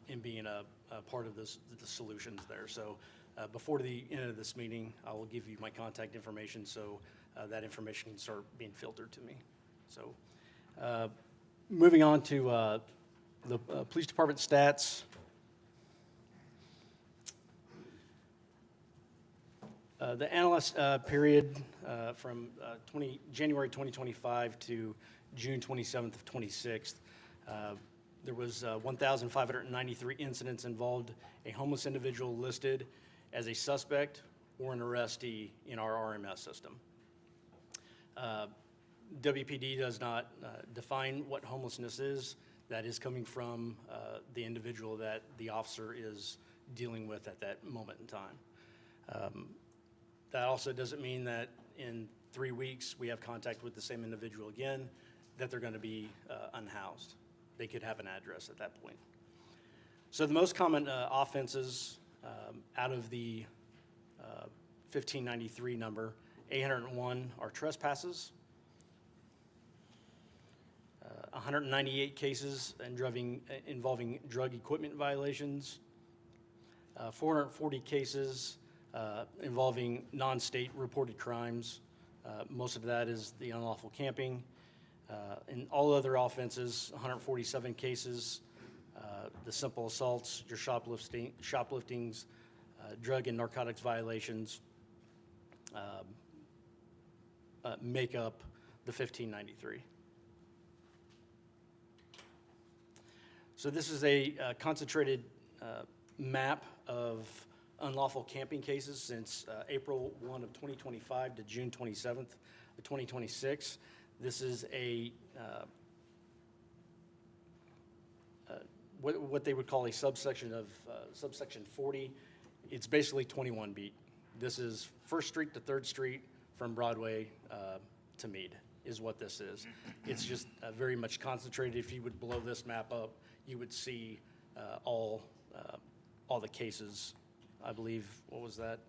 and being a part of the solutions there. So before the end of this meeting, I will give you my contact information so that information can start being filtered to me. So moving on to the police department stats. The analyst period from January 2025 to June 27th of 26th, there was 1,593 incidents involved a homeless individual listed as a suspect or an arrestee in our RMS system. WPD does not define what homelessness is. That is coming from the individual that the officer is dealing with at that moment in time. That also doesn't mean that in 3 weeks we have contact with the same individual again, that they're going to be unhoused. They could have an address at that point. So the most common offenses out of the 1593 number, 801 are trespasses, 198 cases involving drug equipment violations, 440 cases involving non-state reported crimes. Most of that is the unlawful camping. In all other offenses, 147 cases, the simple assaults, your shopliftings, drug and narcotics violations make up the 1593. So this is a concentrated map of unlawful camping cases since April 1 of 2025 to June 27th of 2026. This is a what they would call a subsection of subsection 40. It's basically 21 beat. This is 1st Street to 3rd Street from Broadway to Meade is what this is. It's just very much concentrated. If you would blow this map up, you would see all the cases. I believe, what was that?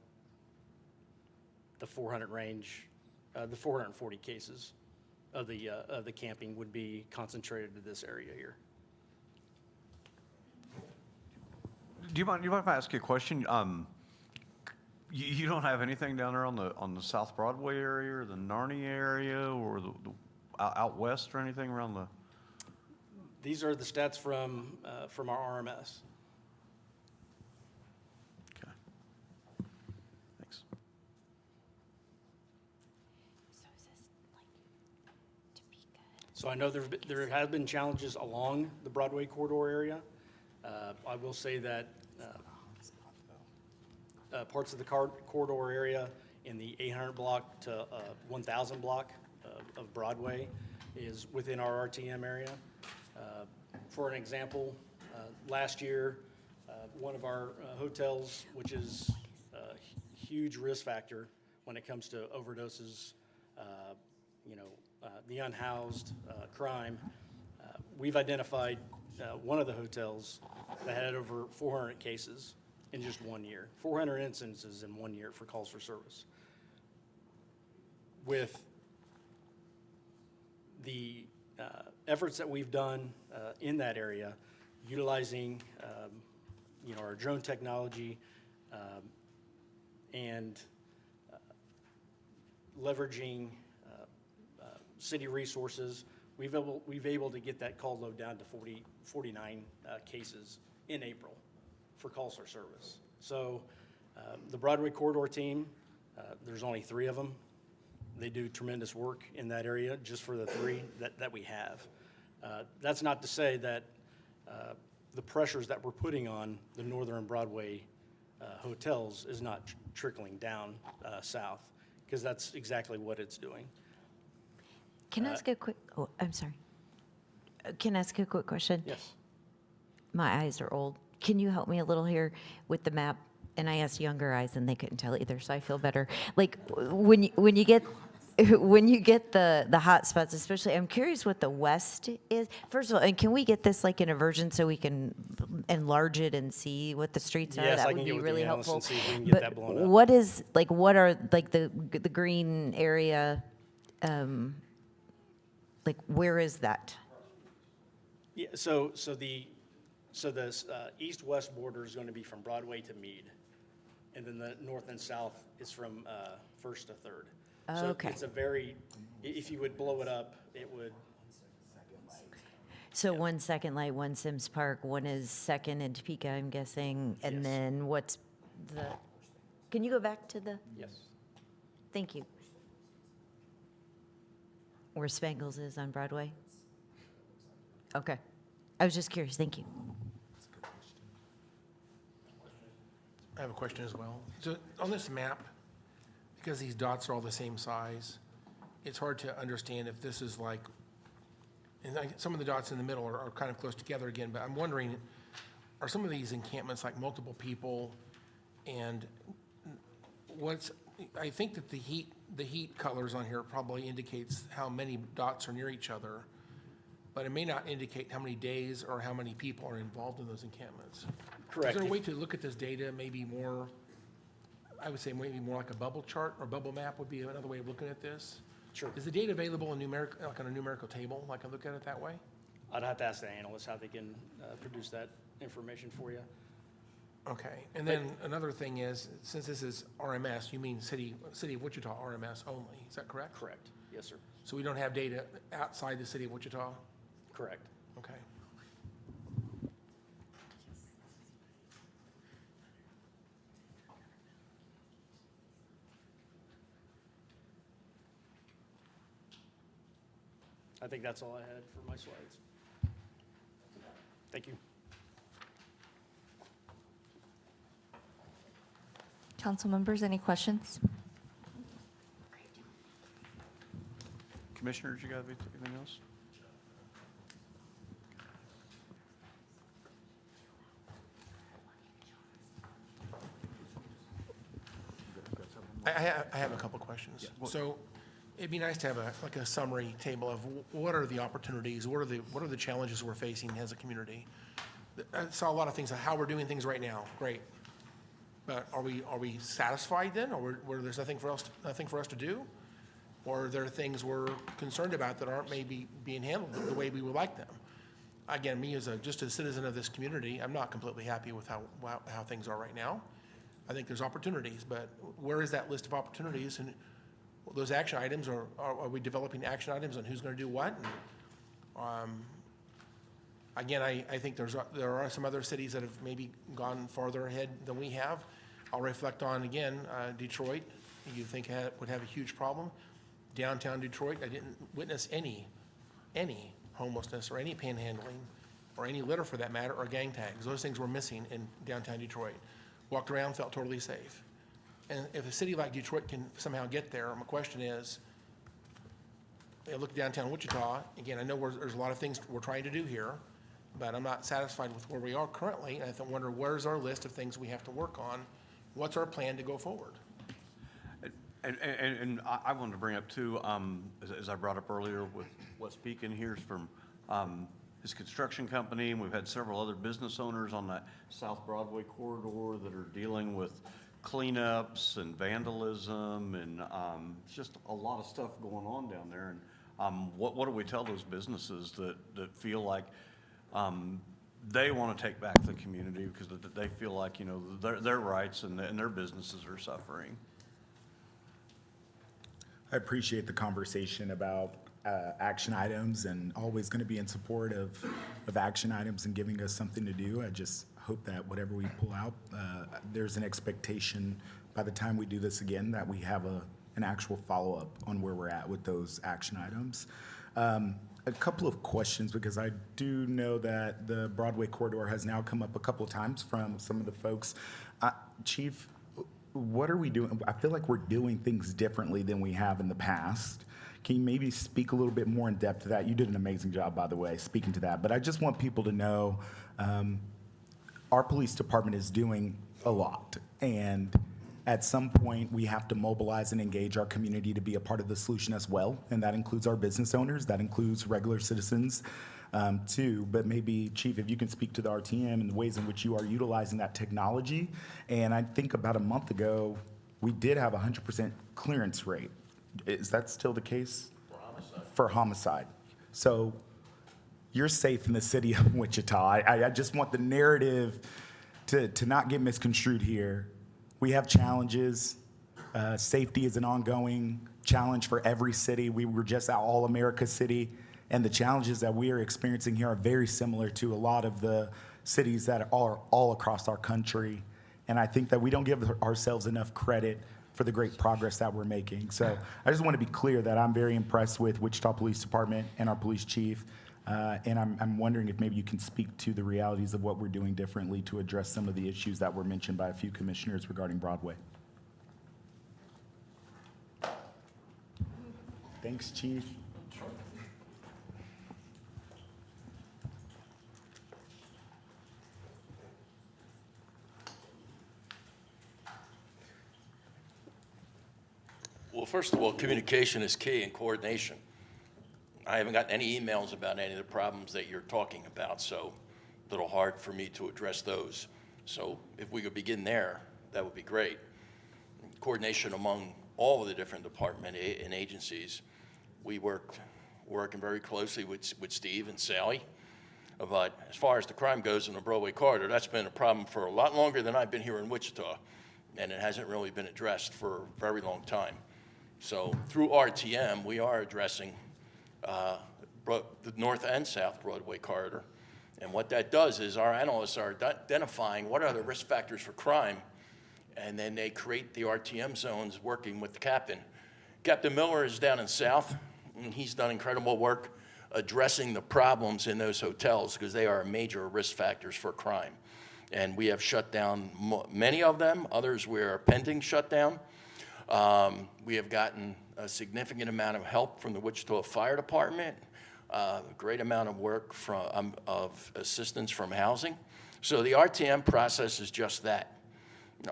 The 400 range, the 440 cases of the camping would be concentrated to this area here. Do you mind if I ask you a question? You don't have anything down there on the South Broadway area or the Narnia area or the out west or anything around the? These are the stats from our RMS. Okay. Thanks. So I know there have been challenges along the Broadway corridor area. I will say that parts of the corridor area in the 800 block to 1000 block of Broadway is within our RTM area. For an example, last year, one of our hotels, which is a huge risk factor when it comes to overdoses, the unhoused, crime, we've identified one of the hotels that had over 400 cases in just 1 year, 400 instances in 1 year for calls for service. With the efforts that we've done in that area, utilizing, our drone technology, and leveraging city resources, we've able to get that call load down to 49 cases in April for calls for service. So the Broadway Corridor team, there's only 3 of them. They do tremendous work in that area just for the 3 that we have. That's not to say that the pressures that we're putting on the Northern Broadway hotels is not trickling down south, because that's exactly what it's doing. Can I ask a quick, I'm sorry. Can I ask a quick question? Yes. My eyes are old. Can you help me a little here with the map? And I asked younger eyes and they couldn't tell either, so I feel better. Like when you get the hot spots, especially, I'm curious what the west is. First of all, and can we get this like in a version so we can enlarge it and see what the streets are? Yes, That I would can be get with really the analyst helpful. and see if we can get But that blown up. what are like the green area? Like where is that? Yeah, so the east-west border is going to be from Broadway to Meade, and then the north and south is from First to Third. So Okay. it's a very, if you would blow it up, it would. So one Second Light, one Sims Park, one is Second and Topeka, I'm guessing, and Yes. then what's the? Can you go back to the? Yes. Thank you. Where Spangles is on Broadway? Okay. I was just curious, thank you. I have a question as well. So on this map, because these dots are all the same size, it's hard to understand if this is like, and some of the dots in the middle are kind of close together again, but I'm wondering, are some of these encampments like multiple people? And I think that the heat colors on here probably indicates how many dots are near each other, but it may not indicate how many days or how many people are involved in those encampments. Correct. Is there a way to look at this data maybe more, I would say maybe more like a bubble chart or bubble map would be another way of looking at this? Sure. Is the data available in like on a numerical table, like I look at it that way? I'd have to ask the analysts how they can produce that information for you. Okay, and then another thing is, since this is RMS, you mean City of Wichita RMS only, is that correct? Correct. Yes, sir. So we don't have data outside the City of Wichita? Correct. Okay. I think that's all I had for my slides. Thank you. Council members, any questions? Commissioners, you got anything else? I have a couple questions. So it'd be nice to have like a summary table of what are the opportunities, what are the challenges we're facing as a community. I saw a lot of things, how we're doing things right now, great. But are we satisfied then, or where there's nothing for us to do? Or are there things we're concerned about that aren't maybe being handled the way we would like them? Again, me as just a citizen of this community, I'm not completely happy with how things are right now. I think there's opportunities, but where is that list of opportunities and those action items, or are we developing action items on who's going to do what? Again, I think there are some other cities that have maybe gone farther ahead than we have. I'll reflect on, again, Detroit, you think would have a huge problem. Downtown Detroit, I didn't witness any homelessness or any panhandling or any litter for that matter or gang tags. Those things were missing in downtown Detroit. Walked around, felt totally safe. And if a city like Detroit can somehow get there, my question is, look at downtown Wichita. Again, I know there's a lot of things we're trying to do here, but I'm not satisfied with where we are currently. And I wonder, where's our list of things we have to work on? What's our plan to go forward? And I wanted to bring up too, as I brought up earlier with Wes Beacon here from his construction company, and we've had several other business owners on that South Broadway corridor that are dealing with cleanups and vandalism, and it's just a lot of stuff going on down there. And what do we tell those businesses that feel like they want to take back the community because they feel like, you know, their rights and their businesses are suffering. I appreciate the conversation about action items and always going to be in support of action items and giving us something to do. I just hope that whatever we pull out, there's an expectation by the time we do this again that we have an actual follow-up on where we're at with those action items. A couple of questions, because I do know that the Broadway corridor has now come up a couple of times from some of the folks. Chief, what are we doing? I feel like we're doing things differently than we have in the past. Can you maybe speak a little bit more in depth to that? You did an amazing job, by the way, speaking to that. But I just want people to know our police department is doing a lot. And at some point, we have to mobilize and engage our community to be a part of the solution as well. And that includes our business owners. That includes regular citizens, too. But maybe, Chief, if you can speak to the RTM and the ways in which you are utilizing that technology. And I think about a month ago, we did have a 100% clearance rate. Is that still the case? For homicide. For homicide. So you're safe in the city of Wichita. I just want the narrative to not get misconstrued here. We have challenges. Safety is an ongoing challenge for every city. We were just at All America City, and the challenges that we are experiencing here are very similar to a lot of the cities that are all across our country. And I think that we don't give ourselves enough credit for the great progress that we're making. So I just want to be clear that I'm very impressed with Wichita Police Department and our police chief. And I'm wondering if maybe you can speak to the realities of what we're doing differently to address some of the issues that were mentioned by a few commissioners regarding Broadway. Thanks, Chief. Well, first of all, communication is key and coordination. I haven't gotten any emails about any of the problems that you're talking about, so a little hard for me to address those. So if we could begin there, that would be great. Coordination among all of the different departments and agencies. We working very closely with Steve and Sally. But as far as the crime goes in the Broadway corridor, that's been a problem for a lot longer than I've been here in Wichita, and it hasn't really been addressed for a very long time. So through RTM, we are addressing the North and South Broadway corridor. And what that does is our analysts are identifying what are the risk factors for crime, and then they create the RTM zones working with the captain. Captain Miller is down in South, and he's done incredible work addressing the problems in those hotels because they are major risk factors for crime. And we have shut down many of them. Others we are pending shutdown. We have gotten a significant amount of help from the Wichita Fire Department, a great amount of work of assistance from housing. So the RTM process is just that.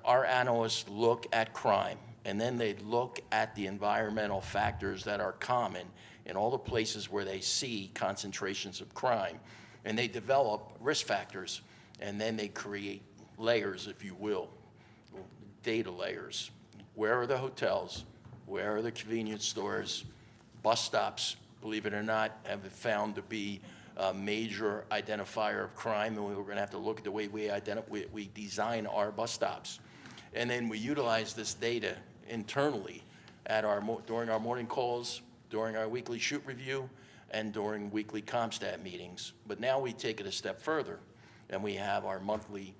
Our analysts look at crime, and then they look at the environmental factors that are common in all the places where they see concentrations of crime, and they develop risk factors, and then they create layers, if you will, data layers. Where are the hotels? Where are the convenience stores? Bus stops, believe it or not, have been found to be a major identifier of crime, and we're going to have to look at the way we design our bus stops. And then we utilize this data internally during our morning calls, during our weekly shoot review, and during weekly ComStat meetings. But now we take it a step further, and we have our monthly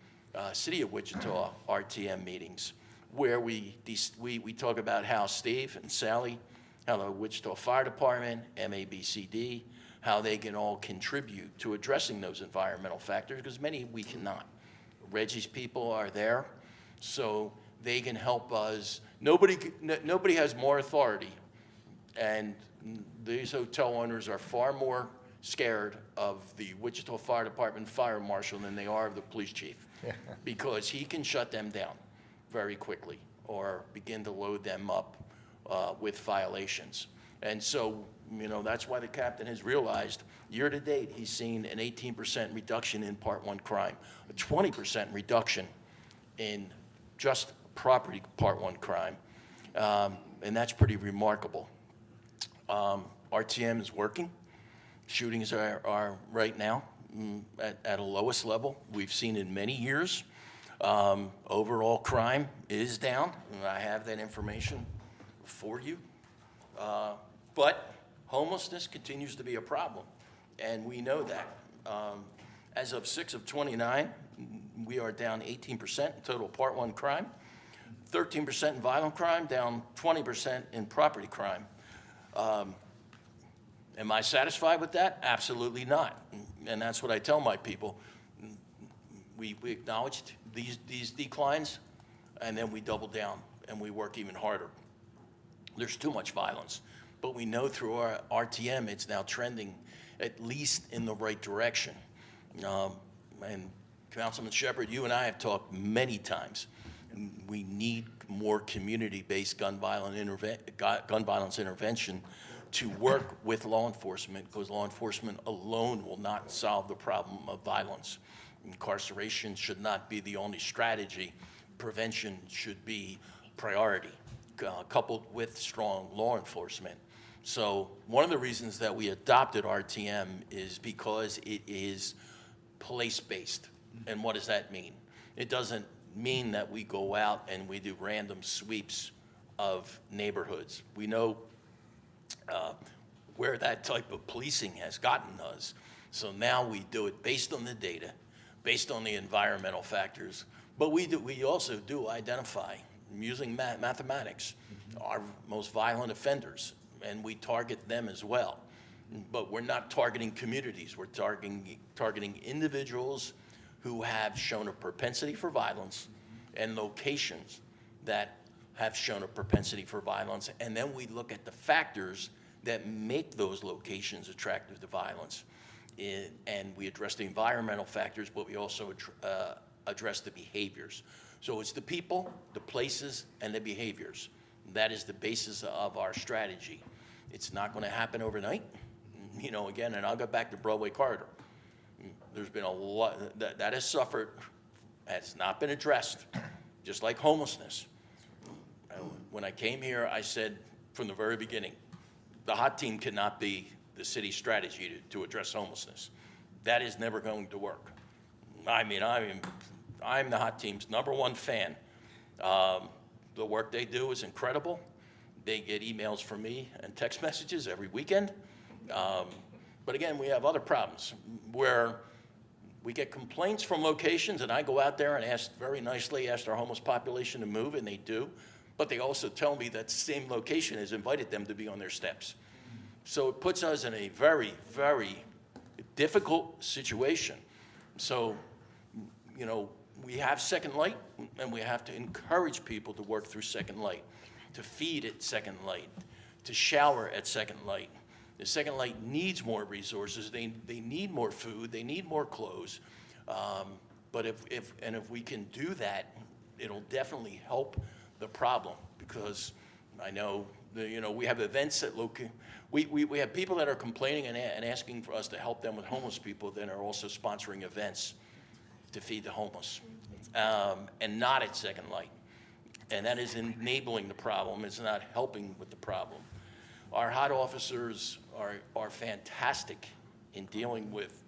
City of Wichita RTM meetings, where we talk about how Steve and Sally, how the Wichita Fire Department, MABCD, how they can all contribute to addressing those environmental factors, because many we cannot. Reggie's people are there, so they can help us. Nobody has more authority, and these hotel owners are far more scared of the Wichita Fire Department fire marshal than they are of the police chief, because he can shut them down very quickly or begin to load them up with violations. And so, that's why the captain has realized year to date, he's seen an 18% reduction in Part 1 crime, a 20% reduction in just property Part 1 crime. And that's pretty remarkable. RTM is working. Shootings are right now. at a lowest level we've seen in many years. Overall crime is down, and I have that information for you. But homelessness continues to be a problem, and we know that. As of 6 of 29, we are down 18% in total Part 1 crime, 13% in violent crime, down 20% in property crime. Am I satisfied with that? Absolutely not. And that's what I tell my people. We acknowledged these declines, and then we double down and we work even harder. There's too much violence, but we know through our RTM it's now trending at least in the right direction. And Councilman Shepherd, you and I have talked many times. We need more community-based gun violence intervention to work with law enforcement, because law enforcement alone will not solve the problem of violence. Incarceration should not be the only strategy. Prevention should be priority, coupled with strong law enforcement. So one of the reasons that we adopted RTM is because it is place-based. And what does that mean? It doesn't mean that we go out and we do random sweeps of neighborhoods. We know where that type of policing has gotten us. So now we do it based on the data, based on the environmental factors, but we also do identify, using mathematics, our most violent offenders, and we target them as well. But we're not targeting communities. We're targeting individuals who have shown a propensity for violence and locations that have shown a propensity for violence. And then we look at the factors that make those locations attractive to violence. And we address the environmental factors, but we also address the behaviors. So it's the people, the places, and the behaviors. That is the basis of our strategy. It's not going to happen overnight. You know, again, and I'll go back to Broadway Corridor. There's been a lot that has suffered, has not been addressed, just like homelessness. When I came here, I said from the very beginning, the hot team cannot be the city's strategy to address homelessness. That is never going to work. I mean, I'm the hot team's #1 fan. The work they do is incredible. They get emails from me and text messages every weekend. But again, we have other problems where we get complaints from locations, and I go out there and ask very nicely, ask our homeless population to move, and they do. But they also tell me that the same location has invited them to be on their steps. So it puts us in a very, very difficult situation. So, you know, we have Second Light, and we have to encourage people to work through Second Light, to feed at Second Light, to shower at Second Light. The Second Light needs more resources. They need more food. They need more clothes. But if we can do that, it'll definitely help the problem, because I know we have events that we have people that are complaining and asking for us to help them with homeless people that are also sponsoring events to feed the homeless, and not at Second Light. And that is enabling the problem. It's not helping with the problem. Our HOT officers are fantastic in dealing with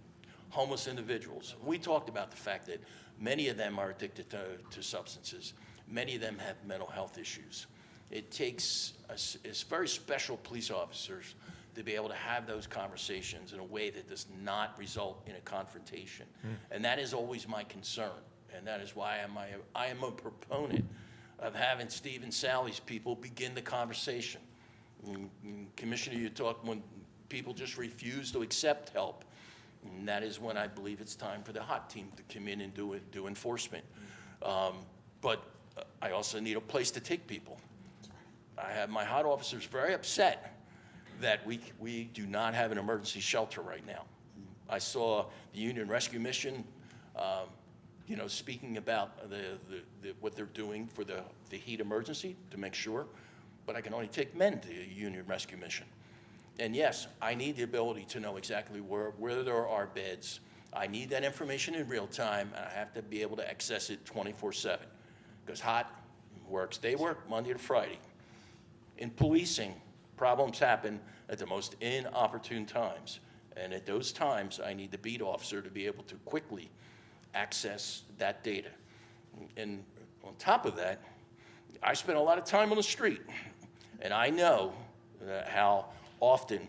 homeless individuals. We talked about the fact that many of them are addicted to substances. Many of them have mental health issues. It takes it's very special police officers to be able to have those conversations in a way that does not result in a confrontation. And that is always my concern. And that is why I am a proponent of having Steve and Sally's people begin the conversation. Commissioner, you talked when people just refuse to accept help. And that is when I believe it's time for the HOT team to come in and do enforcement. But I also need a place to take people. I have my HOT officers very upset that we do not have an emergency shelter right now. I saw the Union Rescue Mission, speaking about what they're doing for the heat emergency to make sure, but I can only take men to the Union Rescue Mission. And yes, I need the ability to know exactly where there are beds. I need that information in real time, and I have to be able to access it 24/7, because HOT works, they work Monday to Friday. In policing, problems happen at the most inopportune times. And at those times, I need the beat officer to be able to quickly access that data. And on top of that, I spend a lot of time on the street, and I know how often,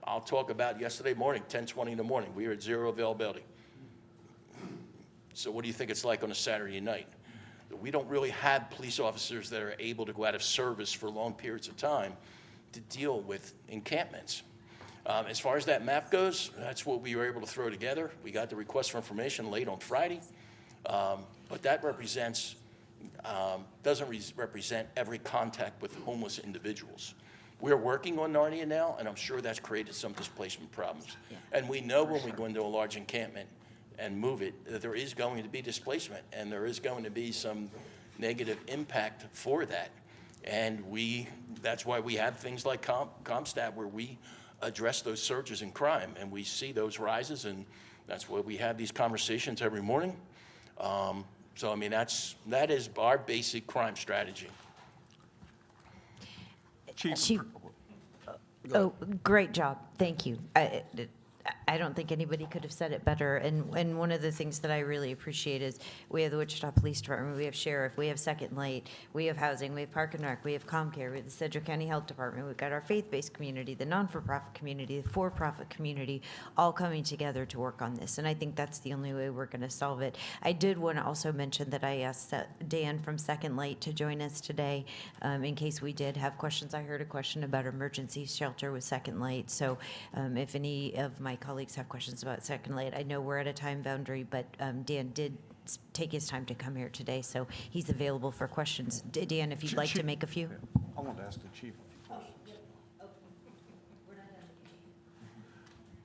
I'll talk about yesterday morning, 10:20 in the morning, we were at zero availability. So what do you think it's like on a Saturday night? We don't really have police officers that are able to go out of service for long periods of time to deal with encampments. As far as that map goes, that's what we were able to throw together. We got the request for information late on Friday, but that doesn't represent every contact with homeless individuals. We're working on Narnia now, and I'm sure that's created some displacement problems. And we know when we go into a large encampment and move it, that there is going to be displacement, and there is going to be some negative impact for that. And that's why we have things like CompStat, where we address those surges in crime, and we see those rises, and that's why we have these conversations every morning. So, I mean, that is our basic crime strategy. Chief, oh, great job. Thank you. I don't think anybody could have said it better. And one of the things that I really appreciate is we have the Wichita Police Department, we have Sheriff, we have Second Light, we have Housing, we have Park and Rec, we have ComCare, we have the Sedgwick County Health Department, we've got our faith-based community, the non-for-profit community, the for-profit community, all coming together to work on this. And I think that's the only way we're going to solve it. I did want to also mention that I asked Dan from Second Light to join us today in case we did have questions. I heard a question about emergency shelter with Second Light. So if any of my colleagues have questions about Second Light, I know we're at a time boundary, but Dan did take his time to come here today, so he's available for questions. Dan, if you'd like to make a few. I want to ask the chief a few questions.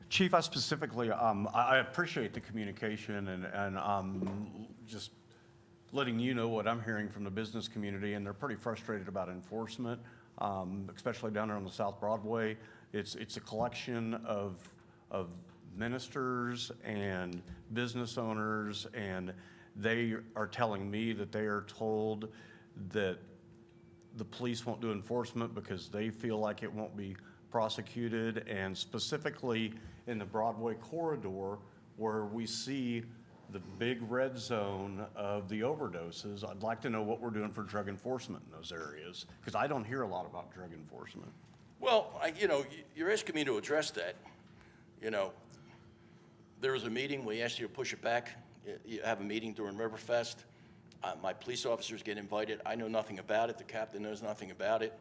Chief, I specifically, I appreciate the communication and just letting you know what I'm hearing from the business community, and they're pretty frustrated about enforcement, especially down there on the South Broadway. It's a collection of ministers and business owners, and they are telling me that they are told that the police won't do enforcement because they feel like it won't be prosecuted, and specifically in the Broadway corridor where we see the big red zone of the overdoses. I'd like to know what we're doing for drug enforcement in those areas, because I don't hear a lot about drug enforcement. Well, you're asking me to address that. There was a meeting, we asked you to push it back. You have a meeting during Riverfest. My police officers get invited. I know nothing about it. The captain knows nothing about it.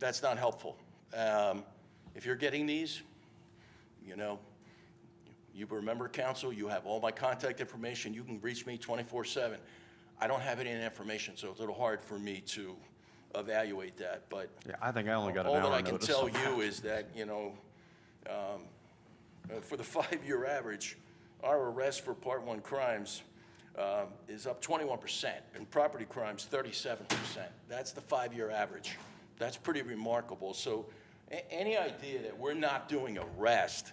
That's not helpful. If you're getting these, you remember council, you have all my contact information. You can reach me 24/7. I don't have any information, so it's a little hard for me to evaluate that. But yeah, I think I only got an all hour that I can notice. tell you is that, for the 5-year average, our arrest for Part 1 crimes is up 21%, and property crimes 37%. That's the 5-year average. That's pretty remarkable. So any idea that we're not doing arrest,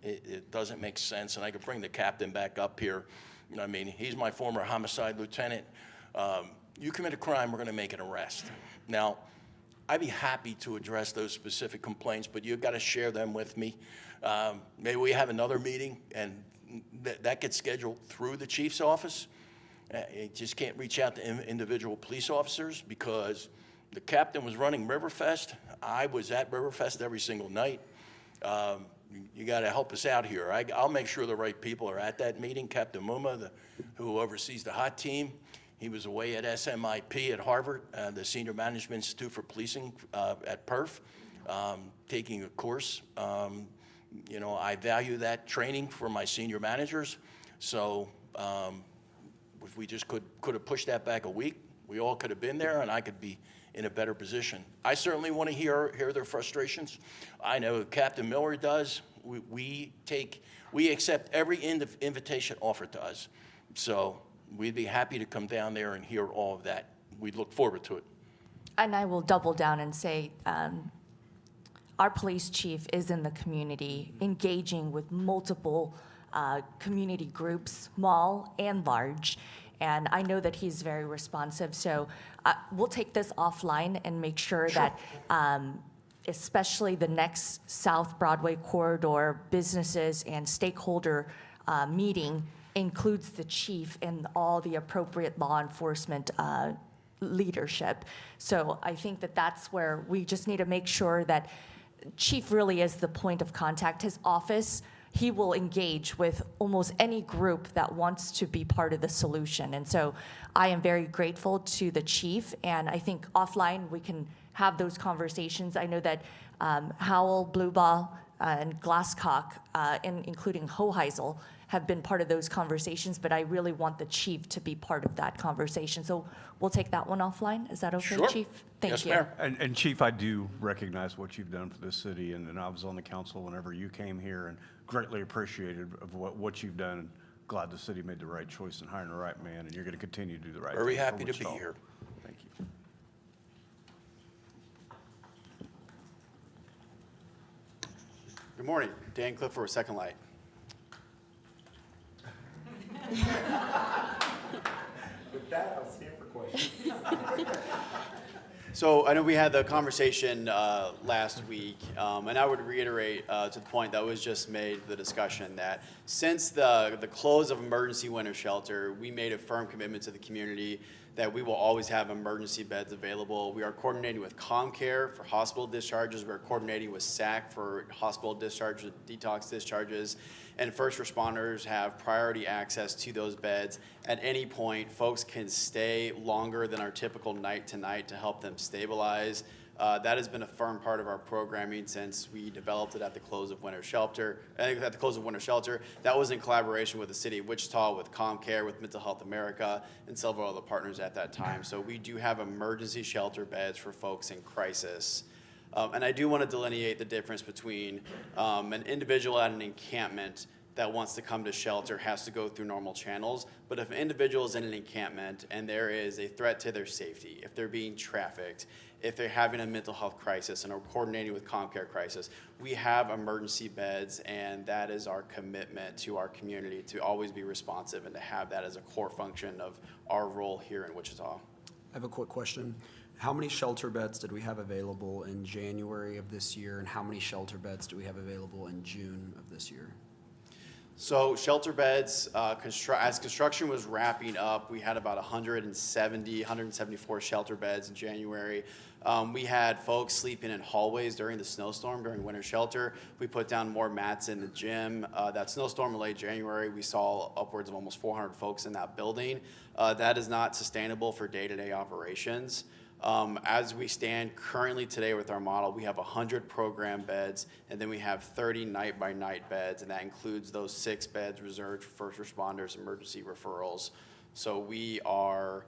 it doesn't make sense. And I could bring the captain back up here. I mean, he's my former homicide lieutenant. You commit a crime, we're going to make an arrest. Now, I'd be happy to address those specific complaints, but you've got to share them with me. Maybe we have another meeting, and that gets scheduled through the chief's office. You just can't reach out to individual police officers, because the captain was running Riverfest. I was at Riverfest every single night. You got to help us out here. I'll make sure the right people are at that meeting. Captain Muma, who oversees the HOT team, he was away at SMIP at Harvard, the Senior Management Institute for Policing at Perf, taking a course. I value that training for my senior managers. So if we just could have pushed that back a week, we all could have been there, and I could be in a better position. I certainly want to hear their frustrations. I know Captain Miller does. We accept every invitation offered to us. So we'd be happy to come down there and hear all of that. We look forward to it. And I will double down and say, our police chief is in the community, engaging with multiple community groups, small and large. And I know that he's very responsive. So we'll take this offline and make sure that especially the next South Broadway corridor businesses and stakeholder meeting includes the chief and all the appropriate law enforcement leadership. So I think that that's where we just need to make sure that chief really is the point of contact. His office, he will engage with almost any group that wants to be part of the solution. And so I am very grateful to the chief, and I think offline we can have those conversations. I know that Howell, Blueball, and Glasscock, including Hoheisel, have been part of those conversations, but I really want the chief to be part of that conversation. So we'll take that one offline. Is that okay, Sure. Chief? Thank Yes, you. ma'am. And Chief, I do recognize what you've done for this city, and I was on the council whenever you came here, and greatly appreciated of what you've done. And glad the city made the right choice in hiring the right man, and you're going to continue to do the right thing. Very for happy to be Wichita. here. Thank you. Good morning, Dan Clifford, Second Light. With that, I'll stand for questions. So I know we had the conversation last week, and I would reiterate to the point that was just made, the discussion, that since the close of emergency winter shelter, we made a firm commitment to the community that we will always have emergency beds available. We are coordinating with ComCare for hospital discharges. We're coordinating with SAC for hospital discharges, detox discharges, and first responders have priority access to those beds. At any point, folks can stay longer than our typical night to night to help them stabilize. That has been a firm part of our programming since we developed it at the close of winter shelter. At the close of winter shelter, that was in collaboration with the city of Wichita, with ComCare, with Mental Health America, and several other partners at that time. So we do have emergency shelter beds for folks in crisis. And I do want to delineate the difference between an individual at an encampment that wants to come to shelter has to go through normal channels. But if an individual is in an encampment and there is a threat to their safety, if they're being trafficked, if they're having a mental health crisis and are coordinating with ComCare crisis, we have emergency beds, and that is our commitment to our community to always be responsive and to have that as a core function of our role here in Wichita. I have a quick question. How many shelter beds did we have available in January of this year, and how many shelter beds do we have available in June of this year? So shelter beds, as construction was wrapping up, we had about 174 shelter beds in January. We had folks sleeping in hallways during the snowstorm, during winter shelter. We put down more mats in the gym. That snowstorm in late January, we saw upwards of almost 400 folks in that building. That is not sustainable for day-to-day operations. As we stand currently today with our model, we have 100 program beds, and then we have 30 night-by-night beds, and that includes those 6 beds reserved for first responders, emergency referrals. So we are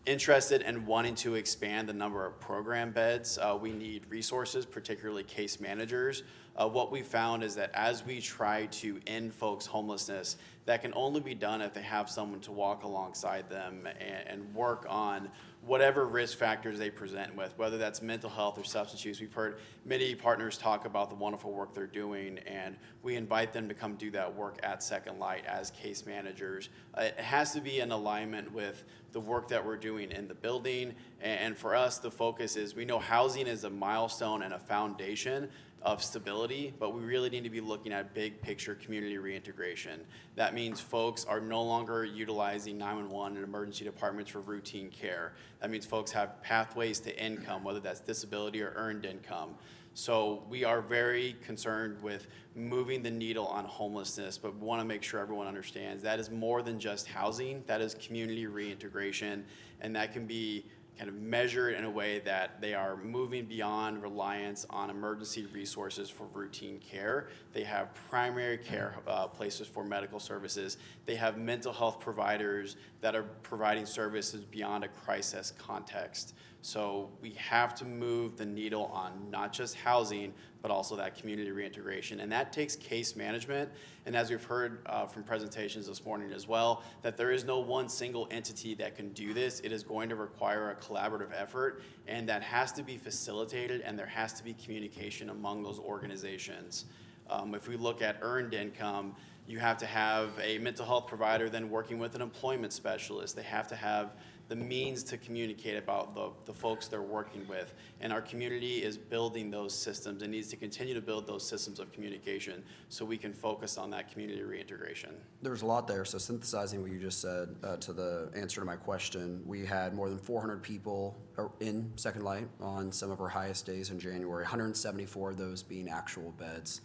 interested in wanting to expand the number of program beds. We need resources, particularly case managers. What we found is that as we try to end folks' homelessness, that can only be done if they have someone to walk alongside them and work on whatever risk factors they present with, whether that's mental health or substance use. We've heard many partners talk about the wonderful work they're doing, and we invite them to come do that work at Second Light as case managers. It has to be in alignment with the work that we're doing in the building, and for us, the focus is, we know housing is a milestone and a foundation of stability, but we really need to be looking at big picture community reintegration. That means folks are no longer utilizing 911 and emergency departments for routine care. That means folks have pathways to income, whether that's disability or earned income. So we are very concerned with moving the needle on homelessness, but we want to make sure everyone understands that is more than just housing. That is community reintegration, and that can be kind of measured in a way that they are moving beyond reliance on emergency resources for routine care. They have primary care places for medical services. They have mental health providers that are providing services beyond a crisis context. So we have to move the needle on not just housing, but also that community reintegration. And that takes case management. And as we've heard from presentations this morning as well, that there is no one single entity that can do this. It is going to require a collaborative effort, and that has to be facilitated, and there has to be communication among those organizations. If we look at earned income, you have to have a mental health provider then working with an employment specialist. They have to have the means to communicate about the folks they're working with. And our community is building those systems and needs to continue to build those systems of communication so we can focus on that community reintegration. There's a lot there, so synthesizing what you just said to the answer to my question, we had more than 400 people in Second Light on some of our highest days in January, 174 of those being actual beds.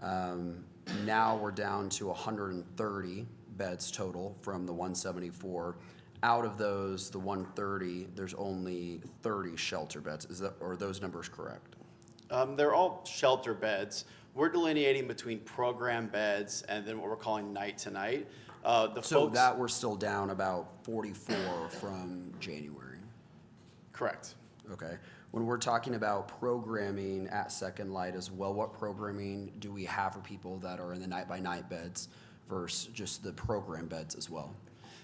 Now we're down to 130 beds total from the 174. Out of those, the 130, there's only 30 shelter beds. Are those numbers correct? They're all shelter beds. We're delineating between program beds and then what we're calling night to night. So that we're still down about 44 from January. Correct. Okay. When we're talking about programming at Second Light as well, what programming do we have for people that are in the night-by-night beds versus just the program beds as well?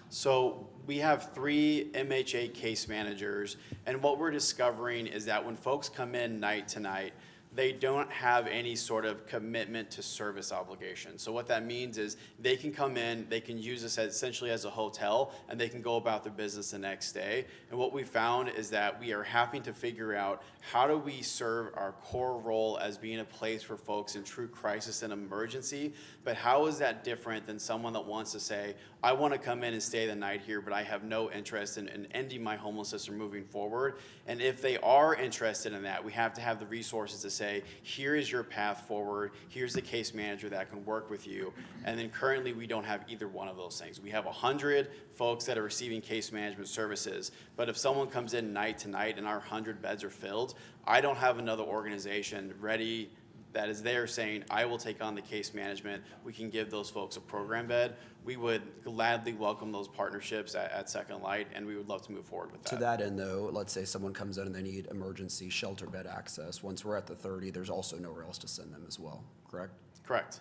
So we have 3 MHA case managers, and what we're discovering is that when folks come in night to night, they don't have any sort of commitment to service obligation. So what that means is they can come in, they can use this essentially as a hotel, and they can go about their business the next day. And what we found is that we are having to figure out how do we serve our core role as being a place for folks in true crisis and emergency, but how is that different than someone that wants to say, I want to come in and stay the night here, but I have no interest in ending my homelessness or moving forward. And if they are interested in that, we have to have the resources to say, here is your path forward, here's the case manager that can work with you. And then currently we don't have either one of those things. We have 100 folks that are receiving case management services, but if someone comes in night to night and our 100 beds are filled, I don't have another organization ready that is there saying, I will take on the case management, we can give those folks a program bed. We would gladly welcome those partnerships at Second Light, and we would love to move forward with that. To that end, though, let's say someone comes in and they need emergency shelter bed access. Once we're at the 30, there's also nowhere else to send them as well, correct? Correct.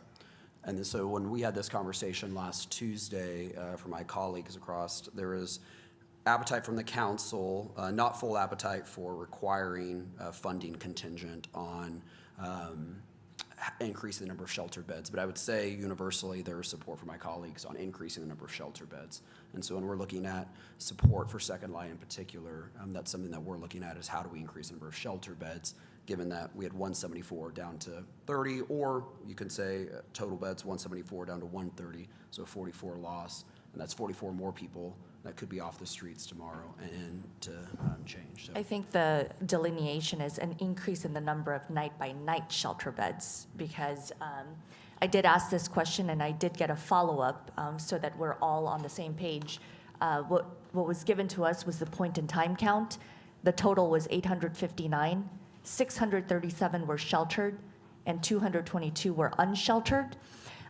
And then, so when we had this conversation last Tuesday for my colleagues across, there is appetite from the council, not full appetite for requiring funding contingent on increasing the number of shelter beds. But I would say universally there is support for my colleagues on increasing the number of shelter beds. And so when we're looking at support for Second Light in particular, that's something that we're looking at is how do we increase the number of shelter beds, given that we had 174 down to 30, or you can say total beds 174 down to 130, so 44 loss. And that's 44 more people that could be off the streets tomorrow and to change. So. I think the delineation is an increase in the number of night-by-night shelter beds, because I did ask this question and I did get a follow-up so that we're all on the same page. What was given to us was the point-in-time count. The total was 859. 637 were sheltered and 222 were unsheltered.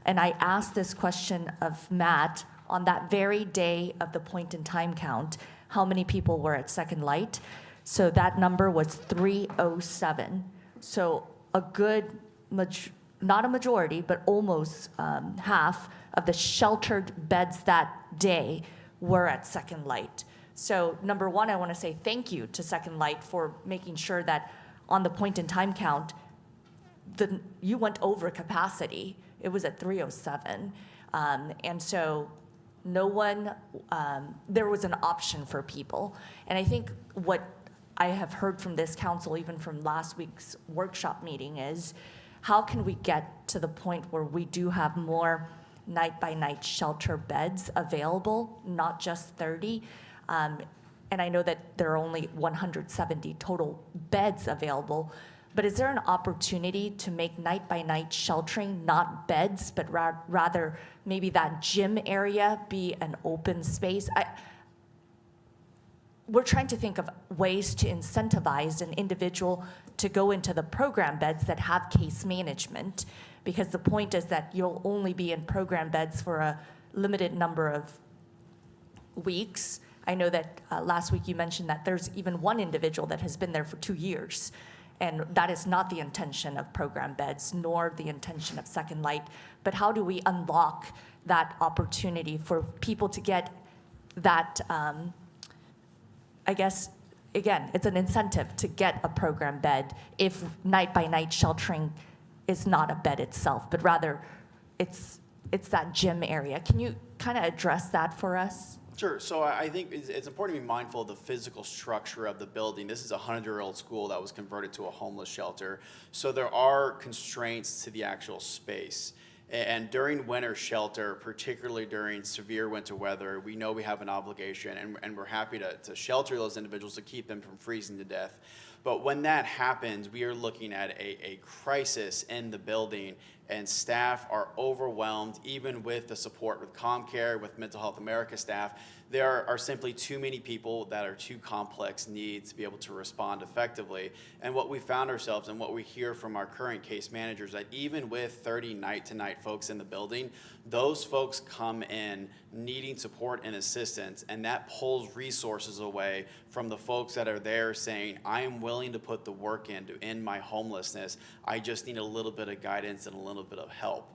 And I asked this question of Matt on that very day of the point-in-time count, how many people were at Second Light. So that number was 307. So a good, not a majority, but almost half of the sheltered beds that day were at Second Light. So number one, I want to say thank you to Second Light for making sure that on the point-in-time count, you went over capacity. It was at 307. And so no one, there was an option for people. And I think what I have heard from this council, even from last week's workshop meeting, is how can we get to the point where we do have more night-by-night shelter beds available, not just 30. And I know that there are only 170 total beds available, but is there an opportunity to make night-by-night sheltering not beds, but rather maybe that gym area be an open space? We're trying to think of ways to incentivize an individual to go into the program beds that have case management, because the point is that you'll only be in program beds for a limited number of weeks. I know that last week you mentioned that there's even one individual that has been there for 2 years. And that is not the intention of program beds, nor the intention of Second Light. But how do we unlock that opportunity for people to get that, I guess, again, it's an incentive to get a program bed if night-by-night sheltering is not a bed itself, but rather it's that gym area. Can you kind of address that for us? Sure. So I think it's important to be mindful of the physical structure of the building. This is a 100-year-old school that was converted to a homeless shelter. So there are constraints to the actual space. And during winter shelter, particularly during severe winter weather, we know we have an obligation, and we're happy to shelter those individuals to keep them from freezing to death. But when that happens, we are looking at a crisis in the building, and staff are overwhelmed, even with the support with ComCare, with Mental Health America staff. There are simply too many people that are too complex needs to be able to respond effectively. And what we found ourselves and what we hear from our current case managers, that even with 30 night-to-night folks in the building, those folks come in needing support and assistance, and that pulls resources away from the folks that are there saying, I am willing to put the work in to end my homelessness. I just need a little bit of guidance and a little bit of help.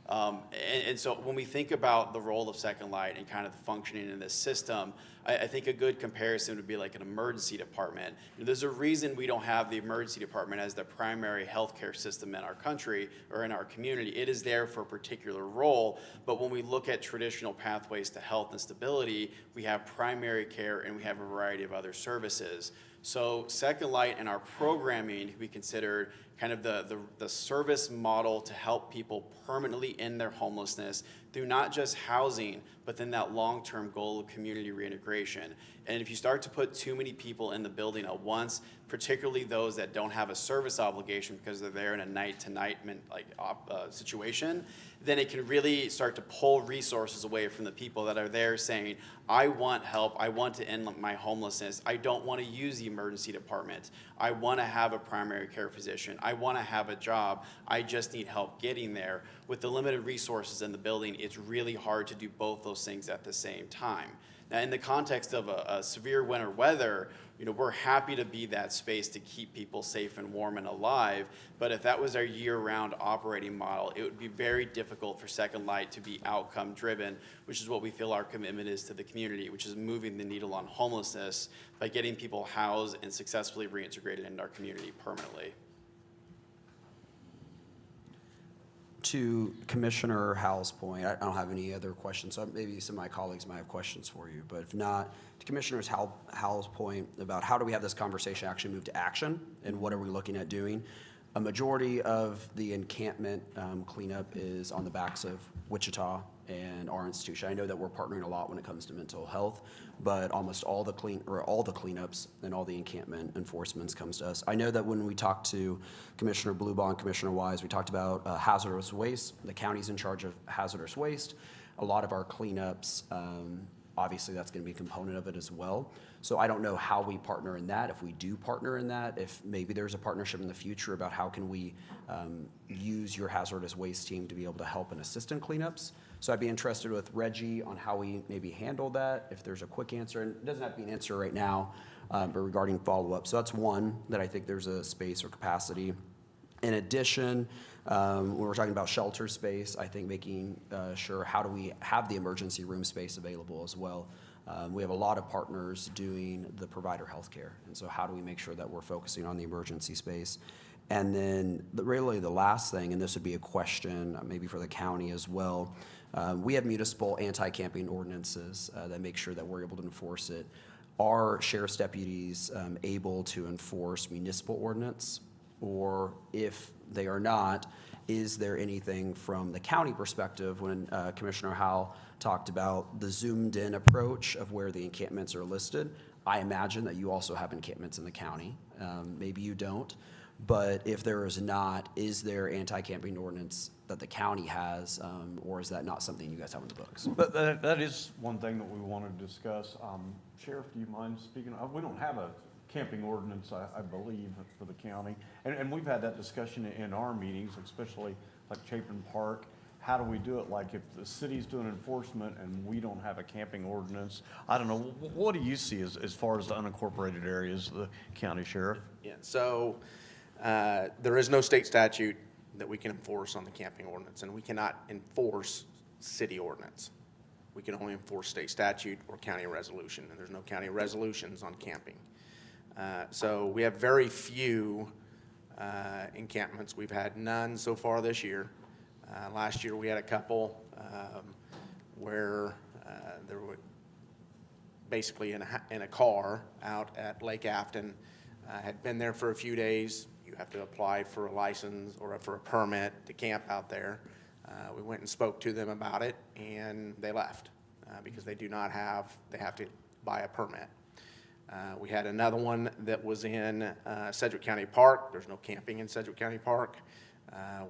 And so when we think about the role of Second Light and kind of the functioning in this system, I think a good comparison would be like an emergency department. There's a reason we don't have the emergency department as the primary healthcare system in our country or in our community. It is there for a particular role, but when we look at traditional pathways to health and stability, we have primary care and we have a variety of other services. So Second Light and our programming can be considered kind of the service model to help people permanently end their homelessness through not just housing, but then that long-term goal of community reintegration. And if you start to put too many people in the building at once, particularly those that don't have a service obligation because they're there in a night-to-night situation, then it can really start to pull resources away from the people that are there saying, I want help, I want to end my homelessness, I don't want to use the emergency department, I want to have a primary care physician, I want to have a job, I just need help getting there. With the limited resources in the building, it's really hard to do both those things at the same time. Now, in the context of a severe winter weather, we're happy to be that space to keep people safe and warm and alive. But if that was our year-round operating model, it would be very difficult for Second Light to be outcome-driven, which is what we feel our commitment is to the community, which is moving the needle on homelessness by getting people housed and successfully reintegrated into our community permanently. To Commissioner Howell's point, I don't have any other questions, so maybe some of my colleagues might have questions for you. But if not, to Commissioner Howell's point about how do we have this conversation actually move to action and what are we looking at doing, a majority of the encampment cleanup is on the backs of Wichita and our institution. I know that we're partnering a lot when it comes to mental health, but almost all the cleanups and all the encampment enforcements comes to us. I know that when we talked to Commissioner Blubaugh, Commissioner Wise, we talked about hazardous waste. The county's in charge of hazardous waste. A lot of our cleanups, obviously that's going to be a component of it as well. So I don't know how we partner in that, if we do partner in that, if maybe there's a partnership in the future about how can we use your hazardous waste team to be able to help and assist in cleanups. So I'd be interested with Reggie on how we maybe handle that, if there's a quick answer, and it doesn't have to be an answer right now, but regarding follow-up. So that's one that I think there's a space or capacity. In addition, when we're talking about shelter space, I think making sure how do we have the emergency room space available as well. We have a lot of partners doing the provider healthcare, and so how do we make sure that we're focusing on the emergency space? And then really the last thing, and this would be a question maybe for the county as well, we have municipal anti-camping ordinances that make sure that we're able to enforce it. Are sheriff's deputies able to enforce municipal ordinance? Or if they are not, is there anything from the county perspective when Commissioner Howell talked about the zoomed-in approach of where the encampments are listed? I imagine that you also have encampments in the county. Maybe you don't. But if there is not, is there anti-camping ordinance that the county has, or is that not something you guys have in the books? But that is one thing that we want to discuss. Sheriff, do you mind speaking? We don't have a camping ordinance, I believe, for the county. And we've had that discussion in our meetings, especially like Chapin Park. How do we do it? Like if the city's doing enforcement and we don't have a camping ordinance, I don't know. What do you see as far as the unincorporated areas, the county sheriff? Yeah, so there is no state statute that we can enforce on the camping ordinance, and we cannot enforce city ordinance. We can only enforce state statute or county resolution, and there's no county resolutions on camping. So we have very few encampments. We've had none so far this year. Last year we had a couple where there basically in a car out at Lake Afton. Had been there for a few days. You have to apply for a license or for a permit to camp out there. We went and spoke to them about it, and they left because they have to buy a permit. We had another one that was in Sedgwick County Park. There's no camping in Sedgwick County Park.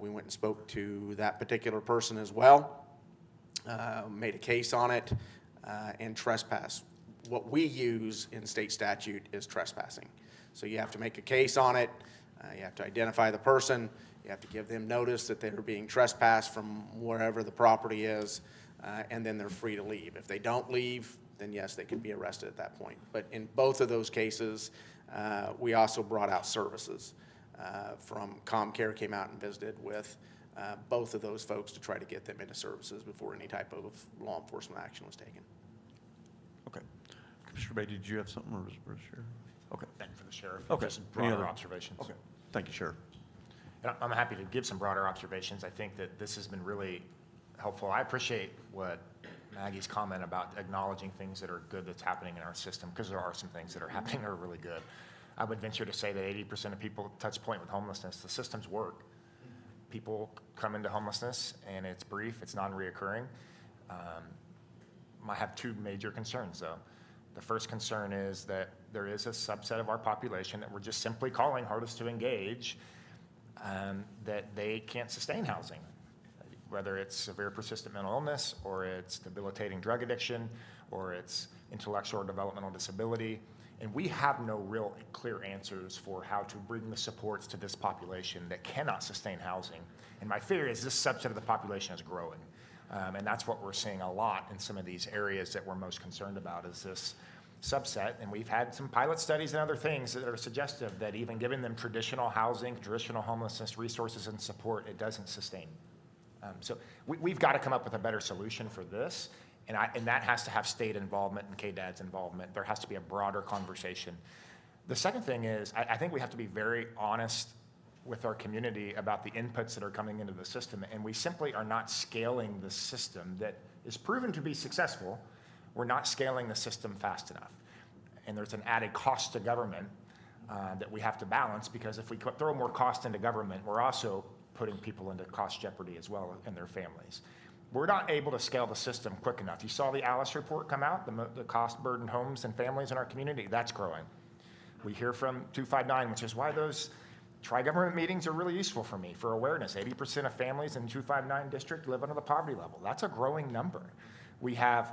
We went and spoke to that particular person as well, made a case on it, and trespass. What we use in state statute is trespassing. So you have to make a case on it. You have to identify the person. You have to give them notice that they're being trespassed from wherever the property is, and then they're free to leave. If they don't leave, then yes, they can be arrested at that point. But in both of those cases, we also brought out services from ComCare, came out and visited with both of those folks to try to get them into services before any type of law enforcement action was taken. Okay. Commissioner Bay, did you have something, or was Sheriff? Okay. Thank you for the sheriff. Okay. Just Any broader other- observations. Okay. Thank you, Sheriff. And I'm happy to give some broader observations. I think that this has been really helpful. I appreciate what Maggie's comment about acknowledging things that are good that's happening in our system, because there are some things that are happening that are really good. I would venture to say that 80% of people touch point with homelessness. The systems work. People come into homelessness, and it's brief, it's non-reoccurring. I have two major concerns, though. The first concern is that there is a subset of our population that we're just simply calling hardest to engage, that they can't sustain housing, whether it's severe persistent mental illness, or it's debilitating drug addiction, or it's intellectual or developmental disability. And we have no real clear answers for how to bring the supports to this population that cannot sustain housing. And my fear is this subset of the population is growing. And that's what we're seeing a lot in some of these areas that we're most concerned about, is this subset. And we've had some pilot studies and other things that are suggestive that even giving them traditional housing, traditional homelessness resources and support, it doesn't sustain. So we've got to come up with a better solution for this. And that has to have state involvement and KDAD's involvement. There has to be a broader conversation. The second thing is, I think we have to be very honest with our community about the inputs that are coming into the system, and we simply are not scaling the system that is proven to be successful. We're not scaling the system fast enough. And there's an added cost to government that we have to balance, because if we throw more cost into government, we're also putting people into cost jeopardy as well, and their families. We're not able to scale the system quick enough. You saw the Alice report come out, the cost-burdened homes and families in our community. That's growing. We hear from 259, which is why those tri-government meetings are really useful for me, for awareness. 80% of families in 259 district live under the poverty level. That's a growing number. We have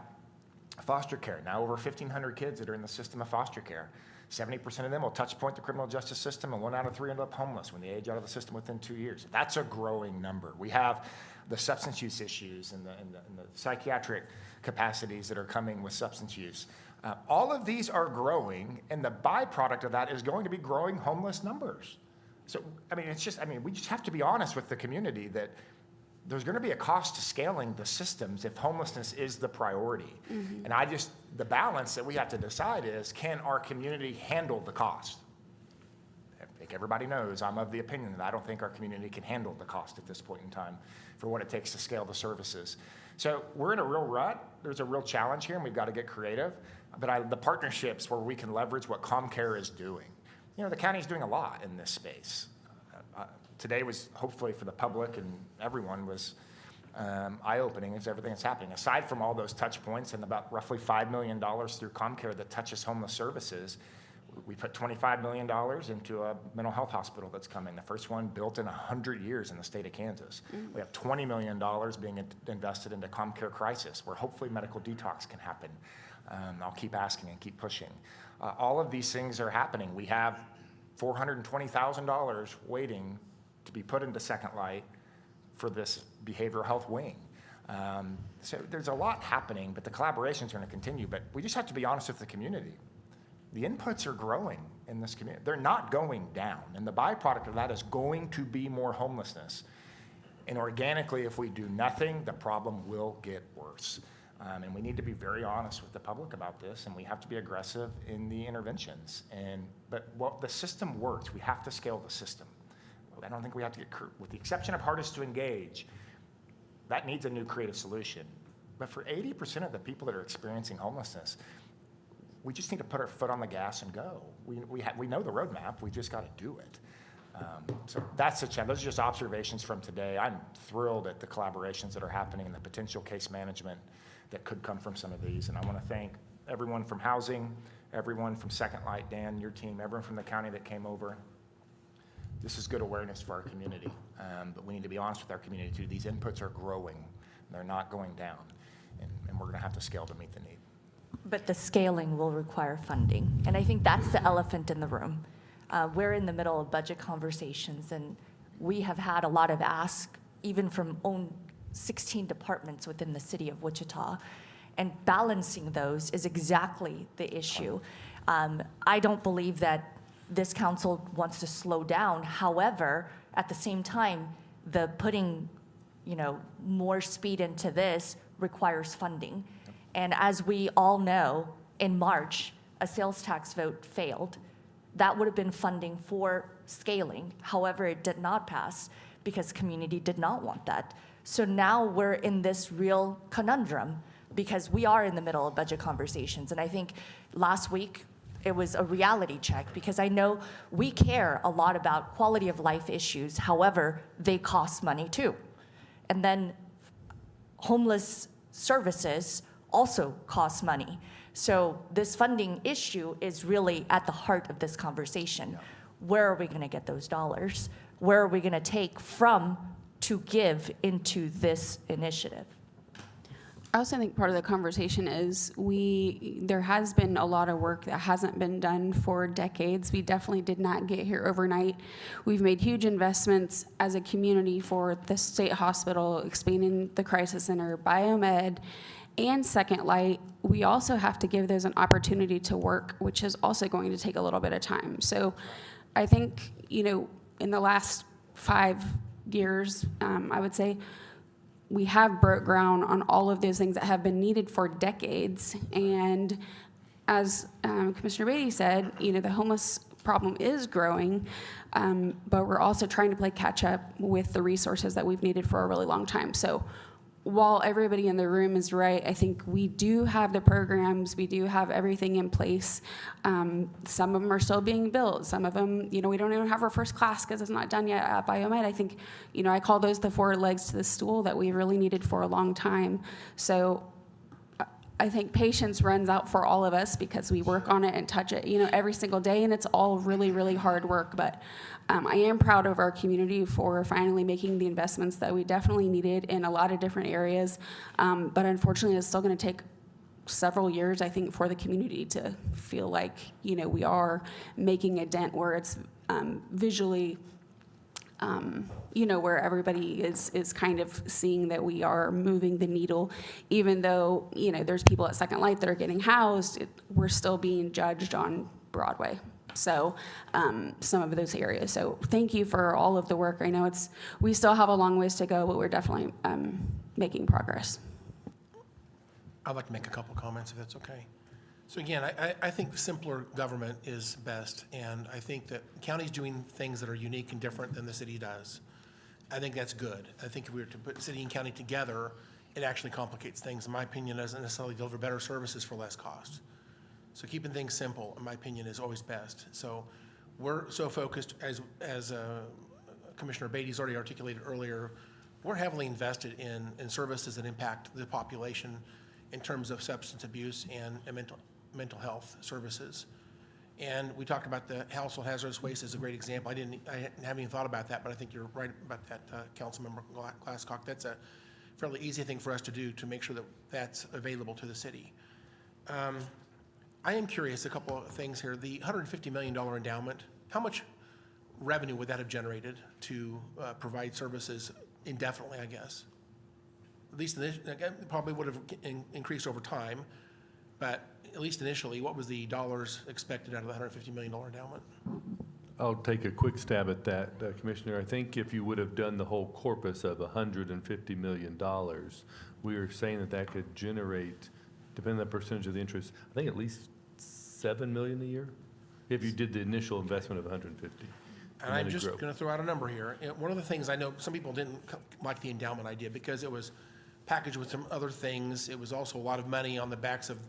foster care, now over 1,500 kids that are in the system of foster care. 70% of them will touch point the criminal justice system, and 1 out of 3 end up homeless when they age out of the system within 2 years. That's a growing number. We have the substance use issues and the psychiatric capacities that are coming with substance use. All of these are growing, and the byproduct of that is going to be growing homeless numbers. So, we just have to be honest with the community that there's going to be a cost to scaling the systems if homelessness is the priority. Mm-hmm. And the balance that we have to decide is, can our community handle the cost? I think everybody knows I'm of the opinion that I don't think our community can handle the cost at this point in time for what it takes to scale the services. So we're in a real rut. There's a real challenge here, and we've got to get creative. But the partnerships where we can leverage what ComCare is doing. The county's doing a lot in this space. Today was, hopefully for the public and everyone, was eye-opening as everything that's happening. Aside from all those touch points and about roughly $5 million through ComCare that touches homeless services, we put $25 million into a mental health hospital that's coming, the first one built in 100 years in the state of Kansas. Mm-hmm. We have $20 million being invested into ComCare Crisis, where hopefully medical detox can happen. I'll keep asking and keep pushing. All of these things are happening. We have $420,000 waiting to be put into Second Light for this behavioral health wing. So there's a lot happening, but the collaboration is going to continue. But we just have to be honest with the community. The inputs are growing in this community. They're not going down. And the byproduct of that is going to be more homelessness. And organically, if we do nothing, the problem will get worse. And we need to be very honest with the public about this, and we have to be aggressive in the interventions. But the system works. We have to scale the system. I don't think we have to with the exception of hardest to engage, that needs a new creative solution. But for 80% of the people that are experiencing homelessness, we just need to put our foot on the gas and go. We know the roadmap, we just got to do it. So that's the challenge. Those are just observations from today. I'm thrilled at the collaborations that are happening and the potential case management that could come from some of these. And I want to thank everyone from housing, everyone from Second Light, Dan, your team, everyone from the county that came over. This is good awareness for our community, but we need to be honest with our community too. These inputs are growing, they're not going down, and we're going to have to scale to meet the need. But the scaling will require funding, and I think that's the elephant in the room. We're in the middle of budget conversations, and we have had a lot of ask, even from 16 departments within the city of Wichita, and balancing those is exactly the issue. I don't believe that this council wants to slow down. However, at the same time, the putting, more speed into this requires funding. And as we all know, in March, a sales tax vote failed. That would have been funding for scaling. However, it did not pass because community did not want that. So now we're in this real conundrum because we are in the middle of budget conversations. And I think last week it was a reality check because I know we care a lot about quality of life issues. However, they cost money too. And then homeless services also cost money. So this funding issue is really at the heart of this conversation. Where are we going to get those dollars? Where are we going to take from to give into this initiative? I also think part of the conversation is there has been a lot of work that hasn't been done for decades. We definitely did not get here overnight. We've made huge investments as a community for the state hospital, expanding the crisis center, biomed, and Second Light. We also have to give those an opportunity to work, which is also going to take a little bit of time. So I think, in the last 5 years, I would say, we have broke ground on all of those things that have been needed for decades. And as Commissioner Beatty said, the homeless problem is growing, but we're also trying to play catch up with the resources that we've needed for a really long time. So while everybody in the room is right, I think we do have the programs, we do have everything in place. Some of them are still being built. Some of them, we don't even have our first class because it's not done yet at Biomed. I think, I call those the 4 legs to the stool that we really needed for a long time. So I think patience runs out for all of us because we work on it and touch it, every single day, and it's all really, really hard work. But I am proud of our community for finally making the investments that we definitely needed in a lot of different areas. But unfortunately, it's still going to take several years, I think, for the community to feel like, we are making a dent where it's visually, where everybody is kind of seeing that we are moving the needle. Even though, there's people at Second Light that are getting housed, we're still being judged on Broadway. So some of those areas. So thank you for all of the work. I know we still have a long ways to go, but we're definitely making progress. I'd like to make a couple comments if that's okay. So again, I think simpler government is best, and I think that the county's doing things that are unique and different than the city does. I think that's good. I think if we were to put city and county together, it actually complicates things. In my opinion, it doesn't necessarily deliver better services for less cost. So keeping things simple, in my opinion, is always best. So we're so focused, as Commissioner Beatty's already articulated earlier, we're heavily invested in services that impact the population in terms of substance abuse and mental health services. And we talked about the household hazardous waste as a great example. I haven't even thought about that, but I think you're right about that, Councilmember Glasscock. That's a fairly easy thing for us to do to make sure that that's available to the city. I am curious, a couple of things here. The $150 million endowment, how much revenue would that have generated to provide services indefinitely, I guess? At least again, probably would have increased over time, but at least initially, what was the dollars expected out of the $150 million endowment? I'll take a quick stab at that, Commissioner. I think if you would have done the whole corpus of $150 million, we are saying that could generate, depending on the percentage of the interest, I think at least $7 million a year, if you did the initial investment of 150. And I'm just going to throw out a number here. One of the things I know some people didn't like the endowment idea because it was packaged with some other things. It was also a lot of money on the backs of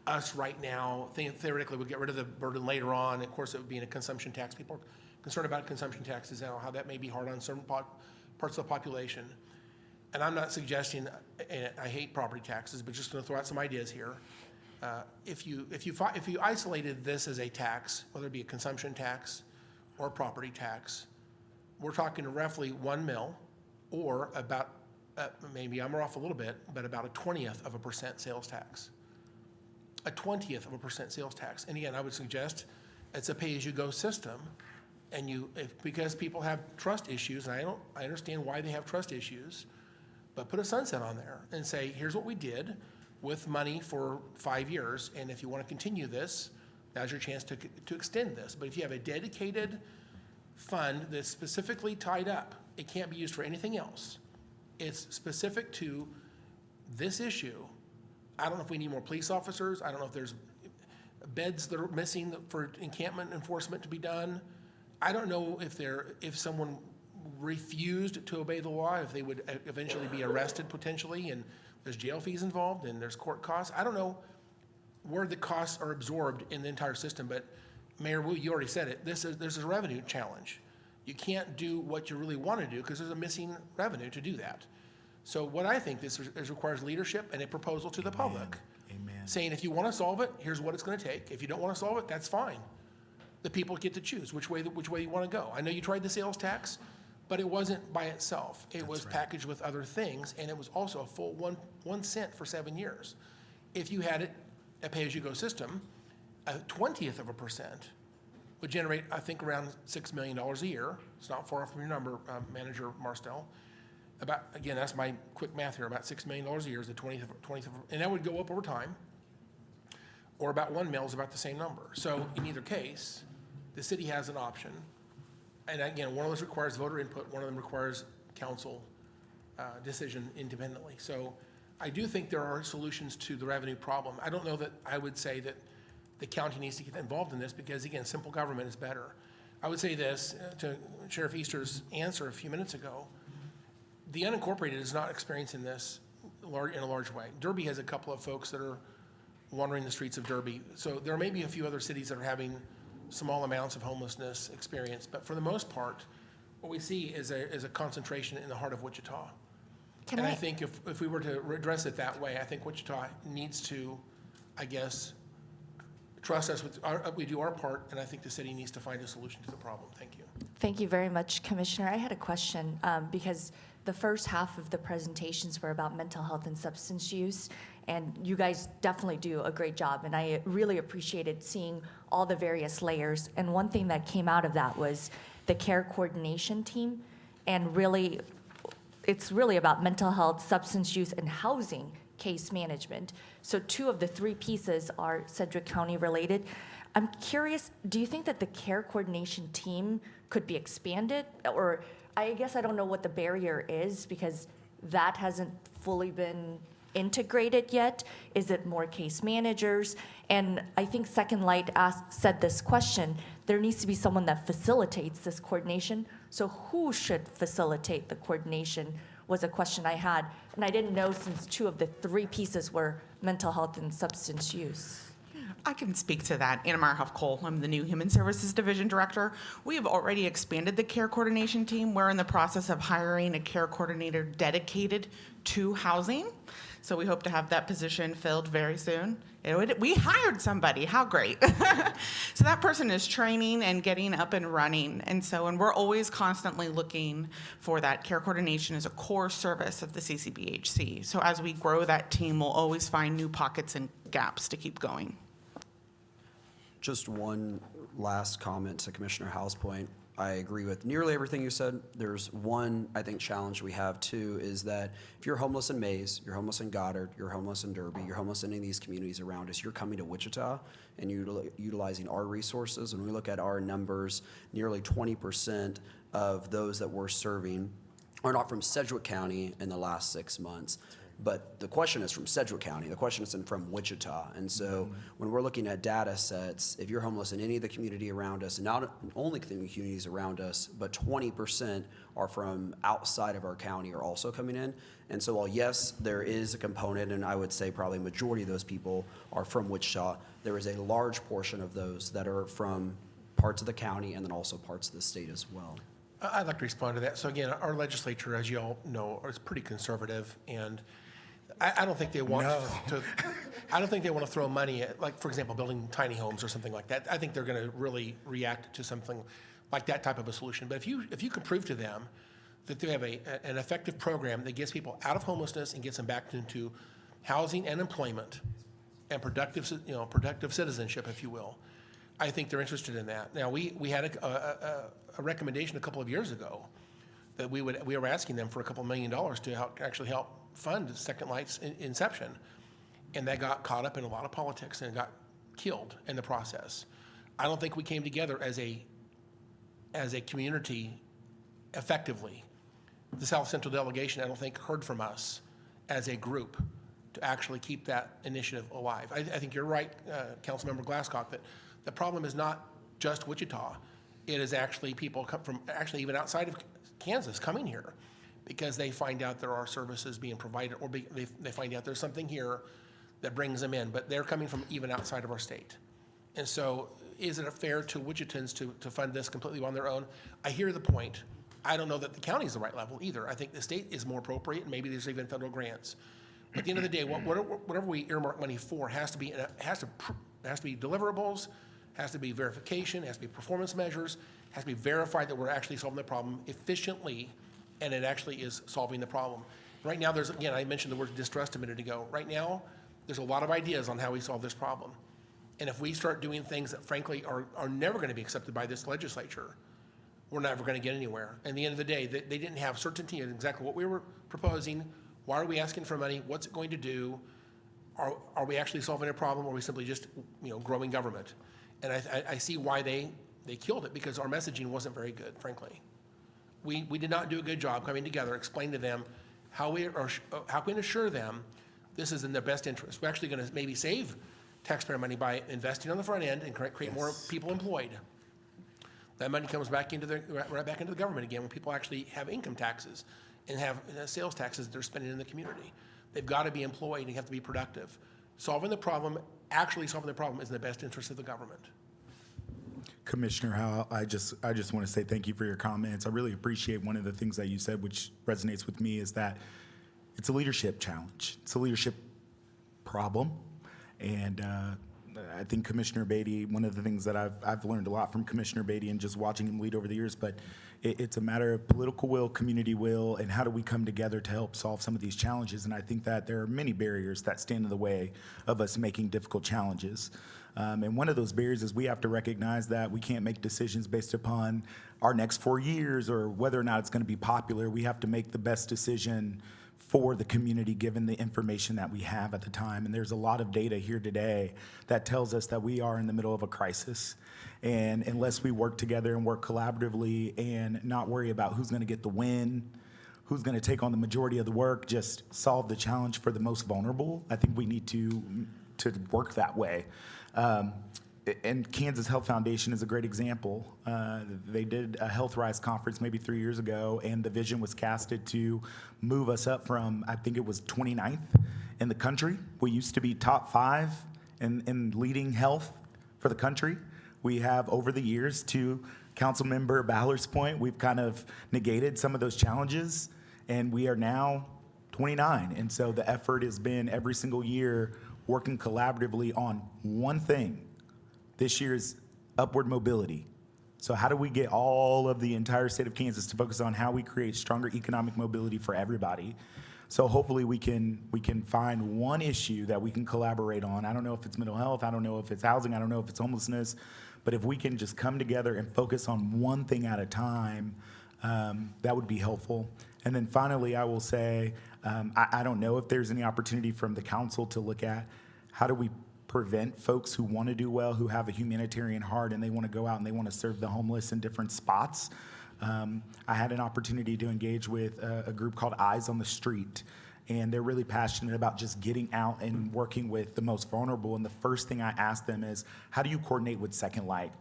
us right now, theoretically, we'll get rid of the burden later on. Of course, it would be in a consumption tax. People are concerned about consumption taxes now, how that may be hard on certain parts of the population. And I'm not suggesting, and I hate property taxes, but just going to throw out some ideas here. If you isolated this as a tax, whether it be a consumption tax or a property tax, we're talking roughly 1 mil, or about, maybe I'm off a little bit, but about a 20th% sales tax. A 20th% sales tax. And again, I would suggest it's a pay-as-you-go system. And because people have trust issues, and I understand why they have trust issues, but put a sunset on there and say, here's what we did with money for 5 years, and if you want to continue this, now's your chance to extend this. But if you have a dedicated fund that's specifically tied up, it can't be used for anything else. It's specific to this issue. I don't know if we need more police officers. I don't know if there's beds that are missing for encampment enforcement to be done. I don't know if someone refused to obey the law, if they would eventually be arrested potentially, and there's jail fees involved and there's court costs. I don't know where the costs are absorbed in the entire system, but Mayor Wu, you already said it. There's a revenue challenge. You can't do what you really want to do because there's a missing revenue to do that. So what I think this requires leadership and a proposal to the public. Amen. Saying if you want to solve it, here's what it's going to take. If you don't want to solve it, that's fine. The people get to choose which way you want to go. I know you tried the sales tax, but it wasn't by itself. It was packaged with other things, and it was also a full 1 cent for 7 years. If you had a pay-as-you-go system, a 20th% would generate, I think, around $6 million a year. It's not far off from your number, Manager Marstel. Again, that's my quick math here, about $6 million a year is the 20th, and that would go up over time. Or about 1 mil is about the same number. So in either case, the city has an option. And again, one of those requires voter input, one of them requires council decision independently. So I do think there are solutions to the revenue problem. I don't know that I would say that the county needs to get involved in this because, again, simple government is better. I would say this to Sheriff Easter's answer a few minutes ago. The unincorporated is not experiencing this in a large way. Derby has a couple of folks that are wandering the streets of Derby. So there may be a few other cities that are having small amounts of homelessness experience, but for the most part, what we see is a concentration in the heart of Wichita. I think if we were to address it that way, I think Wichita needs to, I guess, trust us we do our part, and I think the city needs to find a solution to the problem. Thank you. Thank you very much, Commissioner. I had a question because the first half of the presentations were about mental health and substance use, and you guys definitely do a great job, and I really appreciated seeing all the various layers. And one thing that came out of that was the care coordination team, and really, it's really about mental health, substance use, and housing case management. So 2 of the 3 pieces are Sedgwick County related. I'm curious, do you think that the care coordination team could be expanded? Or I guess I don't know what the barrier is because that hasn't fully been integrated yet. Is it more case managers? And I think Second Light said this question, there needs to be someone that facilitates this coordination. So who should facilitate the coordination was a question I had. And I didn't know since 2 of the 3 pieces were mental health and substance use. I can speak to that. Anna Meyerhoff-Cole, I'm the new Human Services Division Director. We have already expanded the care coordination team. We're in the process of hiring a care coordinator dedicated to housing. So we hope to have that position filled very soon. We hired somebody, how great. So that person is training and getting up and running. And we're always constantly looking for that care coordination as a core service of the CCBHC. So as we grow that team, we'll always find new pockets and gaps to keep going. Just one last comment to Commissioner Howell's point. I agree with nearly everything you said. There's one, I think, challenge we have too, is that if you're homeless in Mays, you're homeless in Goddard, you're homeless in Derby, you're homeless in any of these communities around us, you're coming to Wichita and utilizing our resources. When we look at our numbers, nearly 20% of those that we're serving are not from Sedgwick County in the last 6 months. But the question is from Sedgwick County, the question isn't from Wichita. And so when we're looking at data sets, if you're homeless in any of the community around us, and not only the communities around us, but 20% are from outside of our county are also coming in. And so while yes, there is a component, and I would say probably a majority of those people are from Wichita, there is a large portion of those that are from parts of the county and then also parts of the state as well. I'd like to respond to that. So again, our legislature, as you all know, is pretty conservative, and I don't think they want to. I don't think they want to throw money at, like, for example, building tiny homes or something like that. I think they're going to really react to something like that type of a solution. But if you can prove to them that they have an effective program that gets people out of homelessness and gets them back into housing and employment and productive citizenship, if you will, I think they're interested in that. Now, we had a recommendation a couple of years ago that we were asking them for a couple $1 million to actually help fund Second Light's inception, and that got caught up in a lot of politics and got killed in the process. I don't think we came together as a community effectively. The South Central delegation, I don't think, heard from us as a group to actually keep that initiative alive. I think you're right, Councilmember Glasscock, that the problem is not just Wichita. It is actually people come from actually even outside of Kansas coming here because they find out there are services being provided, or they find out there's something here that brings them in, but they're coming from even outside of our state. And so is it fair to Wichitans to fund this completely on their own? I hear the point. I don't know that the county is the right level either. I think the state is more appropriate, and maybe there's even federal grants. But at the end of the day, whatever we earmark money for has to be deliverables, has to be verification, has to be performance measures, has to be verified that we're actually solving the problem efficiently, and it actually is solving the problem. Right now, again, I mentioned the word distrust a minute ago. Right now, there's a lot of ideas on how we solve this problem. And if we start doing things that frankly are never going to be accepted by this legislature, we're never going to get anywhere. And at the end of the day, they didn't have certainty of exactly what we were proposing. Why are we asking for money? What's it going to do? Are we actually solving a problem, or are we simply just growing government? And I see why they killed it, because our messaging wasn't very good, frankly. We did not do a good job coming together, explaining to them how we can assure them this is in their best interest. We're actually going to maybe save taxpayer money by investing on the front end and create more people employed. That money comes back right back into the government again when people actually have income taxes and have sales taxes that they're spending in the community. They've got to be employed and have to be productive. Actually solving the problem is in the best interest of the government. Commissioner Howell, I just want to say thank you for your comments. I really appreciate one of the things that you said, which resonates with me, is that it's a leadership challenge. It's a leadership problem. And I think Commissioner Beatty, one of the things that I've learned a lot from Commissioner Beatty and just watching him lead over the years, but it's a matter of political will, community will, and how do we come together to help solve some of these challenges. And I think that there are many barriers that stand in the way of us making difficult challenges. And one of those barriers is we have to recognize that we can't make decisions based upon our next 4 years or whether or not it's going to be popular. We have to make the best decision for the community given the information that we have at the time. And there's a lot of data here today that tells us that we are in the middle of a crisis. And unless we work together and work collaboratively and not worry about who's going to get the win, who's going to take on the majority of the work, just solve the challenge for the most vulnerable, I think we need to work that way. And Kansas Health Foundation is a great example. They did a Health Rise conference maybe 3 years ago, and the vision was casted to move us up from, I think it was 29th in the country. We used to be top 5 in leading health for the country. We have, over the years, to Councilmember Ballard's point, we've kind of negated some of those challenges, and we are now 29. And so the effort has been every single year working collaboratively on one thing. This year's upward mobility. So how do we get all of the entire state of Kansas to focus on how we create stronger economic mobility for everybody? So hopefully we can find one issue that we can collaborate on. I don't know if it's mental health, I don't know if it's housing, I don't know if it's homelessness, but if we can just come together and focus on one thing at a time, that would be helpful. And then finally, I will say, I don't know if there's any opportunity from the council to look at how do we prevent folks who want to do well, who have a humanitarian heart, and they want to go out and they want to serve the homeless in different spots. I had an opportunity to engage with a group called Eyes on the Street, and they're really passionate about just getting out and working with the most vulnerable. And the first thing I ask them is, how do you coordinate with Second Light?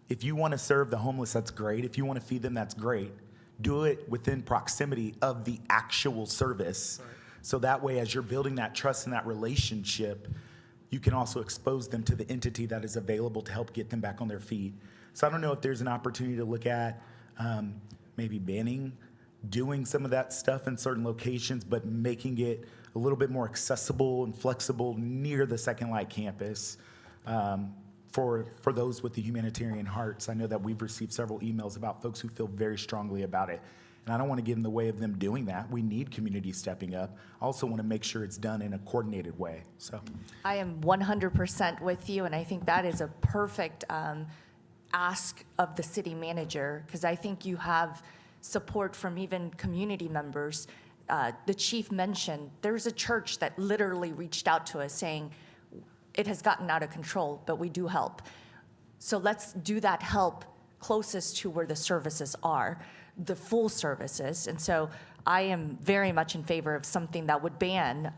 If you want to serve the homeless, that's great. If you want to feed them, that's great. Do it within proximity of the actual service. Right. So that way, as you're building that trust and that relationship, you can also expose them to the entity that is available to help get them back on their feet. So I don't know if there's an opportunity to look at maybe banning doing some of that stuff in certain locations, but making it a little bit more accessible and flexible near the Second Light campus for those with the humanitarian hearts. I know that we've received several emails about folks who feel very strongly about it. And I don't want to get in the way of them doing that. We need community stepping up. I also want to make sure it's done in a coordinated way. So I am 100% with you, and I think that is a perfect ask of the city manager, because I think you have support from even community members. The chief mentioned there's a church that literally reached out to us saying it has gotten out of control, but we do help. So let's do that help closest to where the services are, the full services. And so I am very much in favor of something that would ban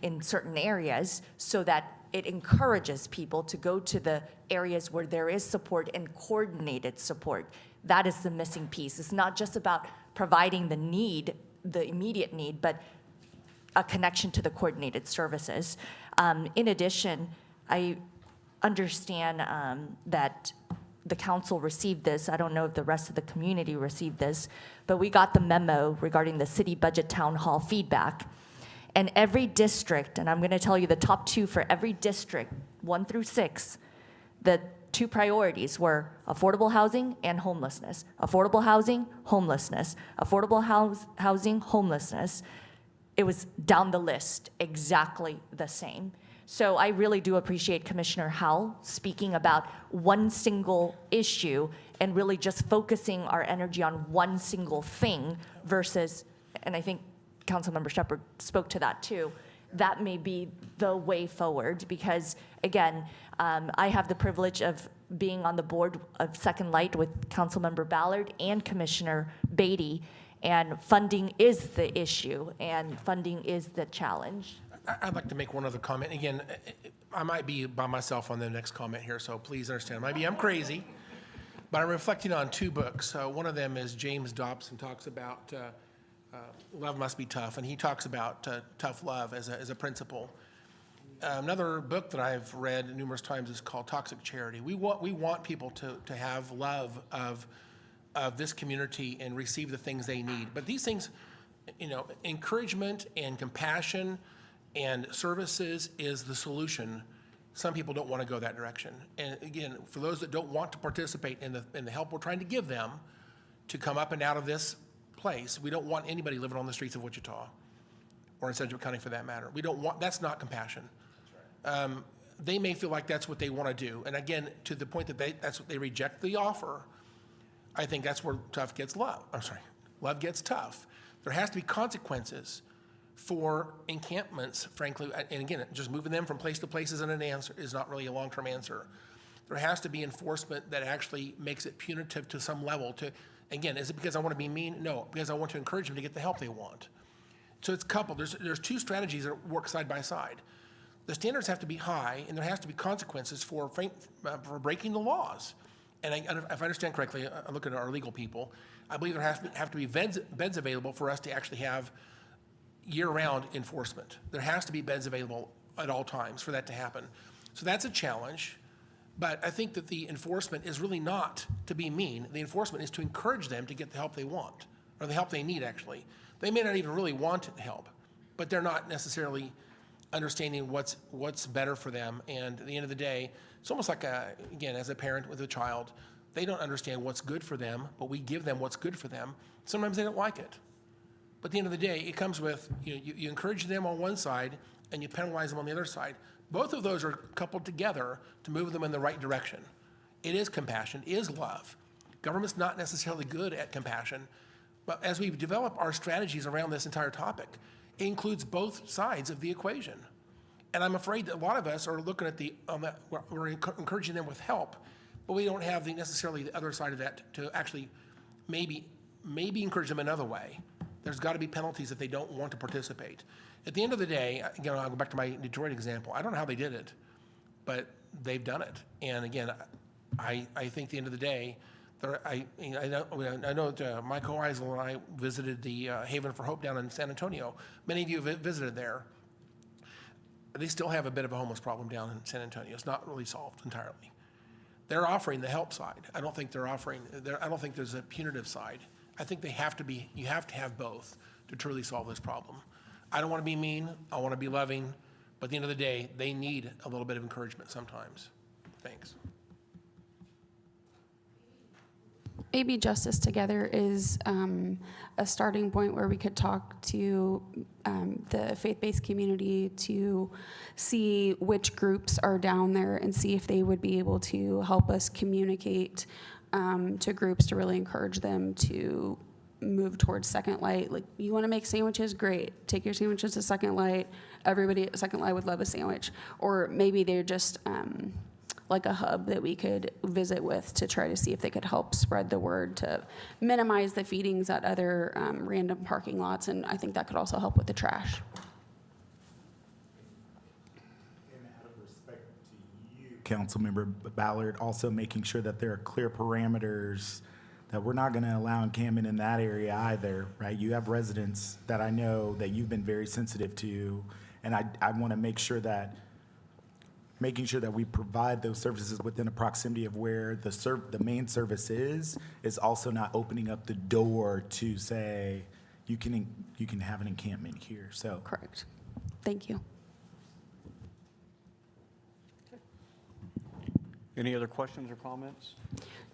in certain areas so that it encourages people to go to the areas where there is support and coordinated support. That is the missing piece. It's not just about providing the need, the immediate need, but a connection to the coordinated services. In addition, I understand that the council received this. I don't know if the rest of the community received this, but we got the memo regarding the city budget town hall feedback. And every district, and I'm going to tell you the top two for every district, 1 through 6, the 2 priorities were affordable housing and homelessness. Affordable housing, homelessness. Affordable housing, homelessness. It was down the list, exactly the same. So I really do appreciate Commissioner Howell speaking about one single issue and really just focusing our energy on one single thing versus, and I think Councilmember Shepherd spoke to that too, that may be the way forward because, again, I have the privilege of being on the board of Second Light with Councilmember Ballard and Commissioner Beatty, and funding is the issue and funding is the challenge. I'd like to make one other comment. Again, I might be by myself on the next comment here, so please understand. Maybe I'm crazy, but I'm reflecting on 2 books. One of them is James Dobson talks about love must be tough, and he talks about tough love as a principle. Another book that I've read numerous times is called Toxic Charity. We want people to have love of this community and receive the things they need. But these things, encouragement and compassion and services is the solution. Some people don't want to go that direction. And again, for those that don't want to participate in the help we're trying to give them to come up and out of this place, we don't want anybody living on the streets of Wichita or in Sedgwick County for that matter. That's not compassion. They may feel like that's what they want to do. And again, to the point that that's what they reject the offer, I think that's where love gets tough. There has to be consequences for encampments, frankly, and again, just moving them from place to place isn't an answer, is not really a long-term answer. There has to be enforcement that actually makes it punitive to some level. Again, is it because I want to be mean? No, because I want to encourage them to get the help they want. So it's coupled. There's 2 strategies that work side by side. The standards have to be high, and there has to be consequences for breaking the laws. And if I understand correctly, I look at our legal people, I believe there have to be beds available for us to actually have year-round enforcement. There has to be beds available at all times for that to happen. So that's a challenge, but I think that the enforcement is really not to be mean. The enforcement is to encourage them to get the help they want, or the help they need, actually. They may not even really want help, but they're not necessarily understanding what's better for them. And at the end of the day, it's almost like, again, as a parent with a child, they don't understand what's good for them, but we give them what's good for them. Sometimes they don't like it. But at the end of the day, it comes with, you encourage them on one side and you penalize them on the other side. Both of those are coupled together to move them in the right direction. It is compassion, it is love. Government's not necessarily good at compassion, but as we develop our strategies around this entire topic, it includes both sides of the equation. And I'm afraid that a lot of us are looking at we're encouraging them with help, but we don't have necessarily the other side of that to actually maybe encourage them another way. There's got to be penalties if they don't want to participate. At the end of the day, again, I'll go back to my Detroit example. I don't know how they did it, but they've done it. And again, I think at the end of the day, I know that Mike Hoheisel and I visited the Haven for Hope down in San Antonio. Many of you have visited there. They still have a bit of a homeless problem down in San Antonio. It's not really solved entirely. They're offering the help side. I don't think there's a punitive side. I think you have to have both to truly solve this problem. I don't want to be mean, I want to be loving, but at the end of the day, they need a little bit of encouragement sometimes. Thanks. Maybe Justice Together is a starting point where we could talk to the faith-based community to see which groups are down there and see if they would be able to help us communicate to groups to really encourage them to move towards Second Light. Like, you want to make sandwiches? Great. Take your sandwiches to Second Light. Everybody at Second Light would love a sandwich. Or maybe they're just like a hub that we could visit with to try to see if they could help spread the word to minimize the feedings at other random parking lots. And I think that could also help with the trash. Councilmember Ballard, also making sure that there are clear parameters that we're not going to allow encampment in that area either, right? You have residents that I know that you've been very sensitive to, and I want to make sure that making sure that we provide those services within a proximity of where the main service is also not opening up the door to say you can have an encampment here. So correct. Thank you. Any other questions or comments?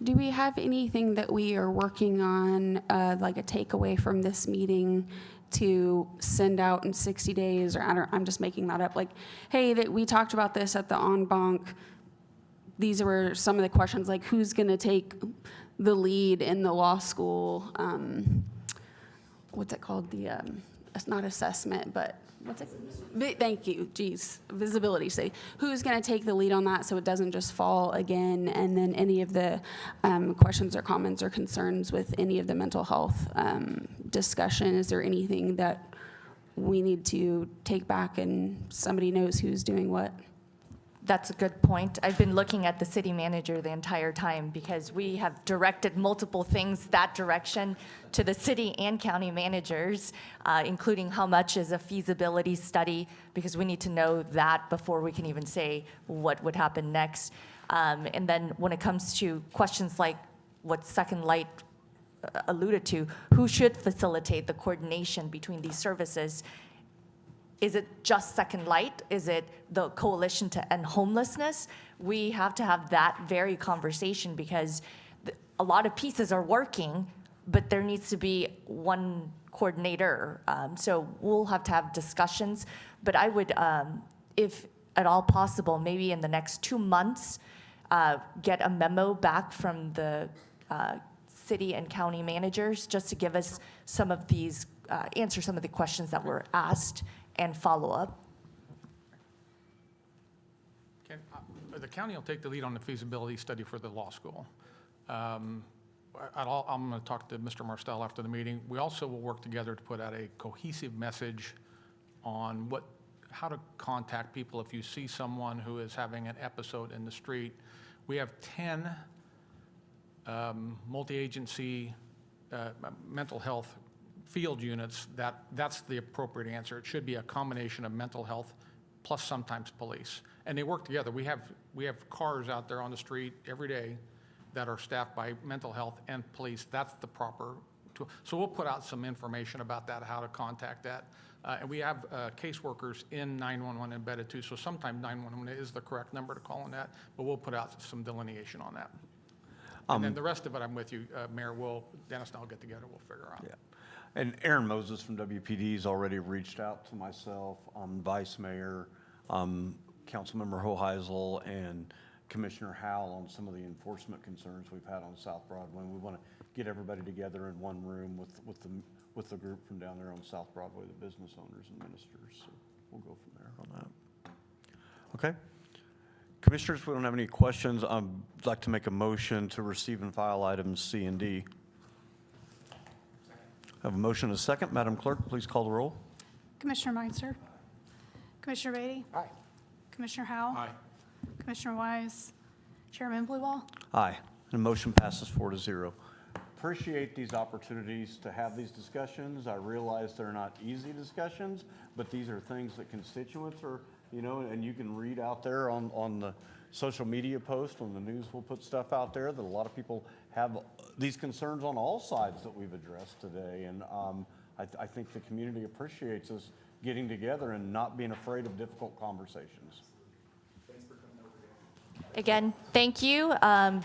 Do we have anything that we are working on, like a takeaway from this meeting to send out in 60 days? Or I'm just making that up. Like, hey, that we talked about this at the en banc. These were some of the questions, like who's going to take the lead in the law school? What's it called? It's not assessment, but what's it? Thank you. Geez, visibility study. Who's going to take the lead on that so it doesn't just fall again? And then any of the questions or comments or concerns with any of the mental health discussion. Is there anything that we need to take back and somebody knows who's doing what? That's a good point. I've been looking at the city manager the entire time because we have directed multiple things that direction to the city and county managers, including how much is a feasibility study, because we need to know that before we can even say what would happen next. And then when it comes to questions like what Second Light alluded to, who should facilitate the coordination between these services? Is it just Second Light? Is it the Coalition to End Homelessness? We have to have that very conversation because a lot of pieces are working, but there needs to be one coordinator. So we'll have to have discussions. But I would, if at all possible, maybe in the next 2 months, get a memo back from the city and county managers just to give us some of these, answer some of the questions that were asked and follow up. The county will take the lead on the feasibility study for the law school. I'm going to talk to Mr. Marstell after the meeting. We also will work together to put out a cohesive message on how to contact people if you see someone who is having an episode in the street. We have 10 multi-agency mental health field units. That's the appropriate answer. It should be a combination of mental health plus sometimes police. And they work together. We have cars out there on the street every day that are staffed by mental health and police. That's the proper tool. So we'll put out some information about that, how to contact that. And we have caseworkers in 911 embedded too. So sometimes 911 is the correct number to call on that, but we'll put out some delineation on that. And then the rest of it, I'm with you, Mayor. Dennis and I'll get together. We'll figure out. Yeah. And Aaron Moses from WPD's already reached out to myself, Vice Mayor, Councilmember Hoheisel, and Commissioner Howell on some of the enforcement concerns we've had on South Broadway. We want to get everybody together in one room with the group from down there on South Broadway, the business owners and ministers. So we'll go from there on that. Okay. Commissioners, we don't have any questions. I'd like to make a motion to receive and file items C and D. I have a motion and a second. Madam Clerk, please call the roll. Commissioner Meister, Commissioner Beatty, Aye. Commissioner Howell, Aye. Commissioner Wise, Chairman Bluewall. Aye. And motion passes 4-0. Appreciate these opportunities to have these discussions. I realize they're not easy discussions, but these are things that constituents are, and you can read out there on the social media post, when the news will put stuff out there, that a lot of people have these concerns on all sides that we've addressed today. And I think the community appreciates us getting together and not being afraid of difficult conversations. Again, thank you.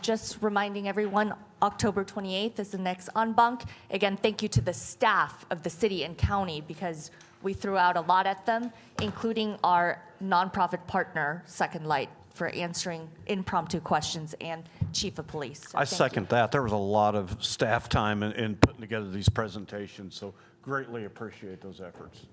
Just reminding everyone, October 28th is the next en banc. Again, thank you to the staff of the city and county, because we threw out a lot at them, including our nonprofit partner, Second Light, for answering impromptu questions, and Chief of Police. So I thank you. second that. There was a lot of staff time in putting together these presentations, so greatly appreciate those efforts.